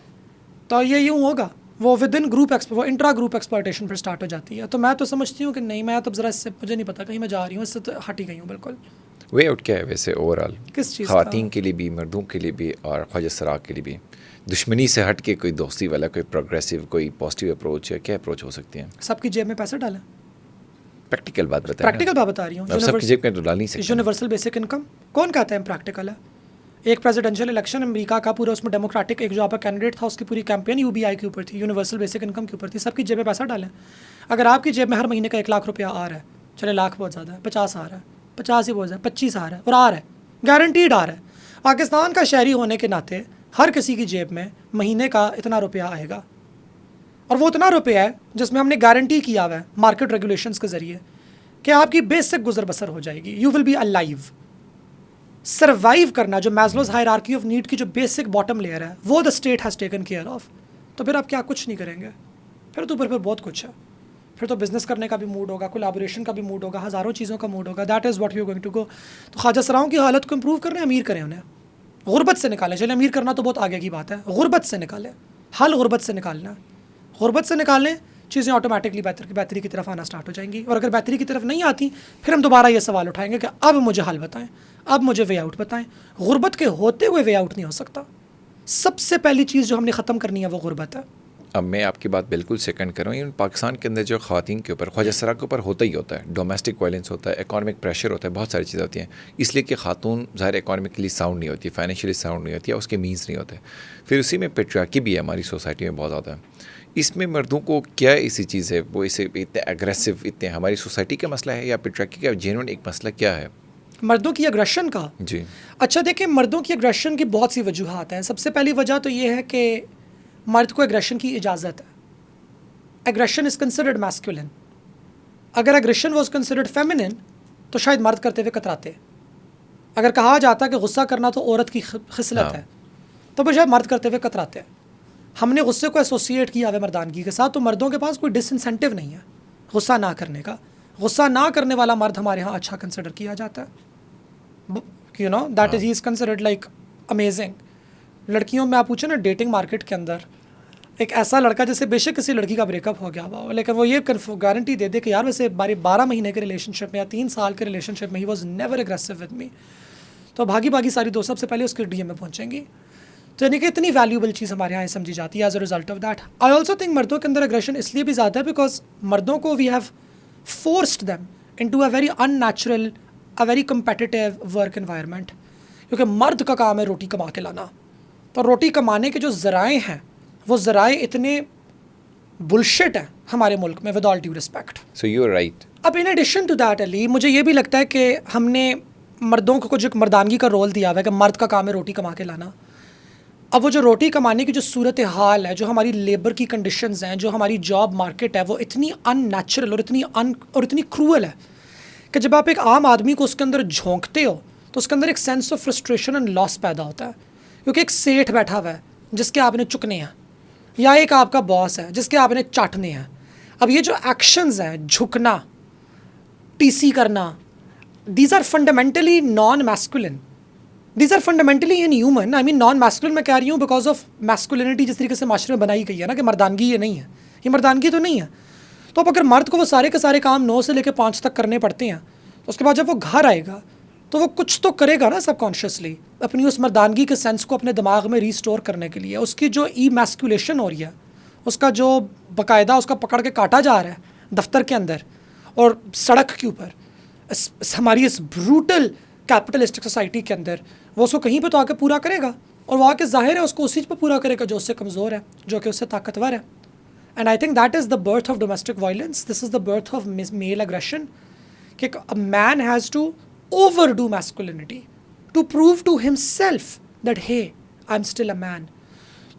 तो ये यूँ होगा, वो विद इन ग्रुप वो इंट्रा ग्रुप एक्सप्लॉइटेशन पर स्टार्ट हो जाती है. तो मैं तो समझती हूँ कि नहीं, मैं तो ज़रा इससे, मुझे नहीं पता कहीं मैं जा रही हूँ, इससे तो हटी गई हूँ बिल्कुल. वे आउट क्या है वैसे ओवरऑल किस चीज़, ख़वातीन के लिए भी, मर्दों के लिए भी और ख्वाजा सरा के लिए भी? दुश्मनी से हट के कोई दोस्ती वाला, कोई प्रोग्रेसिव, कोई पॉजिटिव अप्रोच है? क्या अप्रोच हो सकती है? सबकी जेब में पैसे डालें. प्रैक्टिकल बात बताएं. प्रैक्टिकल बात बता रही हूँ. सबकी जेब में तो डाल नहीं सकते. यूनिवर्सल बेसिक इनकम कौन कहता है प्रैक्टिकल है? एक प्रेसिडेंशियल इलेक्शन अमेरिका का पूरा, उसमें डेमोक्रेटिक एक जो आपका कैंडिडेट था उसकी पूरी कैंपेन यूबीआई के ऊपर थी, यूनिवर्सल बेसिक इनकम के ऊपर थी. सबकी जेब में पैसा डालें. अगर आपकी जेब में हर महीने का 1 लाख रुपया आ रहा है, चले लाख बहुत ज़्यादा है, 50 आ रहा है, 50 ही बहुत ज़्यादा, 25 आ रहा है, और आ रहा है, गारंटीड आ रहा है. पाकिस्तान का शहरी होने के नाते हर किसी की जेब में महीने का इतना रुपया आएगा, और वो इतना रुपया है जिसमें हमने गारंटी किया हुआ है मार्केट रेगुलेशंस के ज़रिए कि आपकी बेसिक गुजर बसर हो जाएगी. You will be alive. Survive करना, जो मैस्लोज हायरार्की ऑफ नीड की जो बेसिक बॉटम लेयर है, वो the state has taken care of. तो फिर आप क्या कुछ नहीं करेंगे? फिर तो फिर बहुत कुछ है. फिर तो बिज़नेस करने का भी मूड होगा, कोलैबोरेशन का भी मूड होगा, हज़ारों चीज़ों का मूड होगा. That is what you are going to go. तो ख्वाजा सराओं की हालत को इंप्रूव करने, अमीर करें उन्हें, गुर्बत से निकालें. चले अमीर करना तो बहुत आगे की बात है, गुर्बत से निकालें. हल गुर्बत से निकालना, गुर्बत से निकालें, चीज़ें ऑटोमेटिकली बेहतरी की तरफ आना स्टार्ट हो जाएंगी. और अगर बेहतरी की तरफ नहीं आती, फिर हम दोबारा ये सवाल उठाएंगे कि अब मुझे हल बताएं, अब मुझे वे आउट बताएं. गुर्बत के होते हुए वे आउट नहीं हो सकता. सबसे पहली चीज़ जो हमने ख़त्म करनी है वो गुर्बत है. अब मैं आपकी बात बिल्कुल सेकंड कर रहा हूँ. पाकिस्तान के अंदर जो ख़वातीन के ऊपर, ख्वाजा सरा के ऊपर होता ही होता है, डोमेस्टिक वायलेंस होता है, इकॉनमिक प्रेशर होता है, बहुत सारी चीज़ें होती हैं. इसलिए कि खातून ज़ाहिर इकॉनमिकली साउंड नहीं होती, फाइनेंशियली साउंड नहीं होती, या उसके मीन्स नहीं होते. फिर उसी में पेट्रियार्की भी है हमारी सोसाइटी में बहुत ज़्यादा. इसमें मर्दों को क्या ऐसी चीज़ है, वो इसे इतने एग्रेसिव, इतने हमारी सोसाइटी का मसला है, या पेट्रियार्की का जेन्युइन एक मसला क्या है? मर्दों की एग्रेशन का जी। अच्छा देखिए, मर्दों की एग्रेशन की बहुत सी वजूहात हैं। सबसे पहली वजह तो ये है कि मर्द को एग्रेशन की इजाज़त है। Aggression is considered masculine. अगर एग्रेशन वॉज कंसिडर्ड फेमिनिन तो शायद मर्द करते हुए कतराते। अगर कहा जाता है कि गुस्सा करना तो औरत की खिसलत हाँ। है तो फिर शायद मर्द करते हुए कतराते हैं। हमने गुस्से को एसोसिएट किया है मर्दानगी के साथ, तो मर्दों के पास कोई डिसइंसेंटिव नहीं है गुस्सा ना करने का। गुस्सा ना करने वाला मर्द हमारे यहाँ अच्छा कंसिडर किया जाता है, you no, that is he is considered like amazing. लड़कियों में आप पूछे ना, डेटिंग मार्केट के अंदर एक ऐसा लड़का जैसे बेशक किसी लड़की का ब्रेकअप हो गया हुआ, लेकिन वो ये गारंटी दे दे कि यार वैसे 12 महीने के रिलेशनशिप में या 3 साल के रिलेशनशिप में he was never aggressive with me, तो भागी भागी सारी दोस्त सबसे पहले उसके डीएम में पहुंचेंगी। तो यानी कि इतनी वैल्यूबल चीज़ हमारे यहाँ समझी जाती है as a result of that. I also think मर्दों के अंदर एग्रेशन इसलिए भी ज़्यादा है बिकॉज मर्दों को we have forced them into a very unnatural, a very competitive work environment. क्योंकि मर्द का काम है रोटी कमा के लाना, तो रोटी कमाने के जो ज़राए हैं वो ज़राए इतने बुलशिट हैं हमारे मुल्क में, with all due respect. So you are right. अब in addition to that Ali, मुझे ये भी लगता है कि हमने मर्दों को कुछ मर्दानगी का रोल दिया हुआ है कि मर्द का काम है रोटी कमा के लाना। अब वो जो रोटी कमाने की जो सूरत हाल है, जो हमारी लेबर की कंडीशंस हैं, जो हमारी जॉब मार्केट है, वो इतनी अननेचुरल और इतनी क्रूअल है कि जब आप एक आम आदमी को उसके अंदर झोंकते हो तो उसके अंदर एक sense of frustration and loss पैदा होता है। क्योंकि एक सेठ बैठा हुआ है जिसके आपने चुकने हैं, या एक आपका बॉस है जिसके आपने चाटने हैं। अब ये जो एक्शंस हैं, झुकना, टीसी करना, these are fundamentally non-masculine. These are fundamentally inhuman. I mean non-masculine मैं कह रही हूँ because of masculinity जिस तरीके से माशरे में बनाई गई है ना, कि मर्दानगी ये नहीं है, ये मर्दानगी तो नहीं है। तो अब अगर मर्द को वो सारे के सारे काम 9 से लेकर 5 तक करने पड़ते हैं, तो उसके बाद जब वो घर आएगा तो वो कुछ तो करेगा ना सबकॉन्शियसली, अपनी उस मर्दानगी के सेंस को अपने दिमाग में रिस्टोर करने के लिए। उसकी जो ईमैस्कुलेशन हो रही है, उसका जो बाकायदा उसका पकड़ के काटा जा रहा है दफ्तर के अंदर और सड़क के ऊपर, हमारी इस ब्रूटल कैपिटलिस्टिक सोसाइटी के अंदर, वो उसको कहीं पे तो आके पूरा करेगा, और वो आके जाहिर है उसको उसी पे पूरा करेगा जो उससे कमज़ोर है, जो कि उससे ताकतवर है। And I think that is the birth of domestic violence, this is the birth of male aggression, कि a man has to overdo masculinity to prove to himself that hey I am still a man.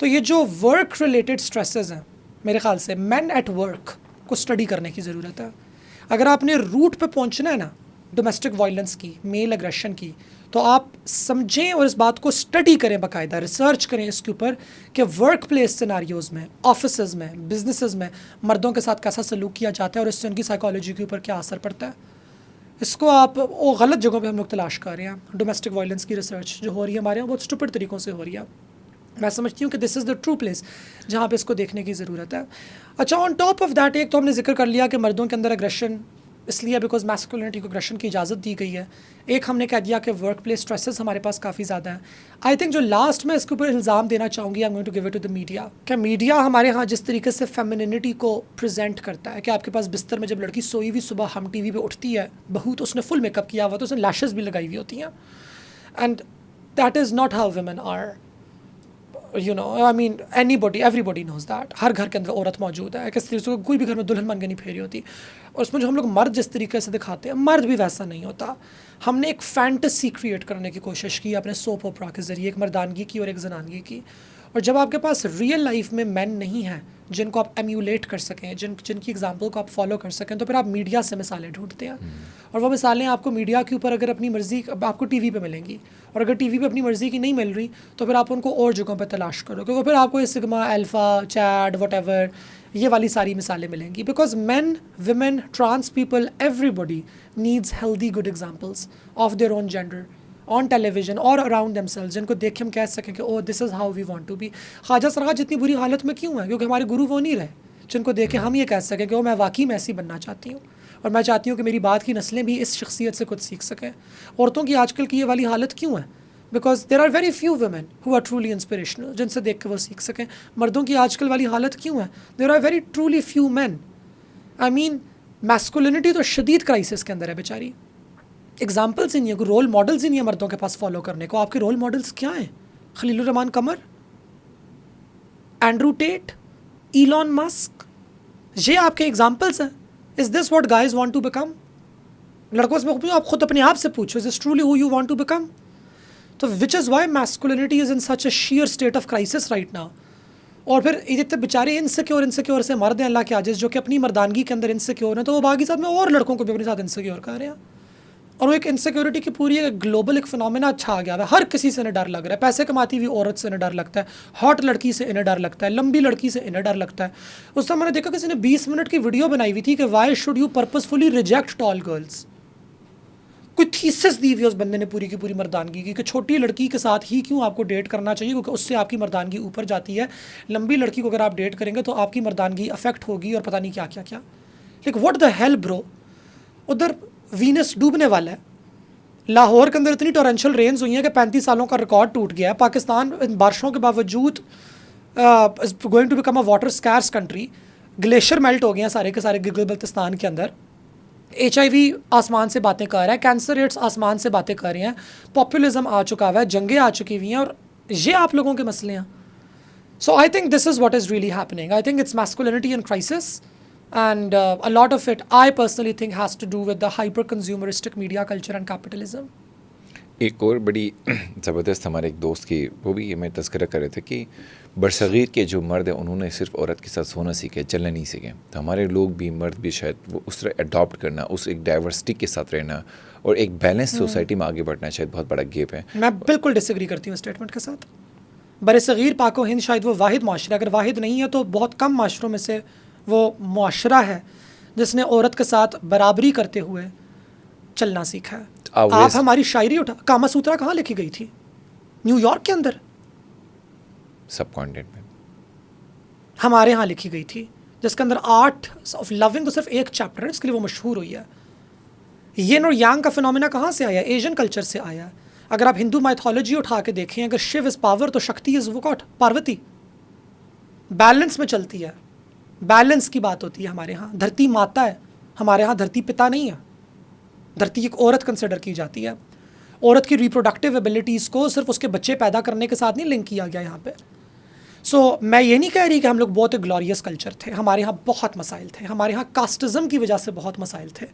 तो ये जो work related stresses हैं, मेरे ख्याल से man at work को study करने की ज़रूरत है। अगर आपने रूट पे पहुंचना है ना डोमेस्टिक वायलेंस की, मेल एग्रेशन की, तो आप समझें और इस बात को स्टडी करें, बाकायदा रिसर्च करें इसके ऊपर कि वर्क प्लेस सिनारियोज़ में, ऑफिसेज़ में, बिजनेसेस में मर्दों के साथ कैसा सलूक किया जाता है और इससे उनकी साइकोलॉजी के ऊपर क्या असर पड़ता है। इसको आप वो गलत जगहों पे हम लोग तलाश कर रहे हैं। डोमेस्टिक वायलेंस की रिसर्च जो हो रही है हमारे यहाँ बहुत स्टूपिड तरीक़ों से हो रही है। मैं समझती हूँ कि this is the true place जहाँ पे इसको देखने की ज़रूरत है। अच्छा, ऑन टॉप ऑफ दैट, एक तो हमने जिक्र कर लिया कि मर्दों के अंदर एग्रेशन इसलिए बिकॉज मैस्कुलिनिटी को एग्रेशन की इजाज़त दी गई है। एक हमने कह दिया कि वर्क प्लेस स्ट्रेसेस हमारे पास काफ़ी ज़्यादा है। आई थिंक जो लास्ट में इसके ऊपर इल्ज़ाम देना चाहूँगी, I am going to give it to the media, कि मीडिया हमारे यहाँ जिस तरीके से फेमिनिनिटी को प्रेजेंट करता है, कि आपके पास बिस्तर में जब लड़की सोई हुई सुबह हम टीवी पे उठती है, बहू तो उसने फुल मेकअप किया हुआ, तो उसने लैशेज़ भी लगाई हुई होती हैं, and that is not how women are, you know, I mean everybody knows that. हर घर के अंदर औरत मौजूद है, किस तरीके से कोई भी घर में दुल्हन बन के नहीं फेरी होती। और उसमें जो हम लोग मर्द जिस तरीके से दिखाते हैं, मर्द भी वैसा नहीं होता। हमने एक फैंटेसी क्रिएट करने की कोशिश की अपने सोप ओपरा के ज़रिए, एक मर्दानगी की और एक जनानगी की। और जब आपके पास रियल लाइफ में मैन नहीं हैं जिनको आप एम्यूलेट कर सकें, जिनकी एग्जांपल को आप फॉलो कर सकें, तो फिर आप मीडिया से मिसालें ढूंढते हैं। और वो मिसालें आपको मीडिया के ऊपर अगर अपनी मर्ज़ी, आपको टीवी पे मिलेंगी, और अगर टीवी पे अपनी मर्ज़ी की नहीं मिल रही तो फिर आप उनको और जगहों पे तलाश करोगे, वो फिर आपको ये सिग्मा, अल्फ़ा, चैड, व्हाटएवर, ये वाली सारी मिसालें मिलेंगी। Because man, women, trans people, everybody needs healthy good examples of their own gender on television और अराउंड देमसेल्व्स, जिनको देख के हम कह सकें कि oh this is how we want to be. ख्वाजा सरगाज इतनी बुरी हालत में क्यों है? क्योंकि हमारे गुरु वो नहीं रहे जिनको देख के हम ये कह सकें कि ओह मैं वाकई में ऐसी बनना चाहती हूँ, और मैं चाहती हूँ कि मेरी बात की नस्लें भी इस शख्सियत से कुछ सीख सकें। औरतों की आजकल की ये वाली हालत क्यों है? Because there are very few women who are truly inspirational, जिनसे देख के वो सीख सकें। मर्दों की आजकल वाली हालत क्यों है? There are very truly few man. I mean masculinity तो शदीद क्राइसिस के अंदर है बेचारी। एग्जाम्पल्स ही नहीं है, कोई रोल मॉडल्स ही नहीं है मर्दों के पास फॉलो करने को। आपके रोल मॉडल्स क्या हैं? Khalilur Rehman Qamar, Andrew Tate, Elon Musk, ये आपके एग्जाम्पल्स हैं? Is this what guys want to become? लड़कों से मैं पूछूं, आप खुद अपने आप से पूछो, is this truly who you want to become? तो which is why masculinity is in such a sheer state of crisis right now. और फिर इतने बेचारे इनसिक्योर से मर्द हैं अल्लाह के आजिज़, जो कि अपनी मर्दानगी के अंदर इनसिक्योर हैं, तो वो बाकी साथ में और लड़कों को भी अपने साथ इनसिक्योर कर रहे हैं। और वो एक इनसिक्योरिटी की पूरी एक ग्लोबल एक फिनोमेना छा गया है। हर किसी से इन्हें डर लग रहा है। पैसे कमाती हुई औरत से इन्हें डर लगता है, हॉट लड़की से इन्हें डर लगता है, लंबी लड़की से इन्हें डर लगता है। उस समय मैंने देखा किसी ने 20 मिनट की वीडियो बनाई हुई थी कि why should you purposefully reject toll girls. कोई थीसिस दी हुई उस बंदे ने पूरी की पूरी मर्दानगी की कि छोटी लड़की के साथ ही क्यों आपको डेट करना चाहिए, क्योंकि उससे आपकी मर्दानगी ऊपर जाती है। लंबी लड़की को अगर आप डेट करेंगे तो आपकी मर्दानगी अफेक्ट होगी और पता नहीं क्या क्या क्या। Like what the hell bro. उधर वीनस डूबने वाला है, लाहौर के अंदर इतनी टोरेंशियल रेन्स हुई हैं कि 35 सालों का रिकॉर्ड टूट गया है। पाकिस्तान इन बारिशों के बावजूद going to become a water scarce country. Glacier melt हो गए हैं सारे के सारे गिलगित बल्तिस्तान के अंदर। HIV आसमान से बातें कर रहा है, कैंसर रेट्स आसमान से बातें कर रही हैं, पॉपुलिज्म आ चुका हुआ है, जंगें आ चुकी हुई हैं, और ये आप लोगों के मसले हैं। So I think this is what is really happening. I think it's masculinity in crisis, and a lot of it I personally think has to do with the hyper consumeristic media culture and capitalism. एक और बड़ी ज़बरदस्त हमारे एक दोस्त की, वो भी हमें तज़किरा कर रहे थे कि बरसग़ीर के जो मर्द हैं उन्होंने सिर्फ औरत के साथ सोना सीखे, चलना नहीं सीखे। तो हमारे लोग भी, मर्द भी शायद वो उस तरह अडॉप्ट करना, उस एक डाइवर्सिटी के साथ रहना और एक बैलेंस सोसाइटी में आगे बढ़ना शायद बहुत बड़ा गेप है। मैं बिल्कुल डिसएग्री करती हूँ स्टेटमेंट के साथ। बरसग़ीर पाको हिंद शायद वो वाहिद माशरा, अगर वाहिद नहीं है तो बहुत कम माशरों में से वो मुआशरा है जिसने औरत के साथ बराबरी करते हुए चलना सीखा है। आप हमारी शायरी उठा, कामा सूत्रा कहाँ लिखी गई थी? न्यूयॉर्क के अंदर, सब कॉन्टिनेंट में। हमारे यहाँ लिखी गई थी, जिसके अंदर आर्ट ऑफ लविंग तो सिर्फ एक चैप्टर है, इसके लिए वो मशहूर हुई है। यिन और यांग का फिनोमेना कहाँ से आया? एशियन कल्चर से आया। अगर आप हिंदू माइथोलॉजी उठा के देखें, अगर शिव इज़ पावर तो शक्ति इज़ वॉट? पार्वती। बैलेंस में चलती है, बैलेंस की बात होती है हमारे यहाँ। धरती माता है, हमारे यहाँ धरती पिता नहीं है। धरती एक औरत कंसिडर की जाती है। औरत की रिप्रोडक्टिव एबिलिटीज़ को सिर्फ उसके बच्चे पैदा करने के साथ नहीं लिंक किया गया यहाँ पे। सो मैं ये नहीं कह रही कि हम लोग बहुत ग्लोरियस कल्चर थे, हमारे यहाँ बहुत मसाइल थे, हमारे यहाँ कास्टिज़म की वजह से बहुत मसाइल थे।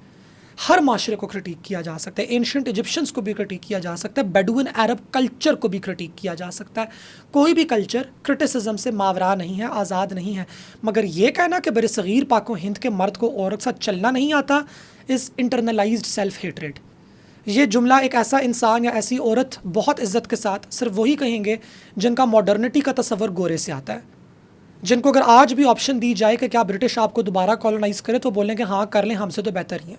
हर माशरे को क्रिटिक किया जा सकता है, एंशिएंट इजिप्शियंस को भी क्रिटिक किया जा सकता है, बेडुइन अरब कल्चर को भी क्रिटिक किया जा सकता है। कोई भी कल्चर क्रिटिसिज्म से मावरा नहीं है, आज़ाद नहीं है। मगर ये कहना कि बरसग़ीर पाको हिंद के मर्द को औरत साथ चलना नहीं आता इज़ इंटरनलाइज्ड सेल्फ हेट्रेड। ये जुमला एक ऐसा इंसान या ऐसी औरत बहुत इज्जत के साथ सिर्फ वही कहेंगे जिनका मॉडर्निटी का तस्वर गोरे से आता है, जिनको अगर आज भी ऑप्शन दी जाए कि क्या ब्रिटिश आपको दोबारा कॉलोनाइज़ करे तो बोलेंगे हाँ कर लें, हमसे तो बेहतर ही हैं।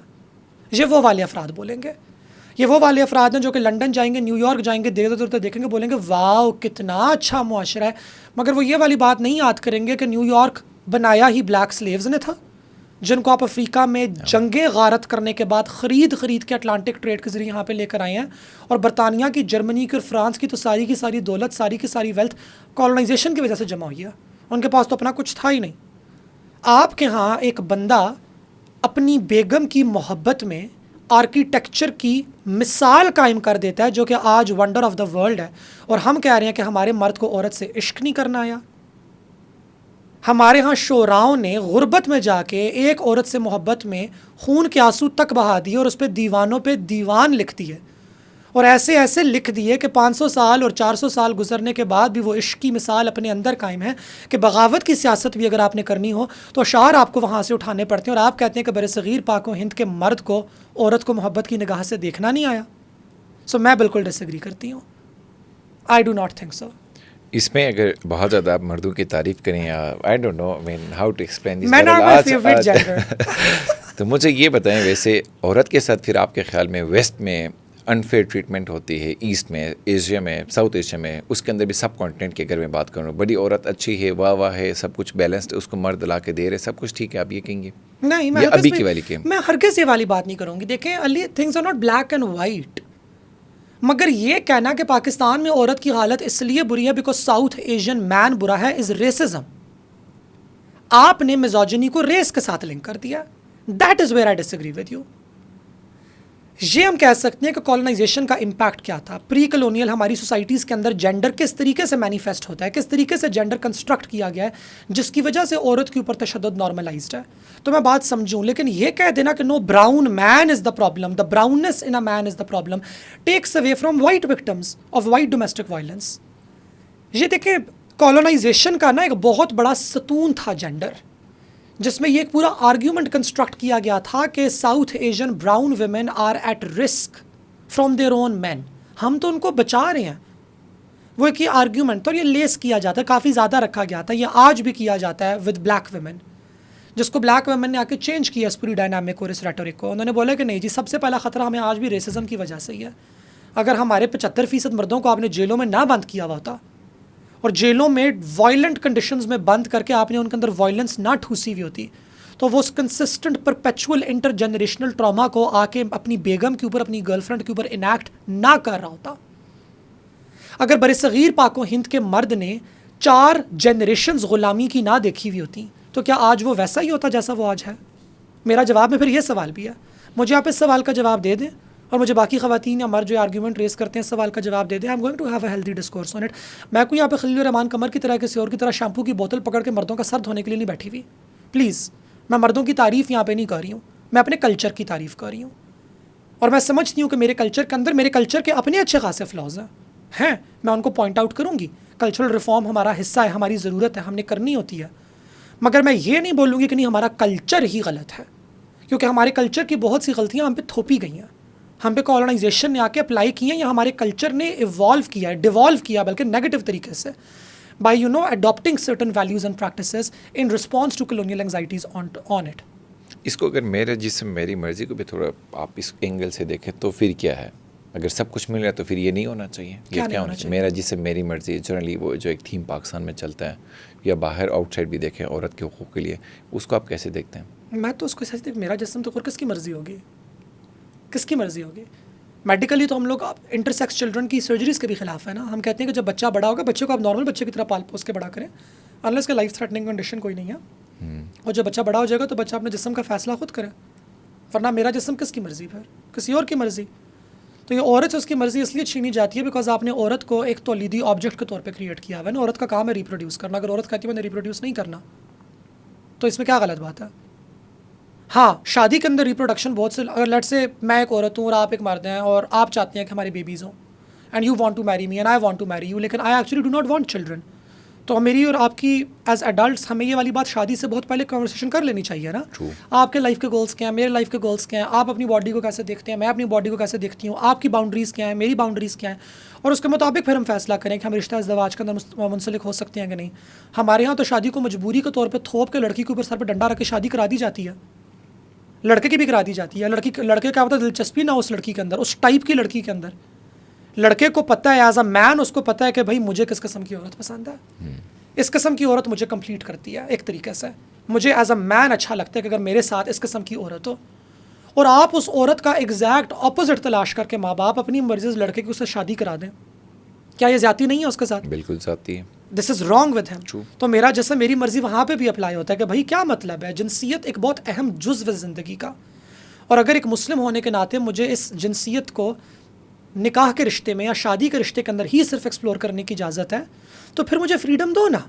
ये वो वाले अफराद बोलेंगे। ये वो वाले अफराद हैं जो कि लंदन जाएंगे, न्यूयॉर्क जाएंगे, देर देखेंगे, बोलेंगे वाह कितना अच्छा मुआशरा है। मगर वो ये वाली बात नहीं याद करेंगे कि न्यूयॉर्क बनाया ही ब्लैक स्लेव्स ने था, जिनको आप अफ्रीका में जंगें गारत करने के बाद ख़रीद के अटलांटिक ट्रेड के ज़रिए यहाँ पे लेकर आए हैं। और बरतानिया की, जर्मनी की और फ्रांस की तो सारी की सारी दौलत, सारी की सारी वेल्थ कॉलोनाइजेशन की वजह से जमा हुई है। उनके पास तो अपना कुछ था ही नहीं। आपके यहाँ एक बंदा अपनी बेगम की मोहब्बत में आर्किटेक्चर की मिसाल कायम कर देता है, जो कि आज वंडर ऑफ द वर्ल्ड है, और हम कह रहे हैं कि हमारे मर्द को औरत से इश्क नहीं करना आया। हमारे यहाँ शोराओं ने गुर्बत में जाके एक औरत से मोहब्बत में खून के आंसू तक बहा दिए और उस पर दीवानों पे दीवान लिख दिए, और ऐसे ऐसे लिख दिए कि 500 साल और 400 साल गुजरने के बाद भी वो इश्क की मिसाल अपने अंदर कायम है कि बगावत की सियासत भी अगर आपने करनी हो तो अशार आपको वहाँ से उठाने पड़ते हैं। और आप कहते हैं कि बरसग़ीर पाको हिंद के मर्द को औरत को मोहब्बत की निगाह से देखना नहीं आया। सो मैं बिल्कुल डिसएग्री करती हूँ। I do not think so. इसमें अगर बहुत ज़्यादा आप मर्दों की तारीफ़ करें, या I don't know mean how to explain this, तो मुझे ये बताएं, वैसे औरत के साथ फिर आपके ख्याल में वेस्ट में अनफेयर ट्रीटमेंट होती है, ईस्ट में, एशिया में, साउथ एशिया में, उसके अंदर भी सब कॉन्टिनेंट की अगर मैं बात करूँ, बड़ी औरत अच्छी है, वाह वाह है, सब कुछ बैलेंस्ड, उसको मर्द ला के दे रहे, सब कुछ ठीक है, आप ये कहेंगे? नहीं, मैं अभी की वाली मैं हरगिज़ ये वाली बात नहीं करूँगी। देखें Ali, things are not black and white. मगर ये कहना कि पाकिस्तान में औरत की हालत इसलिए बुरी है बिकॉज साउथ एशियन मैन बुरा है इज़ रेसिज्म। आपने मिज़ोजिनी को रेस के साथ लिंक कर दिया। That is where I disagree with you. ये हम कह सकते हैं कि कॉलोनाइजेशन का इम्पैक्ट क्या था। प्री कलोनियल हमारी सोसाइटीज़ के अंदर जेंडर किस तरीके से मैनिफेस्ट होता है, किस तरीके से जेंडर कंस्ट्रक्ट किया गया है, जिसकी वजह से औरत के ऊपर तशद्दुद नॉर्मलाइज्ड है। तो मैं बात समझूं, लेकिन ये कह देना कि no brown man is the problem, the brownness in a man is the problem, takes away from white victims of white domestic violence. ये देखिए, कॉलोनाइजेशन का ना एक बहुत बड़ा सतून था जेंडर, जिसमें ये एक पूरा आर्ग्यूमेंट कंस्ट्रक्ट किया गया था कि South Asian brown women are at risk from their own man, हम तो उनको बचा रहे हैं। वो एक ये आर्ग्यूमेंट, तो ये लेस किया जाता है, काफ़ी ज़्यादा रखा गया था, ये आज भी किया जाता है विद ब्लैक वुमेन, जिसको ब्लैक वुमेन ने आके चेंज किया इस पूरी डायनामिक और इस रेटोरिक को। उन्होंने बोला कि नहीं जी, सबसे पहला ख़तरा हमें आज भी रेसिज्म की वजह से ही है। अगर हमारे 75% मर्दों को आपने जेलों में ना बंद किया हुआ होता और जेलों में वायलेंट कंडीशंस में बंद करके आपने उनके अंदर वायलेंस ना ठूसी हुई होती, तो वो उस कंसिस्टेंट परपेचुअल इंटरजेनरेशनल ट्रॉमा को आके अपनी बेगम के ऊपर, अपनी गर्लफ्रेंड के ऊपर इनैक्ट ना कर रहा होता। अगर बरसगीर पाको हिंद के मर्द ने 4 जनरेशन्स गुलामी की ना देखी हुई होती, तो क्या आज वो वैसा ही होता जैसा वो आज है? मेरा जवाब में फिर ये सवाल भी है। मुझे आप इस सवाल का जवाब दे दें और मुझे बाकी ख़वातीन या मर्द जो आर्ग्यूमेंट रेस करते हैं इस सवाल का जवाब दे दें। I am going to have a healthy discourse on it. मैं कोई यहाँ पे खलील रहमान कमर की तरह किसी और की तरह शैम्पू की बोतल पकड़ के मर्दों का सर धोने के लिए नहीं बैठी हुई। प्लीज़, मैं मर्दों की तारीफ़ यहाँ पे नहीं कर रही हूँ, मैं अपने कल्चर की तारीफ़ कर रही हूँ। और मैं समझती हूँ कि मेरे कल्चर के अंदर मेरे कल्चर के अपने अच्छे खासे फ्लॉज हैं, मैं उनको पॉइंट आउट करूँगी। कल्चरल रिफॉर्म हमारा हिस्सा है, हमारी ज़रूरत है, हमने करनी होती है। मगर मैं ये नहीं बोलूँगी कि नहीं हमारा कल्चर ही गलत है, क्योंकि हमारे कल्चर की बहुत सी गलतियाँ हम पे थोपी गई हैं, हम पे कॉलोनाइजेशन ने आके अप्लाई की हैं, या हमारे कल्चर ने इवॉल्व किया है, डिवॉल्व किया बल्कि नेगेटिव तरीके से, by adopting certain values and practices in response to colonial anxieties on it. इसको अगर मेरे जिसम मेरी मर्ज़ी को भी थोड़ा आप इस एंगल से देखें तो फिर क्या है? अगर सब कुछ मिल रहा है तो फिर ये नहीं होना चाहिए। ये क्या होना चाहिए? मेरा जिसम मेरी मर्ज़ी, जनरली वो जो एक थीम पाकिस्तान में चलता है या बाहर आउटसाइड भी देखें औरत के हुकूक़ के लिए, उसको आप कैसे देखते हैं? मैं तो उसको ऐसे मेरा जिस्म तो किसकी मर्ज़ी होगी, किसकी मर्ज़ी होगी? मेडिकली तो हम लोग इंटरसेक्स चिल्ड्रन की सर्जरीज़ के भी खिलाफ है ना। हम कहते हैं कि जब बच्चा बड़ा होगा, बच्चे को आप नॉर्मल बच्चे की तरह पाल पोस के बड़ा करें, अनलेस के लाइफ थ्रेटनिंग कंडीशन कोई नहीं है। और जब बच्चा बड़ा हो जाएगा तो बच्चा अपने जिस्म का फ़ैसला खुद करे, वरना मेरा जिस्म किसकी मर्ज़ी, फिर किसी और की मर्ज़ी। तो ये औरत से उसकी मर्ज़ी इसलिए छीनी जाती है बिकॉज आपने औरत को एक तौलीदी ऑब्जेक्ट के तौर पे क्रिएट किया हुआ है ना। औरत का काम है रिप्रोड्यूस करना। अगर औरत कहती है मैंने रिप्रोड्यूस नहीं करना, तो इसमें क्या गलत बात है? हाँ, शादी के अंदर रिप्रोडक्शन बहुत से, अगर लेट्स से मैं एक औरत हूँ और आप एक मर्द हैं और आप चाहते हैं कि हमारी बेबीज़ हों, and you want to marry me and I want to marry you, लेकिन I actually do not want children, तो मेरी और आपकी एज एडल्ट्स हमें ये वाली बात शादी से बहुत पहले कन्वर्सेशन कर लेनी चाहिए ना। आपके लाइफ के गोल्स क्या हैं, मेरे लाइफ के गोल्स क्या हैं, आप अपनी बॉडी को कैसे देखते हैं, मैं अपनी बॉडी को कैसे देखती हूँ, आपकी बाउंड्रीज़ क्या हैं, मेरी बाउंड्रीज़ क्या हैं, और उसके मुताबिक फिर हम फैसला करें कि हम रिश्ता इज़्दिवाज के अंदर मुंसलिक हो सकते हैं कि नहीं। हमारे यहाँ तो शादी को मजबूरी के तौर पर थोप के लड़की के ऊपर सर पर डंडा रख के शादी करा दी जाती है, लड़के की भी करा दी जाती है। लड़के का मतलब दिलचस्पी ना उस लड़की के अंदर, उस टाइप की लड़की के अंदर। लड़के को पता है एज अ मैन, उसको पता है कि भाई मुझे किस किस्म की औरत पसंद है, इस किस्म की औरत मुझे कंप्लीट करती है एक तरीके से। मुझे एज अ मैन अच्छा लगता है कि अगर मेरे साथ इस किस्म की औरत हो, और आप उस औरत का एग्जैक्ट ऑपोजिट तलाश करके माँ बाप अपनी मर्जी से लड़के की उससे शादी करा दें, क्या ये ज्यादती नहीं है उसके साथ? बिल्कुल ज्यादती है। This is wrong with him. तो मेरा जैसे मेरी मर्जी वहाँ पे भी अप्लाई होता है कि भाई क्या मतलब है, जिनसियत एक बहुत अहम जुज़्व ज़िंदगी का, और अगर एक मुस्लिम होने के नाते मुझे इस जिनसियत को निकाह के रिश्ते में या शादी के रिश्ते के अंदर ही सिर्फ एक्सप्लोर करने की इजाज़त है, तो फिर मुझे फ्रीडम दो ना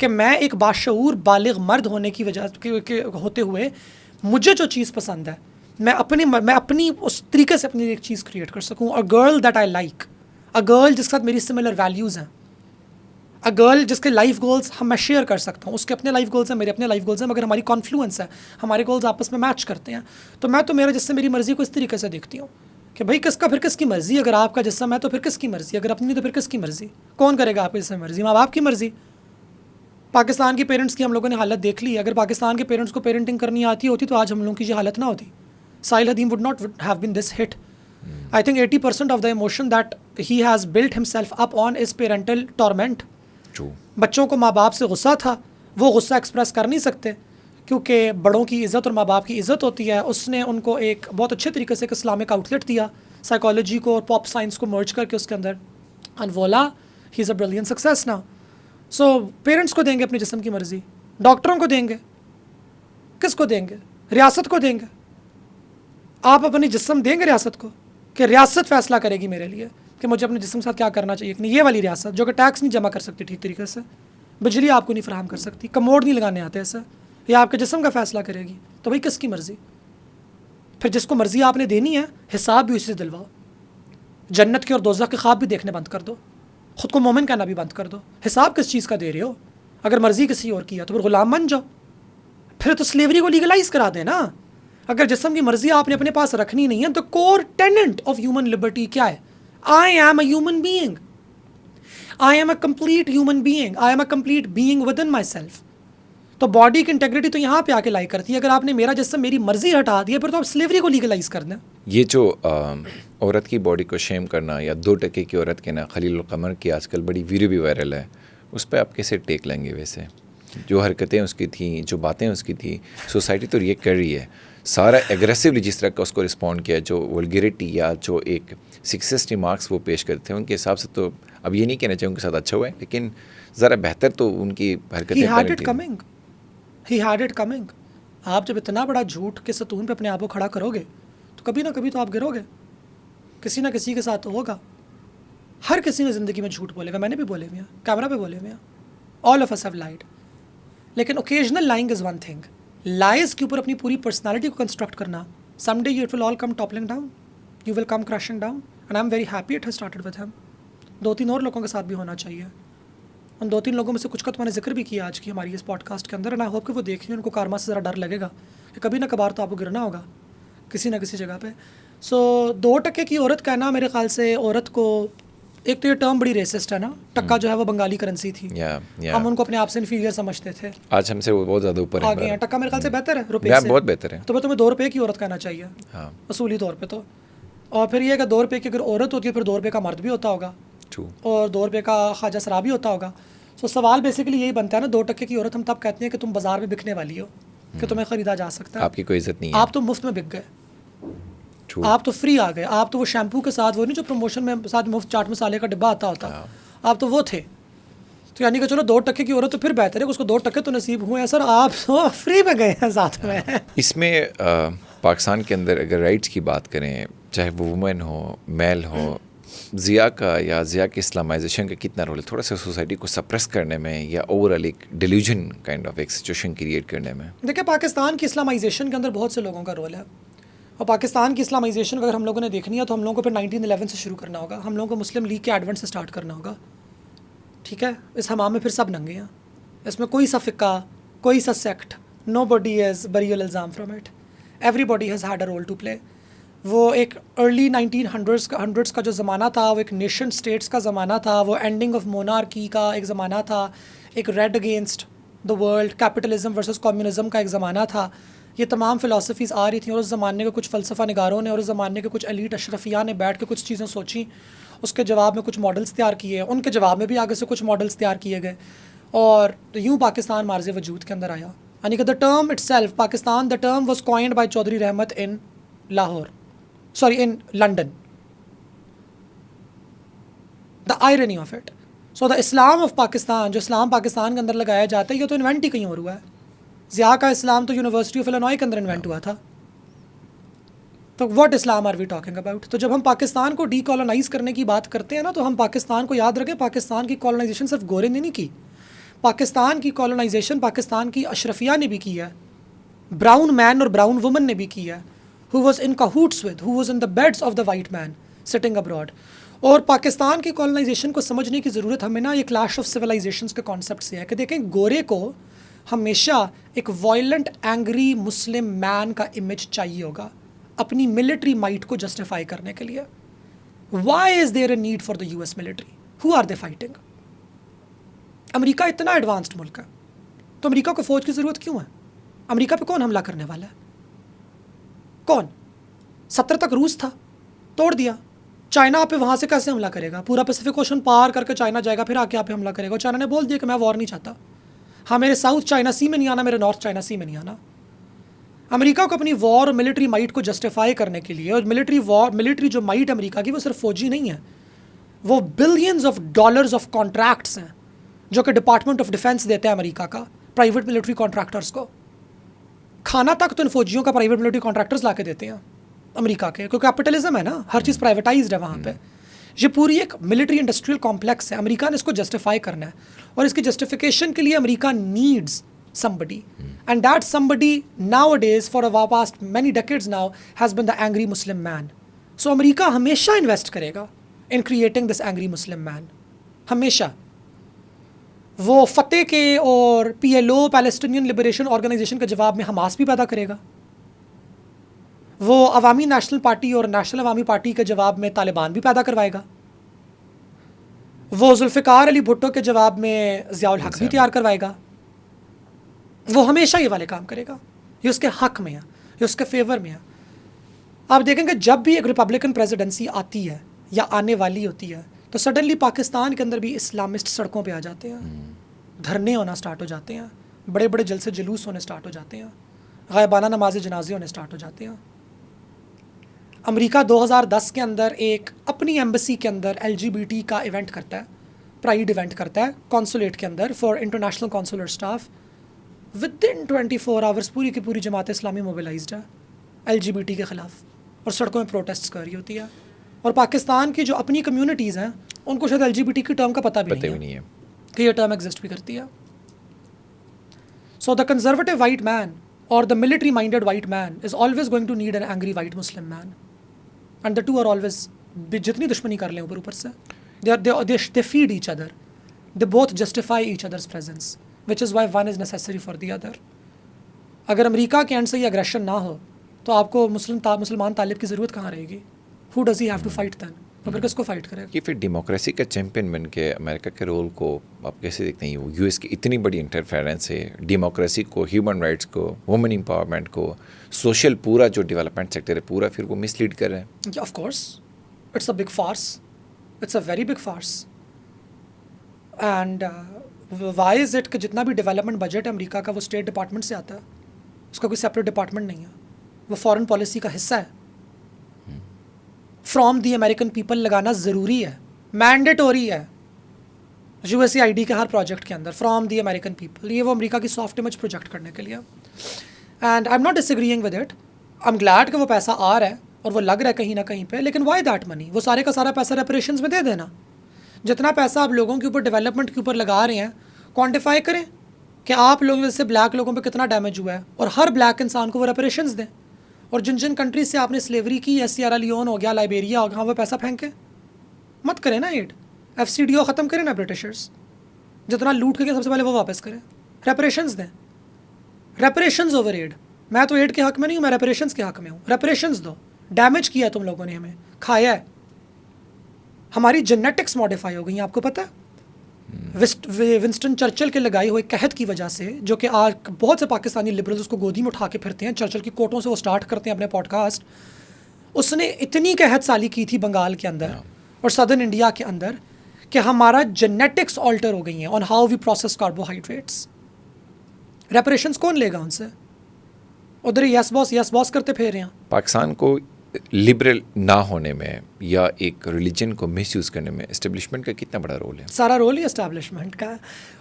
कि मैं एक बाशऊर बालिग मर्द होने की वजह के होते हुए मुझे जो चीज़ पसंद है मैं अपनी उस तरीके से अपनी एक चीज़ क्रिएट कर सकूँ। A girl that I like, a girl जिसके साथ मेरी सिमिलर वैल्यूज़ हैं, अ गर्ल जिसके लाइफ गोल्स हम मैं शेयर कर सकता हूँ, उसके अपने लाइफ गोल्स हैं, मेरे अपने लाइफ गोल्स हैं, मगर हमारी कॉन्फ्लुएंस है, हमारे गोल्स आपस में मैच करते हैं। तो मैं तो मेरा जिससे मेरी मर्ज़ी को इस तरीके से देखती हूँ कि भाई किसका फिर किसकी मर्ज़ी, अगर आपका जिसम है तो फिर किसकी मर्ज़ी, अगर अपनी तो फिर किसकी मर्ज़ी, कौन करेगा आपकी जिसमें मर्ज़ी? माँ बाप की मर्ज़ी। पाकिस्तान के पेरेंट्स की हम लोगों ने हालत देख ली। अगर पाकिस्तान के पेरेंट्स को पेरेंटिंग करनी आती होती तो आज हम लोगों की ये हालत ना होती। Sahil Hadeem would not have been this hit. I think 80% of the emotion that he has built himself up on is parental torment. बच्चों को माँ बाप से गुस्सा था, वो गुस्सा एक्सप्रेस कर नहीं सकते क्योंकि बड़ों की इज़्ज़त और माँ बाप की इज़्ज़त होती है। उसने उनको एक बहुत अच्छे तरीके से एक इस्लामिक आउटलेट दिया, साइकोलॉजी को और पॉप साइंस को मर्ज करके उसके अंदर, एंड वोला ही is a brilliant success now. So parents को देंगे अपने जिस्म की मर्ज़ी, डॉक्टरों को देंगे, किसको देंगे? रियासत को देंगे। आप अपनी जिस्म देंगे रियासत को कि रियासत फ़ैसला करेगी मेरे लिए कि मुझे अपने जिस्म के साथ क्या करना चाहिए कि नहीं? ये वाली रियासत जो कि टैक्स नहीं जमा कर सकती ठीक तरीके से, बिजली आपको नहीं फराहम कर सकती, कमोड नहीं लगाने आते ऐसा, ये आपके जिस्म का फ़ैसला करेगी, तो भाई किसकी मर्ज़ी? फिर जिसको मर्ज़ी आपने देनी है हिसाब भी उसी से दिलवाओ। जन्नत के और दोज़ख के ख्वाब भी देखने बंद कर दो, ख़ुद को मोमिन कहना भी बंद कर दो। हिसाब किस चीज़ का दे रहे हो? अगर मर्ज़ी किसी और की है तो फिर ग़ुलाम बन जाओ, फिर तो स्लेवरी को लीगलाइज करा देना। अगर जिस्म की मर्ज़ी आपने अपने पास रखनी नहीं है तो core tenet of human liberty क्या है? I am a human being, I am a complete human being, I am a complete being within myself. तो बॉडी की इंटेग्रिटी तो यहाँ पे आके लाई करती है। अगर आपने मेरा जिस्म मेरी मर्जी हटा दी है फिर तो आप स्लेवरी को लीगलाइज कर दें। ये जो औरत की बॉडी को शेम करना या 2% की औरत कहना, खलील कमर की आजकल बड़ी वीडियो भी वायरल है, उस पर आप कैसे टेक लेंगे? वैसे जो हरकतें उसकी थी, जो बातें उसकी थी, सोसाइटी तो रिएक्ट कर रही है सारा एग्रेसिवली जिस तरह का उसको रिस्पॉन्ड किया, जो वल्गैरिटी या जो एक सिक्सेस्ट रिमार्क्स वो पेश करते हैं उनके हिसाब से तो अब ये नहीं कहना चाहिए उनके साथ अच्छा हुआ है, लेकिन ज़रा बेहतर तो उनकी हरकतें He had it coming। आप जब इतना बड़ा झूठ के सतून पे अपने आप को खड़ा करोगे तो कभी ना कभी तो आप गिरोगे, किसी ना किसी के साथ तो होगा। हर किसी ने ज़िंदगी में झूठ बोले हुए, मैंने भी बोले हुए हैं, कैमरा पे बोले हुए हैं, ऑल ऑफ अस हैव लाइड। लेकिन occasional lying is one thing, lies के ऊपर अपनी पूरी पर्सनालिटी को कंस्ट्रक्ट करना, someday it will all come toppling down, you will come crushing down, and I am very happy it has started with him. 2-3 और लोगों के साथ भी होना चाहिए। उन 2-3 लोगों में से कुछ का तो मैंने जिक्र भी किया आज की हमारी इस पॉडकास्ट के अंदर, एंड आई होप कि वो देखें, उनको कारमा से ज़रा डर लगेगा कि कभी ना कभार तो आपको गिरना होगा किसी ना किसी जगह पे। सो 2% की औरत कहना मेरे ख्याल से औरत को, एक तो ये टर्म बड़ी रेसिस्ट है ना, टक्का जो है वो बंगाली करेंसी थी, हम उनको अपने आप से इन्फीरियर समझते थे, आज हमसे वो बहुत ज़्यादा ऊपर आगे हैं। टक्का मेरे ख्याल से बेहतर है रुपये से, बहुत बेहतर है, तो तुम्हें 2 रुपये की औरत कहना चाहिए असूली तौर पर तो। और फिर ये कि 2 रुपये की अगर औरत होती है फिर 2 रुपये का मर्द भी होता होगा और 2 रुपये का ख्वाजा शराबी होता होगा। सो सवाल बेसिकली यही बनता है ना, 2% की औरत हम तब कहते हैं कि तुम बाजार में बिकने वाली हो, कि तुम्हें ख़रीदा जा सकता है, आपकी कोई इज्जत नहीं है, आप तो मुफ्त में बिक गए, आप तो फ्री आ गए, आप तो वो शैम्पू के साथ, वो नहीं जो प्रमोशन में साथ मुफ्त चाट मसाले का डिब्बा आता होता, आप तो वो थे। तो यानी कि चलो 2% की औरत तो फिर बेहतर है, उसको 2% तो नसीब हुए हैं सर, आप तो फ्री में गए हैं साथ में। इसमें पाकिस्तान के अंदर अगर राइट्स की बात करें, चाहे वो वुमेन हो, मेल हो, ज़िया का या ज़िया के इस्लामाइजेशन का कितना रोल है थोड़ा सा सोसाइटी को सप्रेस करने में या ओवरऑल एक डिल्यूजन काइंड ऑफ एक सिचुएशन क्रिएट करने में? देखिए, पाकिस्तान की इस्लामाइजेशन के अंदर बहुत से लोगों का रोल है, और पाकिस्तान की इस्लामाइजेशन अगर हम लोगों ने देखनी है तो हम लोगों को फिर 1911 से शुरू करना होगा, हम लोगों को मुस्लिम लीग के एडवेंट से स्टार्ट करना होगा। ठीक है, इस हमाम में फिर सब नंगे हैं, इसमें कोई सा फ़िक्का, कोई सा सेक्ट, नो बडी इज़ बरीअल इल्ज़ाम from it, everybody has had a role to play. वो एक अर्ली 1900s का जो ज़माना था, वो एक नेशन स्टेट्स का ज़माना था, वो एंडिंग ऑफ मोनार्की का एक ज़माना था, एक red against the world, capitalism versus communism का एक ज़माना था। ये तमाम फ़िलासफ़ीज़ आ रही थी और उस ज़माने के कुछ फ़लसफ़ा निगारों ने और उस ज़माने के कुछ एलीट अशरफिया ने बैठ के कुछ चीज़ें सोची, उसके जवाब में कुछ मॉडल्स तैयार किए, उनके जवाब में भी आगे से कुछ मॉडल्स तैयार किए गए, और यूँ पाकिस्तान मार्ज़ वजूद के अंदर आया। यानी कि the term itself Pakistan, the term was coined by Chaudhry Rahmat in Lahore, sorry, in London. The irony of it. So the Islam of Pakistan, जो इस्लाम पाकिस्तान के अंदर लगाया जाता है, ये तो इन्वेंट ही कहीं और हुआ है। ज़िया का इस्लाम तो यूनिवर्सिटी ऑफ इलिनॉय के अंदर इन्वेंट हुआ था। तो what Islam are we talking about? तो जब हम पाकिस्तान को डीकॉलोनाइज करने की बात करते हैं ना, तो हम पाकिस्तान को याद रखें, पाकिस्तान की कॉलोनाइजेशन सिर्फ गोरे ने नहीं की, पाकिस्तान की कॉलोनाइजेशन पाकिस्तान की अशरफिया ने भी की है, ब्राउन मैन और ब्राउन वुमन ने भी की है, who was in cahoots with, who was in the beds of the white man sitting abroad। और पाकिस्तान की कॉलोनाइजेशन को समझने की ज़रूरत हमें ना ये क्लैश ऑफ सिविलाइजेशंस के कॉन्सेप्ट से है कि देखें, गोरे को हमेशा एक वायलेंट एंग्री मुस्लिम मैन का इमेज चाहिए होगा अपनी मिलिट्री माइट को जस्टिफाई करने के लिए। Why is there a need for the US military? Who are they fighting? America इतना एडवांस्ड मुल्क है तो अमेरिका को फ़ौज की ज़रूरत क्यों है? अमेरिका पे कौन हमला करने वाला है? कौन? 70 तक रूस था, तोड़ दिया। चाइना पे वहाँ से कैसे हमला करेगा? पूरा पैसिफिक ओशन पार करके चाइना जाएगा, फिर आके आप पे हमला करेगा। चाइना ने बोल दिया कि मैं वॉर नहीं चाहता, हाँ मेरे साउथ चाइना सी में नहीं आना, मेरे नॉर्थ चाइना सी में नहीं आना। अमेरिका को अपनी वॉर और मिलिट्री माइट को जस्टिफाई करने के लिए, और मिलिट्री जो माइट अमेरिका की वो सिर्फ फौजी नहीं है, वो billions of dollars of contracts हैं जो कि डिपार्टमेंट ऑफ डिफेंस देता है अमेरिका का प्राइवेट मिलिट्री कॉन्ट्रैक्टर्स को। खाना तक तो इन फौजियों का प्राइवेट मिलिट्री कॉन्ट्रैक्टर्स ला के देते हैं। अमेरिका के, क्योंकि कैपिटलिज्म है ना, हर चीज़ प्राइवेटाइज्ड है वहाँ पे। ये पूरी एक मिलिट्री इंडस्ट्रियल कॉम्प्लेक्स है, अमेरिका ने इसको जस्टिफाई करना है, और इसकी जस्टिफिकेशन के लिए America needs somebody, and that somebody nowadays for a past many decades now has been the angry Muslim man. So America हमेशा इन्वेस्ट करेगा in creating this angry Muslim man, हमेशा। वो फतेह के और PLO पैलेस्टीनियन लिबरेशन ऑर्गेनाइजेशन के जवाब में Hamas भी पैदा करेगा, वो अवामी नेशनल पार्टी और नेशनल अवामी पार्टी के जवाब में तालिबान भी पैदा करवाएगा, वो जुल्फ़िकार अली भुट्टो के जवाब में ज़ियाउल हक भी तैयार करवाएगा। वो हमेशा ये वाले काम करेगा, ये उसके हक में है, ये उसके फेवर में है। आप देखेंगे जब भी एक रिपब्लिकन प्रेसिडेंसी आती है या आने वाली होती है, तो सडनली पाकिस्तान के अंदर भी इस्लामिस्ट सड़कों पे आ जाते हैं, धरने होना स्टार्ट हो जाते हैं, बड़े बड़े जलसे जुलूस होने स्टार्ट हो जाते हैं, गायबाना नमाज जनाजे होने स्टार्ट हो जाते हैं। अमेरिका 2010 के अंदर एक अपनी एम्बेसी के अंदर LGBT का इवेंट करता है, प्राइड इवेंट करता है कॉन्सुलेट के अंदर for international consular staff. With in 24 hours पूरी की पूरी जमात इस्लामी मोबिलाइज्ड है LGBT के ख़िलाफ़ और सड़कों में प्रोटेस्ट कर रही होती है। और पाकिस्तान की जो अपनी कम्युनिटीज़ हैं उनको शायद LGBT की टर्म का पता भी नहीं है कि ये टर्म एग्जिस्ट भी करती है। So the conservative white man और the military minded white man is always going to need an angry white Muslim man, and the two are always, जितनी दुश्मनी कर लें ऊपर से, they feed each other, they both justify each other's presence, which is why one is necessary for the other. अगर America के end से ये अग्रेशन ना हो तो आपको मुसलमान तालिब की ज़रूरत कहाँ रहेगी? Who does he have to fight then? तो फिर किसको फाइट करेगा? कि फिर डेमोक्रेसी का चैंपियन बन के अमेरिका के रोल को आप कैसे देखते हैं? US की इतनी बड़ी इंटरफेरेंस है डेमोक्रेसी को, ह्यूमन राइट्स को, वुमेन एम्पावरमेंट को, सोशल पूरा जो डेवलपमेंट सेक्टर है पूरा, फिर वो मिसलीड कर रहे हैं। Of course it's a big farce, it's a very big farce. And why is it कि जितना भी डेवलपमेंट बजट है अमेरिका का वो स्टेट डिपार्टमेंट से आता है, उसका कोई सेपरेट डिपार्टमेंट नहीं है, वो फॉरेन पॉलिसी का हिस्सा है। फ्रॉम दी अमेरिकन पीपल लगाना ज़रूरी है, मैंडेटोरी है USAID के हर प्रोजेक्ट के अंदर, फ्रॉम दी अमेरिकन पीपल। ये वो अमेरिका की सॉफ्ट इमेज प्रोजेक्ट करने के लिए। And I am not disagreeing with it, I am glad कि वो पैसा आ रहा है और वो लग रहा है कहीं ना कहीं पे, लेकिन वाई दैट मनी? वो सारे का सारा पैसा रेपरेशंस में दे देना। जितना पैसा आप लोगों के ऊपर डेवलपमेंट के ऊपर लगा रहे हैं, क्वान्टिफाई करें कि आप लोगों से ब्लैक लोगों पे कितना डैमेज हुआ है, और हर ब्लैक इंसान को वो रेपरेशंस दें। और जिन जिन कंट्रीज से आपने स्लेवरी की, सियरा लियोन हो गया, लाइबेरिया हो गया, वो पैसा फेंके मत करें ना। एड FCDO ख़त्म करें ना, ब्रिटिशर्स जितना लूट के सबसे पहले वो वापस करें, रेपरेशंस दें। Reparations over aid. मैं तो एड के हक़ में नहीं हूँ, मैं रेपरेशंस के हक़ में हूँ। रेपरेशंस दो, डैमेज किया तुम लोगों ने, हमें खाया है, हमारी जेनेटिक्स मॉडिफाई हो गई हैं, आपको पता है? विंस्टन चर्चिल के लगाए हुए कहत की वजह से, जो कि आज बहुत से पाकिस्तानी लिबरल्स उसको गोदी में उठा के फिरते हैं, चर्चिल की कोटों से वो स्टार्ट करते हैं अपने पॉडकास्ट। उसने इतनी कहत साली की थी बंगाल के अंदर और सदर्न इंडिया के अंदर कि हमारा जेनेटिक्स ऑल्टर हो गई हैं on how we process carbohydrates. Reparations कौन लेगा उनसे? उधर यस बॉस करते फिर रहे हैं। पाकिस्तान को लिबरल ना होने में या एक रिलीजन को मिसयूज़ करने में एस्टेब्लिशमेंट का कितना बड़ा रोल है? सारा रोल ही एस्टेब्लिशमेंट का है।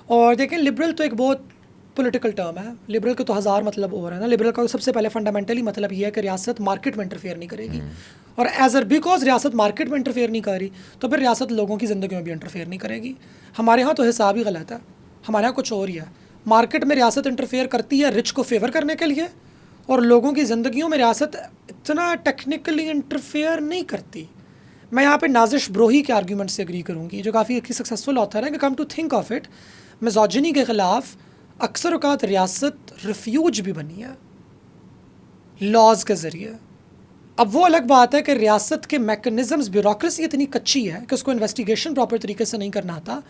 और देखें, लिबरल तो एक बहुत पॉलिटिकल टर्म है। लिबरल के तो हज़ार मतलब और है ना। लिबरल का सबसे पहले फंडामेंटली मतलब ये है कि रियासत मार्केट में इंटरफेयर नहीं करेगी, और बिकॉज रियासत मार्केट में इंटरफेयर नहीं कर रही तो फिर रियासत लोगों की ज़िंदगी में भी इंटरफेयर नहीं करेगी। हमारे यहाँ तो हिसाब ही गलत है, हमारे यहाँ कुछ और ही है। मार्केट में रियासत इंटरफेयर करती है रिच को फेवर करने के लिए, और लोगों की ज़िंदगियों में रियासत इतना टेक्निकली इंटरफेयर नहीं करती। मैं यहाँ पे नाजिश ब्रोही के आर्ग्यूमेंट से एग्री करूँगी, जो काफ़ी एक सक्सेसफुल ऑथर है, कि come to think of it, misogyny के ख़िलाफ़ अक्सर औक़ात रियासत रिफ्यूज भी बनी है लॉज के ज़रिए। अब वो अलग बात है कि रियासत के मैकेनिज़म्स, ब्यूरोक्रेसी इतनी कच्ची है कि उसको इन्वेस्टिगेशन प्रॉपर तरीके से नहीं करना आता,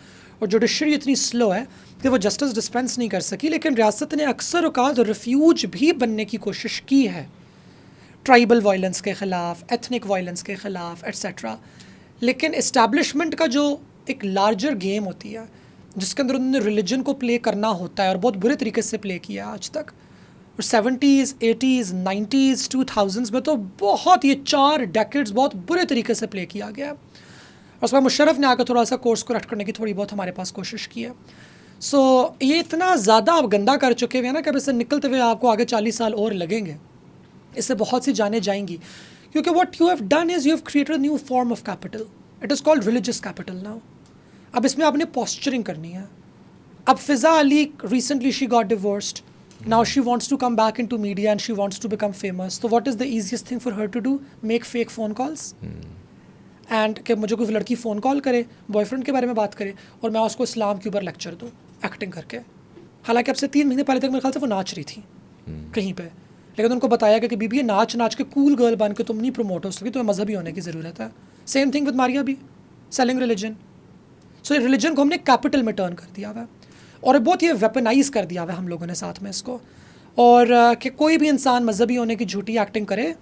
और जुडिशरी इतनी स्लो है कि वो जस्टिस डिस्पेंस नहीं कर सकी। लेकिन रियासत ने अक्सर औक़ात रिफ्यूज भी बनने की कोशिश की है, ट्राइबल वायलेंस के ख़िलाफ़, एथनिक वायलेंस के ख़िलाफ़, एट्सेट्रा। लेकिन इस्टेब्लिशमेंट का जो एक लार्जर गेम होती है, जिसके अंदर उन्होंने रिलीजन को प्ले करना होता है, और बहुत बुरे तरीके से प्ले किया आज तक। और 70s, 80s, 90s, 2000s में तो बहुत, ये 4 डेकेड्स बहुत बुरे तरीके से प्ले किया गया है। और उसमें मुशर्रफ ने आकर थोड़ा सा कोर्स करेक्ट करने की थोड़ी बहुत हमारे पास कोशिश की है। सो ये इतना ज़्यादा आप गंदा कर चुके हुए हैं ना कि अब इससे निकलते हुए आपको आगे 40 साल और लगेंगे, इससे बहुत सी जानें जाएंगी। क्योंकि what you have done is you have created a new form of capital. It is called religious capital now. अब इसमें आपने posturing करनी है. अब फिज़ा Ali recently she got divorced. Now she wants to come back into media and she wants to become famous. So what is the easiest thing for her to do? Make fake phone calls. And कि मुझे कोई लड़की phone call करे, boyfriend के बारे में बात करे और मैं उसको इस्लाम के ऊपर लेक्चर दूँ एक्टिंग करके. हालांकि अब से 3 महीने पहले तक मेरे ख्याल से वो नाच रही थी कहीं पे, लेकिन उनको बताया गया कि बीबी ये नाच नाच के कूल गर्ल बन के तुम नहीं प्रमोट हो सकती, तुम्हें मजहबी होने की ज़रूरत है. सेम थिंग विद मारिया भी, सेलिंग रिलीजन. सो रिलीजन को हमने कैपिटल में टर्न कर दिया हुआ है और बहुत ये वेपनाइज कर दिया हुआ है हम लोगों ने साथ में इसको. और कि कोई भी इंसान मजहबी होने की झूठी एक्टिंग करे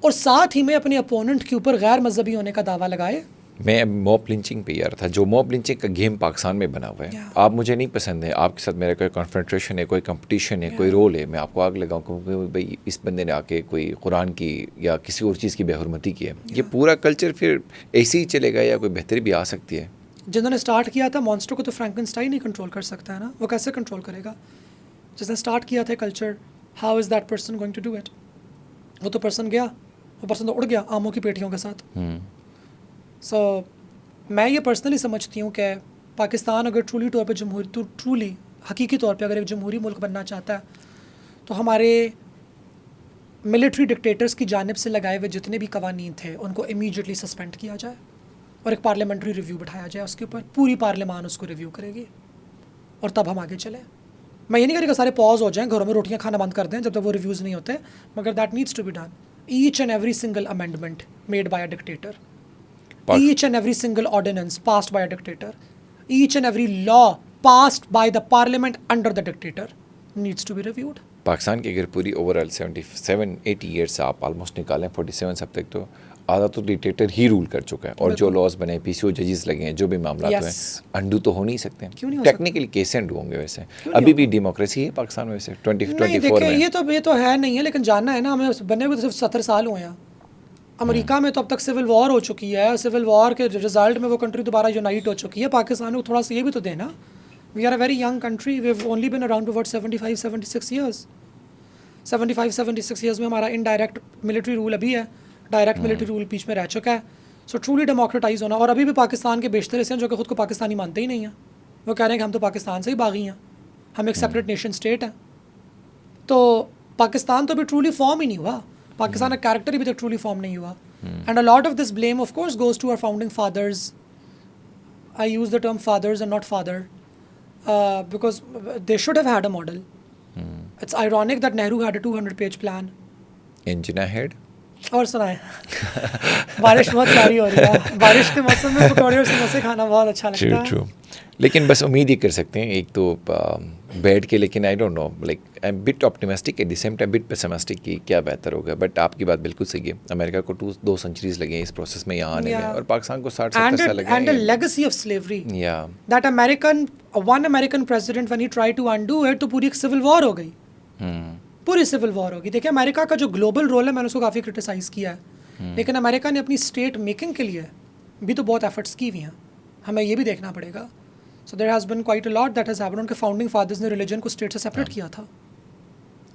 और साथ ही में अपने अपोनेंट के ऊपर गैर मजहबी होने का दावा लगाए. मैं मॉब लिंचिंग पे यार था, जो मॉब लिंचिंग का गेम पाकिस्तान में बना हुआ है. आप मुझे नहीं पसंद है, आपके साथ मेरा कोई कॉन्फ्रंट्रेशन है, कोई कंपटीशन है, कोई रोल है, मैं आपको आग लगाऊँ क्योंकि भाई इस बंदे ने आके कोई कुरान की या किसी और चीज़ की बेहुरमती की है. ये पूरा कल्चर फिर ऐसे ही चलेगा या कोई बेहतरी भी आ सकती है. जिन्होंने स्टार्ट किया था मॉन्स्टर को तो फ्रैंकनस्टाइन ही कंट्रोल कर सकता है ना, वो कैसे कंट्रोल करेगा? जिसने स्टार्ट किया था culture, how is that person going to do it? वो तो पर्सन गया, वो पर्सन तो उड़ गया आमों की पेटियों के साथ. सो मैं ये पर्सनली समझती हूँ कि पाकिस्तान अगर ट्रूली तौर पे ट्रूली हकीकी तौर पे अगर एक जमहूरी मुल्क बनना चाहता है तो हमारे मिलिट्री डिक्टेटर्स की जानिब से लगाए हुए जितने भी कवानीन थे उनको इमीडिएटली सस्पेंड किया जाए और एक पार्लियामेंट्री रिव्यू बिठाया जाए उसके ऊपर. पूरी पार्लियामान उसको रिव्यू करेगी और तब हम आगे चलें. मैं ये नहीं करेगा सारे पॉज हो जाएं, घरों में रोटियां खाना बंद कर दें जब तक वो रिव्यूज़ नहीं होते, मगर that needs to be done. Each and every single amendment made by a dictator, each and every single ordinance passed by a dictator, each and every law passed by the parliament under the dictator needs to be reviewed. Pakistan की अगर पूरी overall 77-80 years से आप almost निकालें 47 अब तक, तो आधा तो डिक्टेटर ही रूल कर चुका है. और जो लॉज बने, पीसीओ जजेस लगे हैं, जो भी मामला हैं, अंडू तो हो नहीं सकते. टेक्निकली कैसे अंडू होंगे? वैसे अभी भी डेमोक्रेसी है पाकिस्तान में वैसे 2024 में. ये तो है नहीं है, लेकिन जानना है ना हमें, बनने को तो सिर्फ 70 साल हुए हैं. अमेरिका में तो अब तक सिविल वॉर हो चुकी है, सिविल वॉर के रिजल्ट में वो कंट्री दोबारा यूनाइट हो चुकी है. पाकिस्तान को थोड़ा सा ये भी तो देना. We are a very young country, we have only been around for 75-76 years. 75-76 years में हमारा इनडायरेक्ट मिलिट्री रूल अभी है, डायरेक्ट मिलिट्री रूल बीच में रह चुका है. सो ट्रूली डेमोक्रेटाइज होना. और अभी भी पाकिस्तान के बेशतर ऐसे हैं जो कि खुद को पाकिस्तानी मानते ही नहीं हैं. वो कह रहे हैं कि हम तो पाकिस्तान से ही बागी हैं, हम एक सेपरेट नेशन स्टेट हैं. तो पाकिस्तान तो अभी ट्रूली फॉर्म ही नहीं हुआ. पाकिस्तान का कैरेक्टर ही अभी तक ट्रूली फॉर्म नहीं हुआ. And a lot of this blame of course goes to our founding fathers. I use the term fathers and not father because they should have had a model. It's ironic that Nehru had a 200-page plan. Engine ahead. और सुनाए. बारिश बहुत प्यारी हो रही है. बारिश के मौसम में पकौड़े और समोसे खाना बहुत अच्छा लगता है. True. लेकिन बस उम्मीद ही कर सकते हैं एक तो बैठ के, लेकिन आई don't know, like I am bit optimistic at the same time bit pessimistic कि क्या बेहतर होगा. बट आपकी बात बिल्कुल सही है. अमेरिका को 2 सेंचुरीज लगे इस प्रोसेस में यहाँ आने में, और पाकिस्तान को 60-70 साल लगे. And a legacy of slavery. That one American president when he tried to undo it, तो पूरी एक सिविल वॉर हो गई. पूरी सिविल वॉर होगी. देखिए अमेरिका का जो ग्लोबल रोल है मैंने उसको काफ़ी क्रिटिसाइज़ किया है, लेकिन अमेरिका ने अपनी स्टेट मेकिंग के लिए भी तो बहुत एफर्ट्स की हुई हैं. हमें ये भी देखना पड़ेगा. So there has been quite a lot that has happened. उनके फाउंडिंग फादर्स ने रिलीजन को स्टेट से सेपरेट किया था,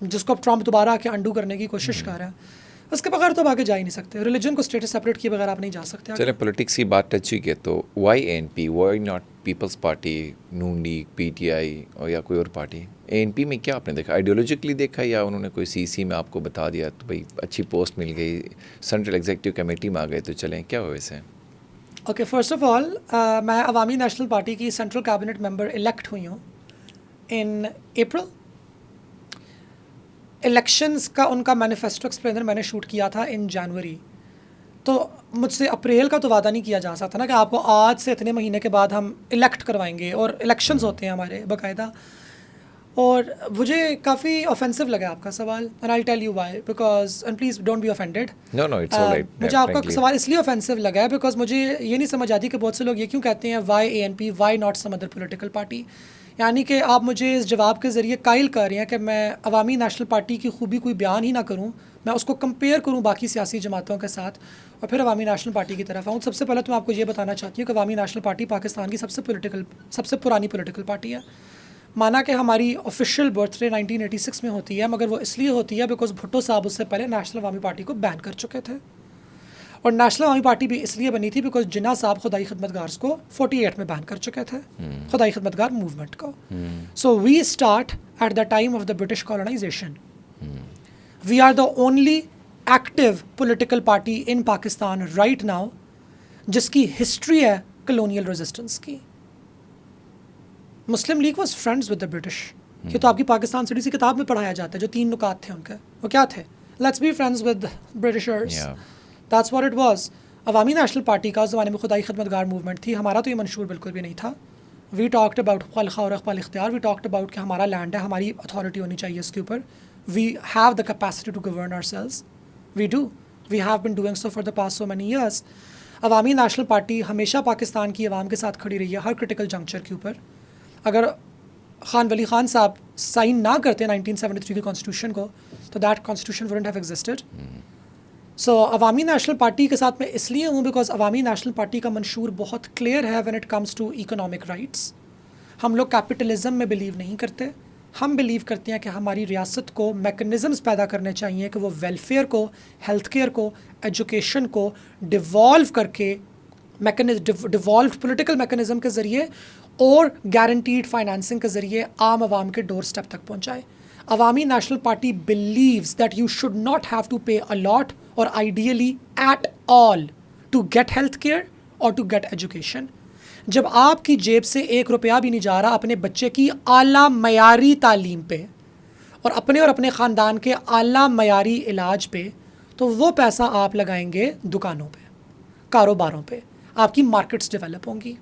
जिसको अब ट्रम्प दोबारा आके अंडू करने की कोशिश कर रहा है. उसके बगैर तो अब आगे जा ही नहीं सकते. रिलीजन को स्टेट से सेपरेट किए बगैर आप नहीं जा सकते. चले पॉलिटिक्स की बात टच हुई है तो why ANP, why not Peoples Party, Noon League, PTI और या कोई और पार्टी? ANP में क्या आपने देखा? आइडियोलॉजिकली देखा या उन्होंने कोई CC में आपको बता दिया तो भाई अच्छी पोस्ट मिल गई, सेंट्रल एग्जीक्यूटिव कमेटी में आ गए तो चलें, क्या हुआ वैसे? ओके, फर्स्ट ऑफ ऑल मैं अवामी नेशनल पार्टी की सेंट्रल कैबिनेट मेंबर इलेक्ट हुई हूँ इन अप्रैल. इलेक्शंस का उनका मैनिफेस्टो एक्सप्लेनर मैंने शूट किया था इन जनवरी. तो मुझसे अप्रैल का तो वादा नहीं किया जा सकता ना कि आपको आज से इतने महीने के बाद हम इलेक्ट करवाएंगे, और इलेक्शंस होते हैं हमारे बाकायदा. और मुझे काफ़ी ऑफेंसिव लगा आपका सवाल, and I tell you why, because and please don't be offended. No it's alright. मुझे आपका सवाल इसलिए ऑफेंसिव लगा है बिकॉज मुझे ये नहीं समझ आती कि बहुत से लोग ये क्यों कहते हैं why ANP, why not some other political party. यानी कि आप मुझे इस जवाब के ज़रिए कायल कर रहे हैं कि मैं अवामी नेशनल पार्टी की खूबी कोई बयान ही ना करूं, मैं उसको कंपेयर करूं बाकी सियासी जमातों के साथ और फिर अवामी नेशनल पार्टी की तरफ आऊँ. सबसे पहले तो मैं आपको ये बताना चाहती हूँ कि अवामी नेशनल पार्टी पाकिस्तान की सबसे पुरानी पोलिटिकल पार्टी है. माना कि हमारी ऑफिशियल बर्थडे 1986 में होती है, मगर वो इसलिए होती है बिकॉज भुट्टो साहब उससे पहले नेशनल अवामी पार्टी को बैन कर चुके थे. और नेशनल अवामी पार्टी भी इसलिए बनी थी बिकॉज जिन्ना साहब खुदाई खिदमतगार को 48 में बैन कर चुके थे खुदाई खिदमतगार मूवमेंट को. So we start at the time of the British colonisation. We are the only active political party in Pakistan right now जिसकी हिस्ट्री है कलोनियल रेजिस्टेंस की. Muslim League was friends with the British. ये तो आपकी पाकिस्तान स्टडीज़ की किताब में पढ़ाया जाता है जो 3 नुकात थे उनके. वो क्या थे? Let's be friends with Britishers. That's what it was. Awami national party का उस ज़माने में खुदाई खिदमतगार मूवमेंट थी. हमारा तो ये मंशूर बिल्कुल भी नहीं था. वी टॉक्ड अबाउट खलखा और अखबाल इख्तियार. वी टॉक्ड अबाउट कि हमारा लैंड है, हमारी अथॉरिटी होनी चाहिए इसके ऊपर. We have the capacity to govern ourselves. We do. We have been doing so for the past so many years. Awami national Party हमेशा पाकिस्तान की आवाम के साथ खड़ी रही है हर क्रिटिकल जंक्चर के ऊपर. अगर खान वली खान साहब साइन ना करते 1973 के कॉन्स्टिट्यूशन को तो that constitution wouldn't have existed. So Awami national party के साथ मैं इसलिए हूँ बिकॉज अवामी नेशनल पार्टी का मंशूर बहुत क्लियर है when it comes to economic rights. हम लोग कैपिटलिज्म में बिलीव नहीं करते. हम बिलीव करते हैं कि हमारी रियासत को मैकेनिज़म्स पैदा करने चाहिए कि वो वेलफेयर को, हेल्थ केयर को, एजुकेशन को डिवॉल्व करके डिवॉल्व पॉलिटिकल मैकेनिज़्म के ज़रिए और गारंटीड फाइनेंसिंग के ज़रिए आम आवाम के डोर स्टेप तक पहुँचाए. Awami national Party believes that you should not have to pay a lot और ideally at all to get health care और टू गेट एजुकेशन. जब आपकी जेब से 1 रुपया भी नहीं जा रहा अपने बच्चे की आला मयारी तालीम पे और अपने ख़ानदान के आला मयारी इलाज पे, तो वो पैसा आप लगाएंगे दुकानों पे, कारोबारों पे, आपकी मार्केट्स डेवलप होंगी,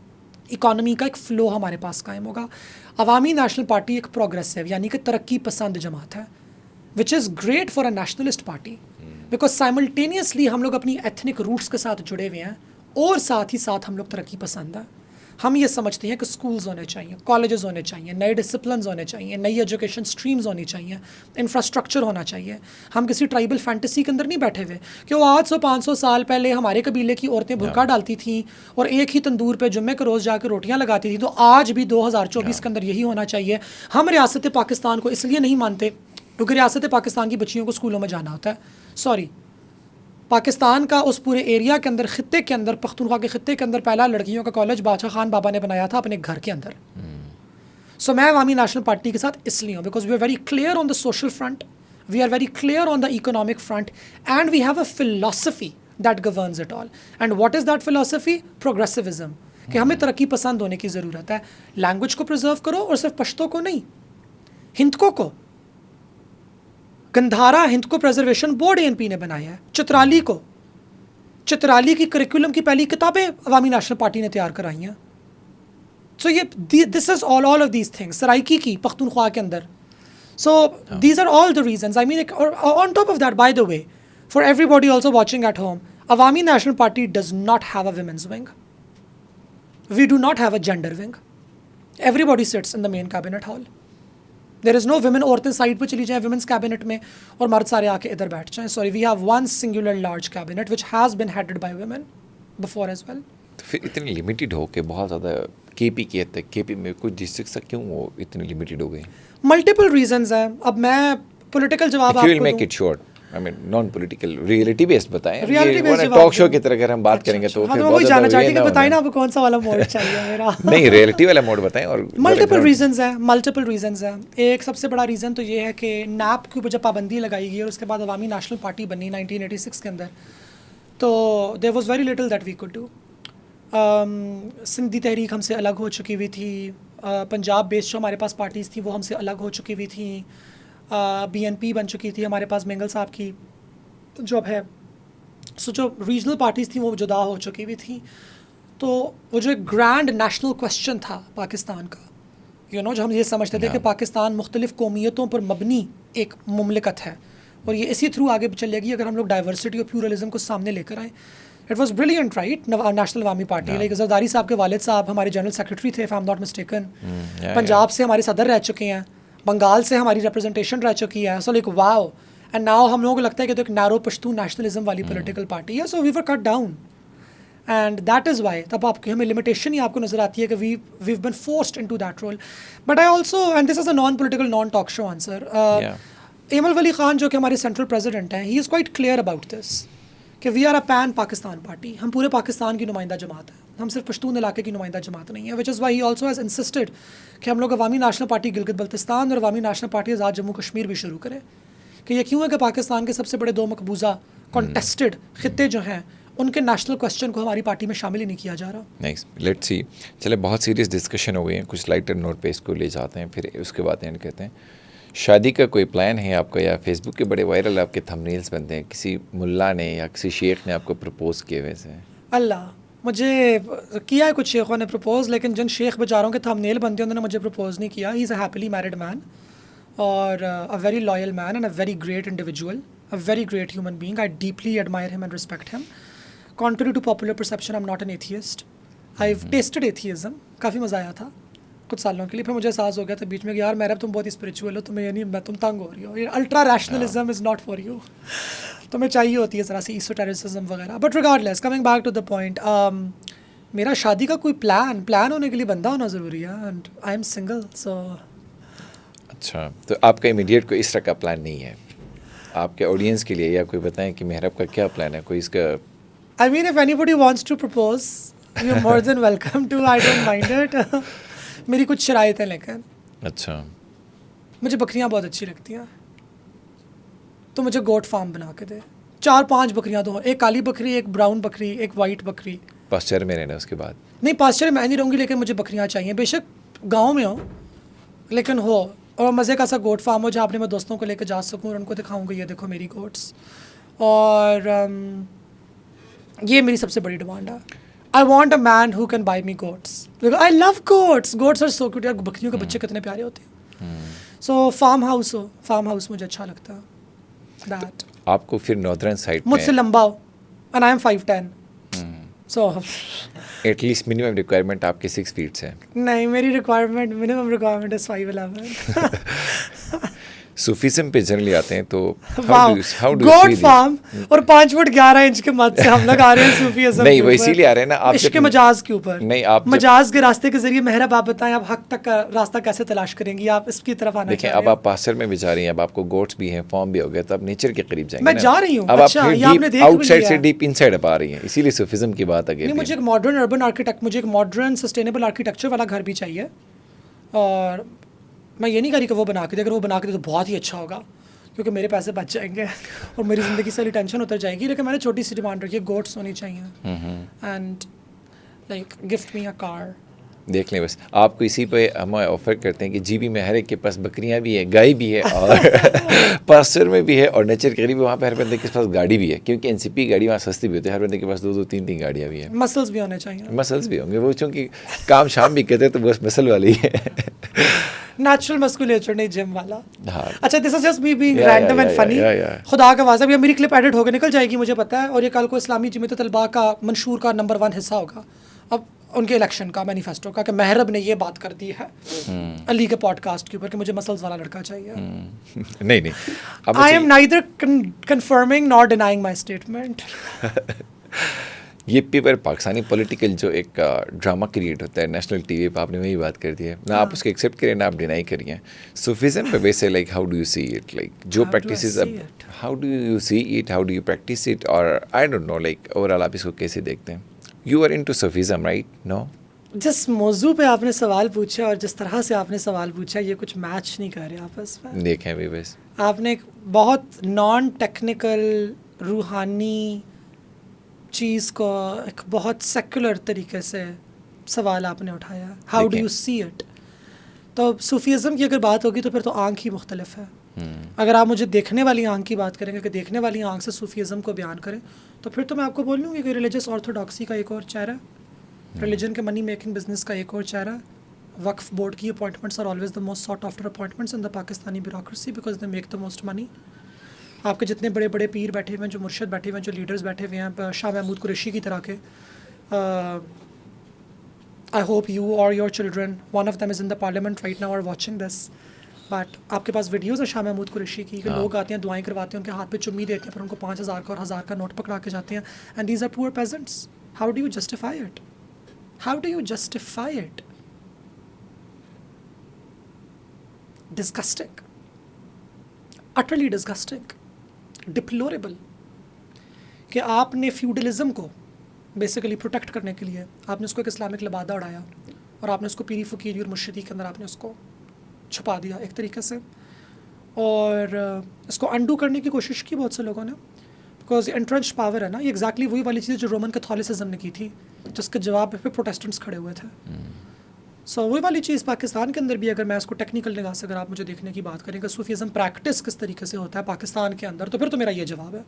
इकॉनमी का एक फ़्लो हमारे पास कायम होगा. अवामी नेशनल पार्टी एक प्रोग्रेसिव यानी कि तरक्की पसंद जमात है which is great for a nationalist party because simultaneously हम लोग अपनी एथनिक रूट्स के साथ जुड़े हुए हैं और साथ ही साथ हम लोग तरक्की पसंद हैं. हम ये समझते हैं कि स्कूल्स होने चाहिए, कॉलेजेस होने चाहिए, नए डिसिप्लिन्स होने चाहिए, नई एजुकेशन स्ट्रीम्स होनी चाहिए, इंफ्रास्ट्रक्चर होना चाहिए. हम किसी ट्राइबल फैंटेसी के अंदर नहीं बैठे हुए कि वो आज 100-500 साल पहले हमारे कबीले की औरतें बुर्का डालती थीं और एक ही तंदूर पे जुम्मे के रोज़ जाकर रोटियां लगाती थी, तो आज भी 2024 के अंदर यही होना चाहिए. हम रियासत पाकिस्तान को इसलिए नहीं मानते क्योंकि रियासत पाकिस्तान की बच्चियों को स्कूलों में जाना होता है. सॉरी, पाकिस्तान का उस पूरे एरिया के अंदर, ख़ित्ते के अंदर, पख्तूनख्वा के ख़ित्ते के अंदर पहला लड़कियों का कॉलेज बादशाह खान बाबा ने बनाया था अपने घर के अंदर. सो मैं अवामी नेशनल पार्टी के साथ इसलिए हूँ because we are very clear on the social front, we are very clear on the economic front and we have a philosophy that governs it all. And what is that philosophy? Progressivism. कि हमें तरक्की पसंद होने की ज़रूरत है. Language को preserve करो और सिर्फ पश्तो को नहीं, हिंदको को. Gandhara Hindko preservation board ANP ने बनाया है. चित्राली की करिकुलम की पहली किताबें अवामी नेशनल पार्टी ने तैयार कराई हैं. सो ये this is all of these things. Saraiki की पख्तूनख्वा के अंदर. So these are all the reasons. I mean on top of that, by the way, for everybody also watching at home, Awami national Party does not have a women's wing. We do not have a gender wing. Everybody sits in the main cabinet hall. There is no women. औरतें side पे चली जाएं women's cabinet में और मर्द सारे आके इधर बैठ जाएं. Sorry, we have one singular large cabinet which has been headed by women before as well. तो फिर इतनी लिमिटेड हो के बहुत ज़्यादा KP की हद तक, KP में कुछ डिस्ट्रिक्ट्स क्यों वो इतनी लिमिटेड हो गई? मल्टीपल रीजंस हैं. अब मैं पॉलिटिकल जवाब आपको make it short, I mean non political, reality based बताएं. रियलिटी बेस्ड टॉक शो की तरह अगर हम बात करेंगे तो फिर बहुत जानना चाहिए कि बताएं ना आपको कौन सा वाला मोड चाहिए मेरा. नहीं, रियलिटी वाला मोड बताएं. और मल्टीपल रीजंस हैं. एक सबसे बड़ा रीज़न तो ये है कि NAP के ऊपर जब पाबंदी लगाई गई और उसके बाद अवामी नेशनल पार्टी बनी 1986 के अंदर, तो there was very little that we could do. Sindhi Tehreek हमसे अलग हो चुकी हुई थी. पंजाब बेस्ड जो हमारे पास पार्टीज़ थी वो हमसे अलग हो चुकी हुई थी. BNP बन चुकी थी हमारे पास मेंगल साहब की जॉब है. सो जो रीजनल पार्टीज़ थी वो जुदा हो चुकी हुई थी. तो वो जो एक ग्रैंड नेशनल क्वेश्चन था पाकिस्तान का, जो हम ये समझते थे कि पाकिस्तान मुख्तलिफ़ कौमियतों पर मबनी एक मुमलिकत है और ये इसी थ्रू आगे चलेगी अगर हम लोग डाइवर्सिटी और प्लूरलिज्म को सामने लेकर आए. It was brilliant, right? National Awami party, like Zardari साहब के वालिद साहब हमारे जनरल सेक्रेटरी थे, if I am not mistaken. Punjab से हमारे सदर रह चुके हैं, बंगाल से हमारी रिप्रेजेंटेशन रह चुकी है. So like wow. And now हम लोगों को लगता है कि तो एक नैरो पश्तून नेशनलिज्म वाली पॉलिटिकल पार्टी है. So we were cut down and that is why तब आपकी हमें लिमिटेशन ही आपको नज़र आती है कि we've been forced into that role. But I also, and this is a non political non talk show answer, Aimal Wali Khan जो कि हमारे सेंट्रल प्रेसिडेंट हैं, he is quite clear about this कि we are a pan Pakistan party, हम पूरे पाकिस्तान की नुमाइंदा जमात है, हम सिर्फ पश्तून इलाके की नुमाइंदा जमात नहीं है, विच is why he also has insisted कि हम लोग अवामी नेशनल पार्टी गिलगित बल्तिस्तान और अवामी नेशनल पार्टी आज़ाद जम्मू कश्मीर भी शुरू करें। कि ये क्यों है कि पाकिस्तान के सबसे बड़े 2 मकबूजा कॉन्टेस्टेड खित्ते जो हैं उनके नेशनल क्वेश्चन को हमारी पार्टी में शामिल ही नहीं किया जा रहा। Nice, let's see. चले, बहुत सीरियस डिस्कशन हो गई है, कुछ लाइटर नोट पे इसको ले जाते हैं, फिर उसके बाद एंड कहते हैं। शादी का कोई प्लान है आपका, या फेसबुक के बड़े वायरल आपके थंबनेल्स बनते हैं, किसी मुल्ला ने या किसी शेख ने आपको प्रपोज किए वैसे? अल्लाह, मुझे किया है कुछ शेखों ने प्रपोज, लेकिन जिन शेख बेचारों के थंबनेल बनते हैं उन्होंने मुझे प्रपोज नहीं किया। He is a happily married man और a very loyal man and a very great individual, a very great human being. I deeply admire him and respect him. Contrary to popular perception, I am not an atheist. I have tested atheism, काफ़ी मज़ा आया था कुछ सालों के लिए। फिर मुझे एहसास हो गया था बीच में कि यार मेहरब तुम बहुत ही स्पिरिचुअल हो, तुम्हें ये नहीं, मैं तुम तंग हो रही हो, ये ultra rationalism is not for you. तुम्हें चाहिए होती है ज़रा सी ईसोटेरिसिज्म वगैरह। But regardless, coming back to the point, मेरा शादी का कोई प्लान होने के लिए बंदा होना ज़रूरी है, एंड आई एम सिंगल सो। अच्छा, तो आपका इमीडिएट कोई इस तरह का प्लान नहीं है आपके ऑडियंस के लिए, या कोई बताएं कि मेहरब का क्या प्लान है, कोई इसका? I mean if anybody wants to propose, you are more than welcome to, I don't mind it. मेरी कुछ शराइत हैं, लेकिन अच्छा, मुझे बकरियां बहुत अच्छी लगती हैं, तो मुझे गोट फार्म बना के दे, 4-5 बकरियां दो, एक काली बकरी, एक ब्राउन बकरी, एक वाइट बकरी। पास्चर में रहना उसके बाद? नहीं, पास्चर में मैं नहीं रहूँगी, लेकिन मुझे बकरियां चाहिए, बेशक गाँव में हो लेकिन हो, और मज़े का सा गोट फार्म हो जहाँ अपने मैं दोस्तों को लेकर जा सकूँ और उनको दिखाऊँगा ये देखो मेरी गोट्स। और ये मेरी सबसे बड़ी डिमांड है। I want a man who can buy me goats. I love goats, goats are so cute यार, बकरियों के बच्चे कितने प्यारे होते हैं। सो फार्म हाउस मुझे अच्छा लगता है। दैट आपको फिर नॉर्दर्न साइड मुझसे लंबा हो, and I am 5'10", so at least minimum requirement आपके 6 फीट है? नहीं, मेरी मिनिमम रिक्वायरमेंट इज 5'11". सूफिज्म पे जनरली आते हैं, तो हाउ डू गोट फार्म और 5 फुट 11 इंच के मत से हम लोग आ रहे हैं सूफीज़म नहीं, वो इसीलिए आ रहे हैं ना आप इश्क मजाज के ऊपर। नहीं, आप मजाज के रास्ते के जरिए मेहरब आप बताएं, आप हक तक का रास्ता कैसे तलाश करेंगी, आप इसकी तरफ आना देखें। अब आप पास्चर में भी जा रही हैं, अब आपको गोट्स भी हैं, फॉर्म भी हो गया, तो आप नेचर के करीब जाएंगे। मैं जा रही हूँ। अब अच्छा, आप डीप आउटसाइड से डीप इनसाइड आ रही हैं, इसीलिए सूफिज्म की बात आ गई। नहीं, मुझे एक मॉडर्न अर्बन आर्किटेक्ट, मुझे एक मॉडर्न सस्टेनेबल आर्किटेक्चर वाला घर भी चाहिए, और मैं ये नहीं कह रही कि वो बना के दे, अगर वो बना के दे तो बहुत ही अच्छा होगा, क्योंकि मेरे पैसे बच जाएंगे और मेरी ज़िंदगी से टेंशन उतर जाएगी। लेकिन मैंने छोटी सी डिमांड रखी है, गोट्स होनी चाहिए, and like gift me a car. देख लें बस, आपको इसी पे हम ऑफर करते हैं कि जी भी में हर एक के पास बकरियां भी है, गाय भी है, और पास्चर में भी है, और नेचर के करीब वहाँ पे हर बंदे के पास गाड़ी भी है, क्योंकि एनसीपी गाड़ी वहाँ सस्ती भी होती है, हर बंदे के पास 2-2, 3-3 गाड़ियाँ भी हैं। मसल्स भी होने चाहिए। मसल्स भी होंगे, वो चूँकि काम शाम भी कहते हैं तो बस मसल वाली है। नेचुरल मस्कुलेचर, नहीं जिम वाला। हाँ। अच्छा, this is just me being random and funny. खुदा का वास्ता, ये मेरी क्लिप एडिट होकर निकल जाएगी मुझे पता है, और ये कल को इस्लामी जमीयत तलबा का मंशूर का नंबर 1 हिस्सा होगा, अब उनके इलेक्शन का मैनिफेस्टो का, कि मेहरब ने ये बात कर दी है अली के पॉडकास्ट के ऊपर कि मुझे मसल्स वाला लड़का चाहिए। नहीं, I am neither confirming nor denying my statement. ये पेपर पाकिस्तानी पॉलिटिकल जो एक ड्रामा क्रिएट होता है नेशनल टीवी पे, आपने वही बात कर दी है ना, आप उसको एक्सेप्ट करें ना आप डिनाई करिए। सूफिज्म पे वैसे like how do you see it, like जो प्रैक्टिसेस, अब how do you see it, how do you practice it, और I don't know like overall आप इसको कैसे देखते हैं? You are into Sufism right? No, जिस मौजू पे आपने सवाल पूछा और जिस तरह से आपने सवाल पूछा, ये कुछ मैच नहीं कर रहे आपस में। देखें अभी बस आपने एक बहुत नॉन टेक्निकल रूहानी चीज़ को एक बहुत सेकुलर तरीके से सवाल आपने उठाया, how do you see it. तो सूफीज़म की अगर बात होगी तो फिर तो आँख ही मुख्तलिफ है। अगर आप मुझे देखने वाली आँख की बात करेंगे कि देखने वाली आँख से सूफीज़म को बयान करें, तो फिर तो मैं आपको बोल लूँगी कि रिलीजियस ऑर्थोडॉक्सी का एक और चेहरा, रिलीजन के मनी मेकिंग बिजनेस का एक और चेहरा। वक्फ बोर्ड की appointments are always the most sought after appointments in the Pakistani bureaucracy because they make the most money. आपके जितने बड़े बड़े पीर बैठे हुए हैं, जो मुर्शद बैठे हुए हैं, जो लीडर्स बैठे हुए हैं शाह महमूद कुरैशी की तरह के, आई होप यू और your children, one of them is in the parliament right now are watching this, but आपके पास वीडियोज़ है शाह महमूद कुरैशी की, लोग आते हैं दुआएं करवाते हैं, उनके हाथ पे चुम्मी देते हैं, फिर उनको 5,000 का और 1,000 का नोट पकड़ा के जाते हैं, and these are poor peasants. How do you justify it? How do you justify it? Disgusting, utterly disgusting, deplorable, कि आपने फ्यूडलिज्म को बेसिकली प्रोटेक्ट करने के लिए आपने उसको एक इस्लामिक लबादा उड़ाया और आपने उसको पीरी फ़कीरी और मुर्शिदी के अंदर आपने उसको छुपा दिया एक तरीके से, और इसको अंडू करने की कोशिश की बहुत से लोगों ने, बिकॉज एंट्रेंच पावर है ना, ये एग्जैक्टली वही वाली चीज़ जो रोमन कैथोलिसिज्म ने की थी, जिसके जवाब पे प्रोटेस्टेंट्स खड़े हुए थे। सो वही वाली चीज़ पाकिस्तान के अंदर भी, अगर मैं इसको टेक्निकल निगाह से अगर आप मुझे देखने की बात करें कि सूफीज़म प्रैक्टिस किस तरीके से होता है पाकिस्तान के अंदर, तो फिर तो मेरा ये जवाब है।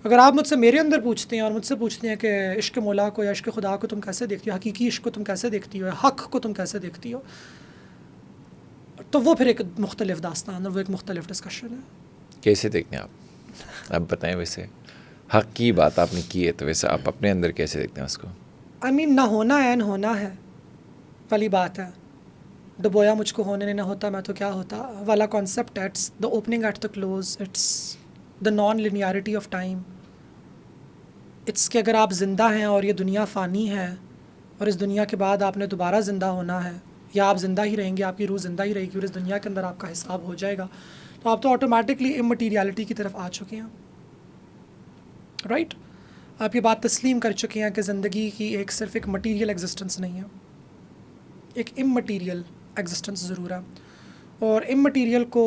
अगर आप मुझसे मेरे अंदर पूछते हैं और मुझसे पूछते हैं कि इश्क मौला को या इश्क खुदा को तुम कैसे देखती हो, हकीकी इश्क को तुम कैसे देखती हो, हक़ को तुम कैसे देखती हो, तो वो फिर एक मुख्तलिफ दास्तान और वो एक मुख्तलिफ डिस्कशन है। कैसे देखते हैं आप बताएं। वैसे हक़ की बात आपने की है, तो वैसे आप अपने अंदर कैसे देखते हैं उसको? आई मीन ना होना है, न होना है वाली बात है। डुबोया मुझको होने नहीं, ना होता मैं तो क्या होता वाला कॉन्सेप्ट है। It's the opening at the close, it's the non linearity of time. It's कि अगर आप ज़िंदा हैं और ये दुनिया फ़ानी है और इस दुनिया के बाद आपने दोबारा ज़िंदा होना है, या आप ज़िंदा ही रहेंगे, आपकी रूह ज़िंदा ही रहेगी और इस दुनिया के अंदर आपका हिसाब हो जाएगा, तो आप तो ऑटोमेटिकली इममटीरियलिटी की तरफ आ चुके हैं, राइट? आप ये बात तस्लीम कर चुके हैं कि ज़िंदगी की एक सिर्फ एक मटीरियल एग्जिस्टेंस नहीं है, एक इममटीरियल एग्जिस्टेंस ज़रूर है। और इममटीरियल को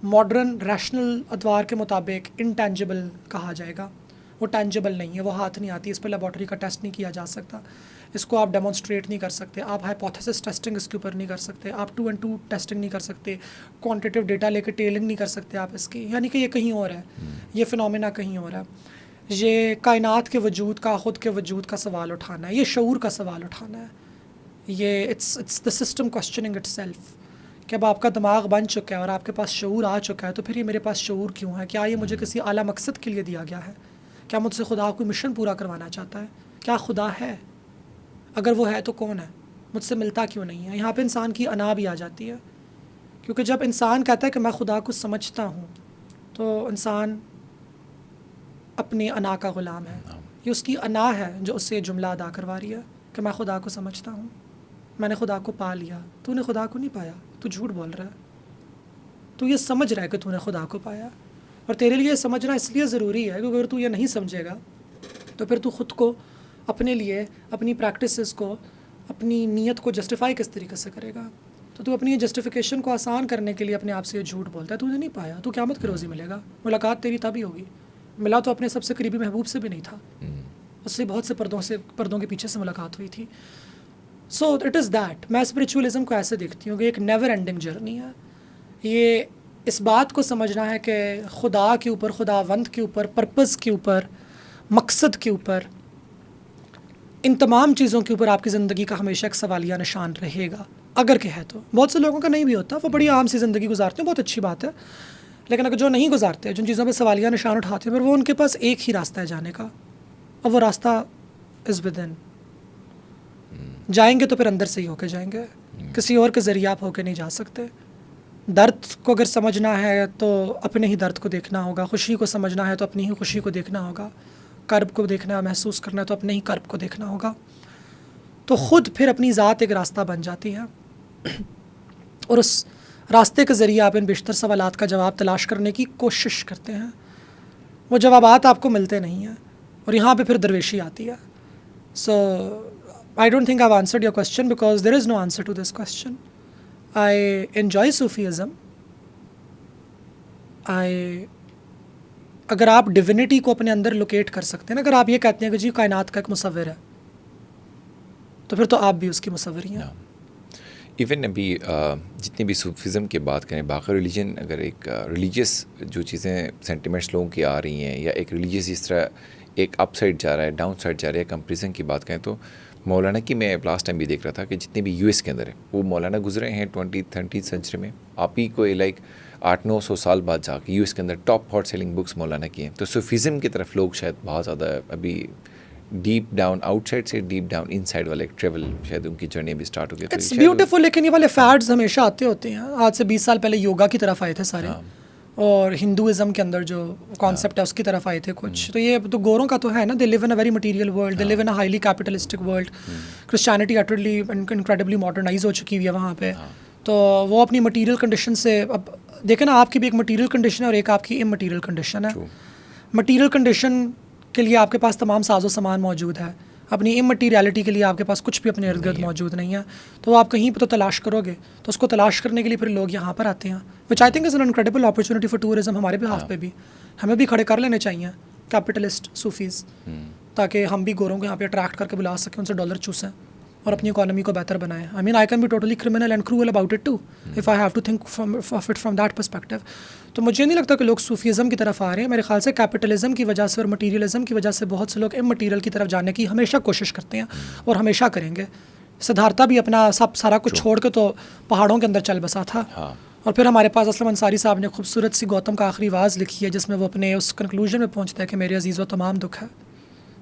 मॉडर्न रैशनल अदवार के मुताबिक इंटेंजिबल कहा जाएगा। वो टेंजिबल नहीं है, वो हाथ नहीं आती, इस पर लेबॉर्ट्री का टेस्ट नहीं किया जा सकता, इसको आप डेमोन्स्ट्रेट नहीं कर सकते, आप हाइपोथेसिस टेस्टिंग इसके ऊपर नहीं कर सकते, आप 2 and 2 टेस्टिंग नहीं कर सकते, क्वांटिटेटिव डेटा लेकर टेलिंग नहीं कर सकते आप इसकी, यानी कि ये कहीं और है, ये फिनोमेना कहीं और है। ये कायनात के वजूद का, ख़ुद के वजूद का सवाल उठाना है, ये शऊर का सवाल उठाना है, ये it's the system questioning itself कि अब आपका दिमाग बन चुका है और आपके पास शऊर आ चुका है, तो फिर ये मेरे पास शऊर क्यों है? क्या ये मुझे किसी आला मकसद के लिए दिया गया है? क्या मुझसे खुदा कोई मिशन पूरा करवाना चाहता है? क्या खुदा है? अगर वो है तो कौन है? मुझसे मिलता क्यों नहीं है? यहाँ पे इंसान की अना भी आ जाती है, क्योंकि जब इंसान कहता है कि मैं खुदा को समझता हूँ, तो इंसान अपनी अना का ग़ुलाम है। ये उसकी अना है जो उससे ये जुमला अदा करवा रही है कि मैं खुदा को समझता हूँ, मैंने खुदा को पा लिया। तूने खुदा को नहीं पाया, तू झूठ बोल रहा है। तू ये समझ रहा है कि तूने खुदा को पाया, और तेरे लिए समझना इसलिए ज़रूरी है क्योंकि अगर तू ये नहीं समझेगा तो फिर तू ख़ुद को, अपने लिए, अपनी प्रैक्टिसेस को, अपनी नीयत को जस्टिफाई किस तरीके से करेगा? तो तू अपनी जस्टिफिकेशन को आसान करने के लिए अपने आप से ये झूठ बोलता है, तूने नहीं पाया, तू क़यामत की रोज़ी मिलेगा, मुलाकात तेरी तभी होगी। मिला तो अपने सबसे करीबी महबूब से भी नहीं था, उससे बहुत से पर्दों के पीछे से मुलाकात हुई थी। So it is that. मैं स्पिरिचुअलिज़म को ऐसे देखती हूँ कि एक नेवर एंडिंग जर्नी है। ये इस बात को समझना है कि खुदा के ऊपर, खुदावंद के ऊपर, पर्पज़ के ऊपर, मकसद के ऊपर, इन तमाम चीज़ों के ऊपर आपकी ज़िंदगी का हमेशा एक सवालिया निशान रहेगा, अगर के है तो। बहुत से लोगों का नहीं भी होता, वो बड़ी आम सी ज़िंदगी गुजारते हैं, बहुत अच्छी बात है, लेकिन अगर जो नहीं गुजारते, जिन चीज़ों पर सवालिया निशान उठाते हैं, फिर वो उनके पास एक ही रास्ता है जाने का, और वो रास्ता इज़ विदिन। जाएंगे तो फिर अंदर से ही होके जाएंगे, किसी और के ज़रिए आप होके नहीं जा सकते। दर्द को अगर समझना है तो अपने ही दर्द को देखना होगा, खुशी को समझना है तो अपनी ही खुशी को देखना होगा, कर्ब को देखना है, महसूस करना है तो अपने ही कर्ब को देखना होगा। तो ख़ुद फिर अपनी ज़ात एक रास्ता बन जाती है, और उस रास्ते के ज़रिए आप इन बेशतर सवालात का जवाब तलाश करने की कोशिश करते हैं। वो जवाबात आपको मिलते नहीं हैं, और यहाँ पे फिर दरवेशी आती है। सो I don't think I've answered your question because there is no answer to this question. I enjoy Sufism. अगर आप डिविनिटी को अपने अंदर लोकेट कर सकते हैं ना, अगर आप ये कहते हैं कि जी कायनात का एक मुसव्विर है, तो फिर तो आप भी उसकी मुसव्विर ही हैं। इवन अभी जितनी भी सूफिज़म की बात करें, बाकी रिलीजन, अगर एक रिलीजियस जो चीज़ें सेंटिमेंट्स लोगों की आ रही हैं, या एक रिलीजियस इस तरह एक अप साइड जा रहा है, डाउन साइड जा रहा है, कंपेरिजन की बात करें, तो मौलाना की मैं लास्ट टाइम भी देख रहा था कि जितने भी यूएस के अंदर है, वो मौलाना गुजरे हैं 20th सेंचुरी में। आप ही को लाइक 800-900 साल बाद जाके यूएस के अंदर टॉप हॉट सेलिंग बुक्स मौलाना की हैं। तो सूफिज़म की तरफ लोग शायद बहुत ज़्यादा अभी डीप डाउन, आउटसाइड से डीप डाउन इनसाइड वाला एक ट्रेवल, शायद उनकी जर्नी भी स्टार्ट हो गई। इट्स ब्यूटीफुल, लेकिन ये वाले फैड्स हमेशा आते होते हैं। आज से 20 साल पहले योगा की तरफ आए थे सारे, और हिंदुज़म के अंदर जो कॉन्सेप्ट है उसकी तरफ आए थे कुछ। तो ये तो गोरों का तो है ना, they live in a very material world, they live in a highly capitalistic world. Christianity utterly incredibly modernise हो चुकी हुई है वहाँ पे। तो वो अपनी मटेरियल कंडीशन से, अब देखें ना, आपकी भी एक मटेरियल कंडीशन है और एक आपकी इममटेरियल कंडीशन है। मटेरियल कंडीशन के लिए आपके पास तमाम साजो सामान मौजूद है, अपनी इमटीरियलिटी के लिए आपके पास कुछ भी अपने इर्द गिर्द मौजूद नहीं है, तो आप कहीं पर तो तलाश करोगे, तो उसको तलाश करने के लिए फिर लोग यहाँ पर आते हैं, which I think is an incredible opportunity for tourism. हमारे भी हाथ पे भी हमें भी खड़े कर लेने चाहिए कैपिटलिस्ट सूफीज़, ताकि हम भी गोरों को यहाँ पे अट्रैक्ट करके बुला सकें, उनसे डॉलर चूसें और अपनी इकोनॉमी को बेहतर बनाएं। I mean I can be totally criminal and cruel about it too if I have to think of it from that perspective. तो मुझे नहीं लगता कि लोग सूफीज़म की तरफ आ रहे हैं। मेरे ख्याल से कैपिटलिज्म की वजह से और मटीरियलिज्म की वजह से बहुत से लोग इमटीरियल की तरफ जाने की हमेशा कोशिश करते हैं और हमेशा करेंगे। सिद्धार्था भी अपना सब सारा कुछ छोड़ के तो पहाड़ों के अंदर चल बसा था। और फिर हमारे पास असलम अंसारी साहब ने खूबसूरत सी गौतम का आखिरी आवाज़ लिखी है, जिसमें वो अपने उस कंक्लूजन में पहुँचता है कि मेरे अजीज़ व तमाम दुख है,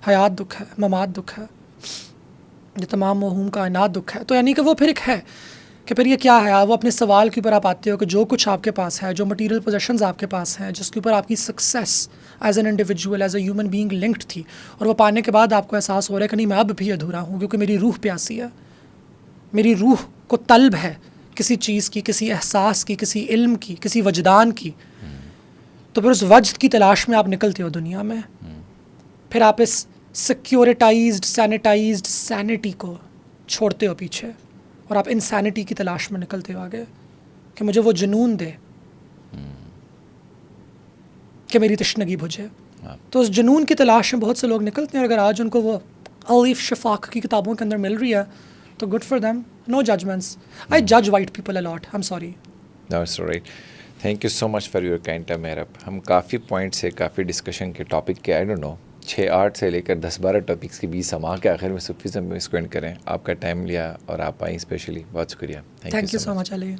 हयात दुख है, ममात दुख है, ये तमाम महूम कायनात दुख है। तो यानी कि वो फिर एक है कि फिर ये क्या है। वो अपने सवाल के ऊपर आप आते हो कि जो कुछ आपके पास है, जो मटीरियल पोजेशंस आपके पास हैं, जिसके ऊपर आपकी success as an individual as a human being linked थी, और वो पाने के बाद आपको एहसास हो रहा है कि नहीं, मैं अब भी अधूरा हूँ क्योंकि मेरी रूह प्यासी है, मेरी रूह को तलब है किसी चीज़ की, किसी एहसास की, किसी इल्म की, किसी वजदान की। तो फिर उस वजद की तलाश में आप निकलते हो दुनिया में। फिर आप इस सिक्योरिटाइज्ड सैनिटाइज्ड सैनिटी को छोड़ते हो पीछे और आप इंसैनिटी की तलाश में निकलते हो आगे कि मुझे वो जुनून दे कि मेरी तशनगी बुझे। तो उस जुनून की तलाश में बहुत से लोग निकलते हैं। और अगर आज उनको वो अलीफ शफाक की किताबों के अंदर मिल रही है तो good for them, no judgments. I जज white people a lot, I am sorry. That's right. Thank you so much for your kind time मेहरब। हम काफ़ी पॉइंट से, काफ़ी डिस्कशन के टॉपिक के, आई डोंट नो 6-8 से लेकर 10-12 टॉपिक्स के बीच समा के आखिर में सूफीज़म में इसको एंड करें। आपका टाइम लिया और आप आई स्पेशली, बहुत शुक्रिया। Thank you so much Ali.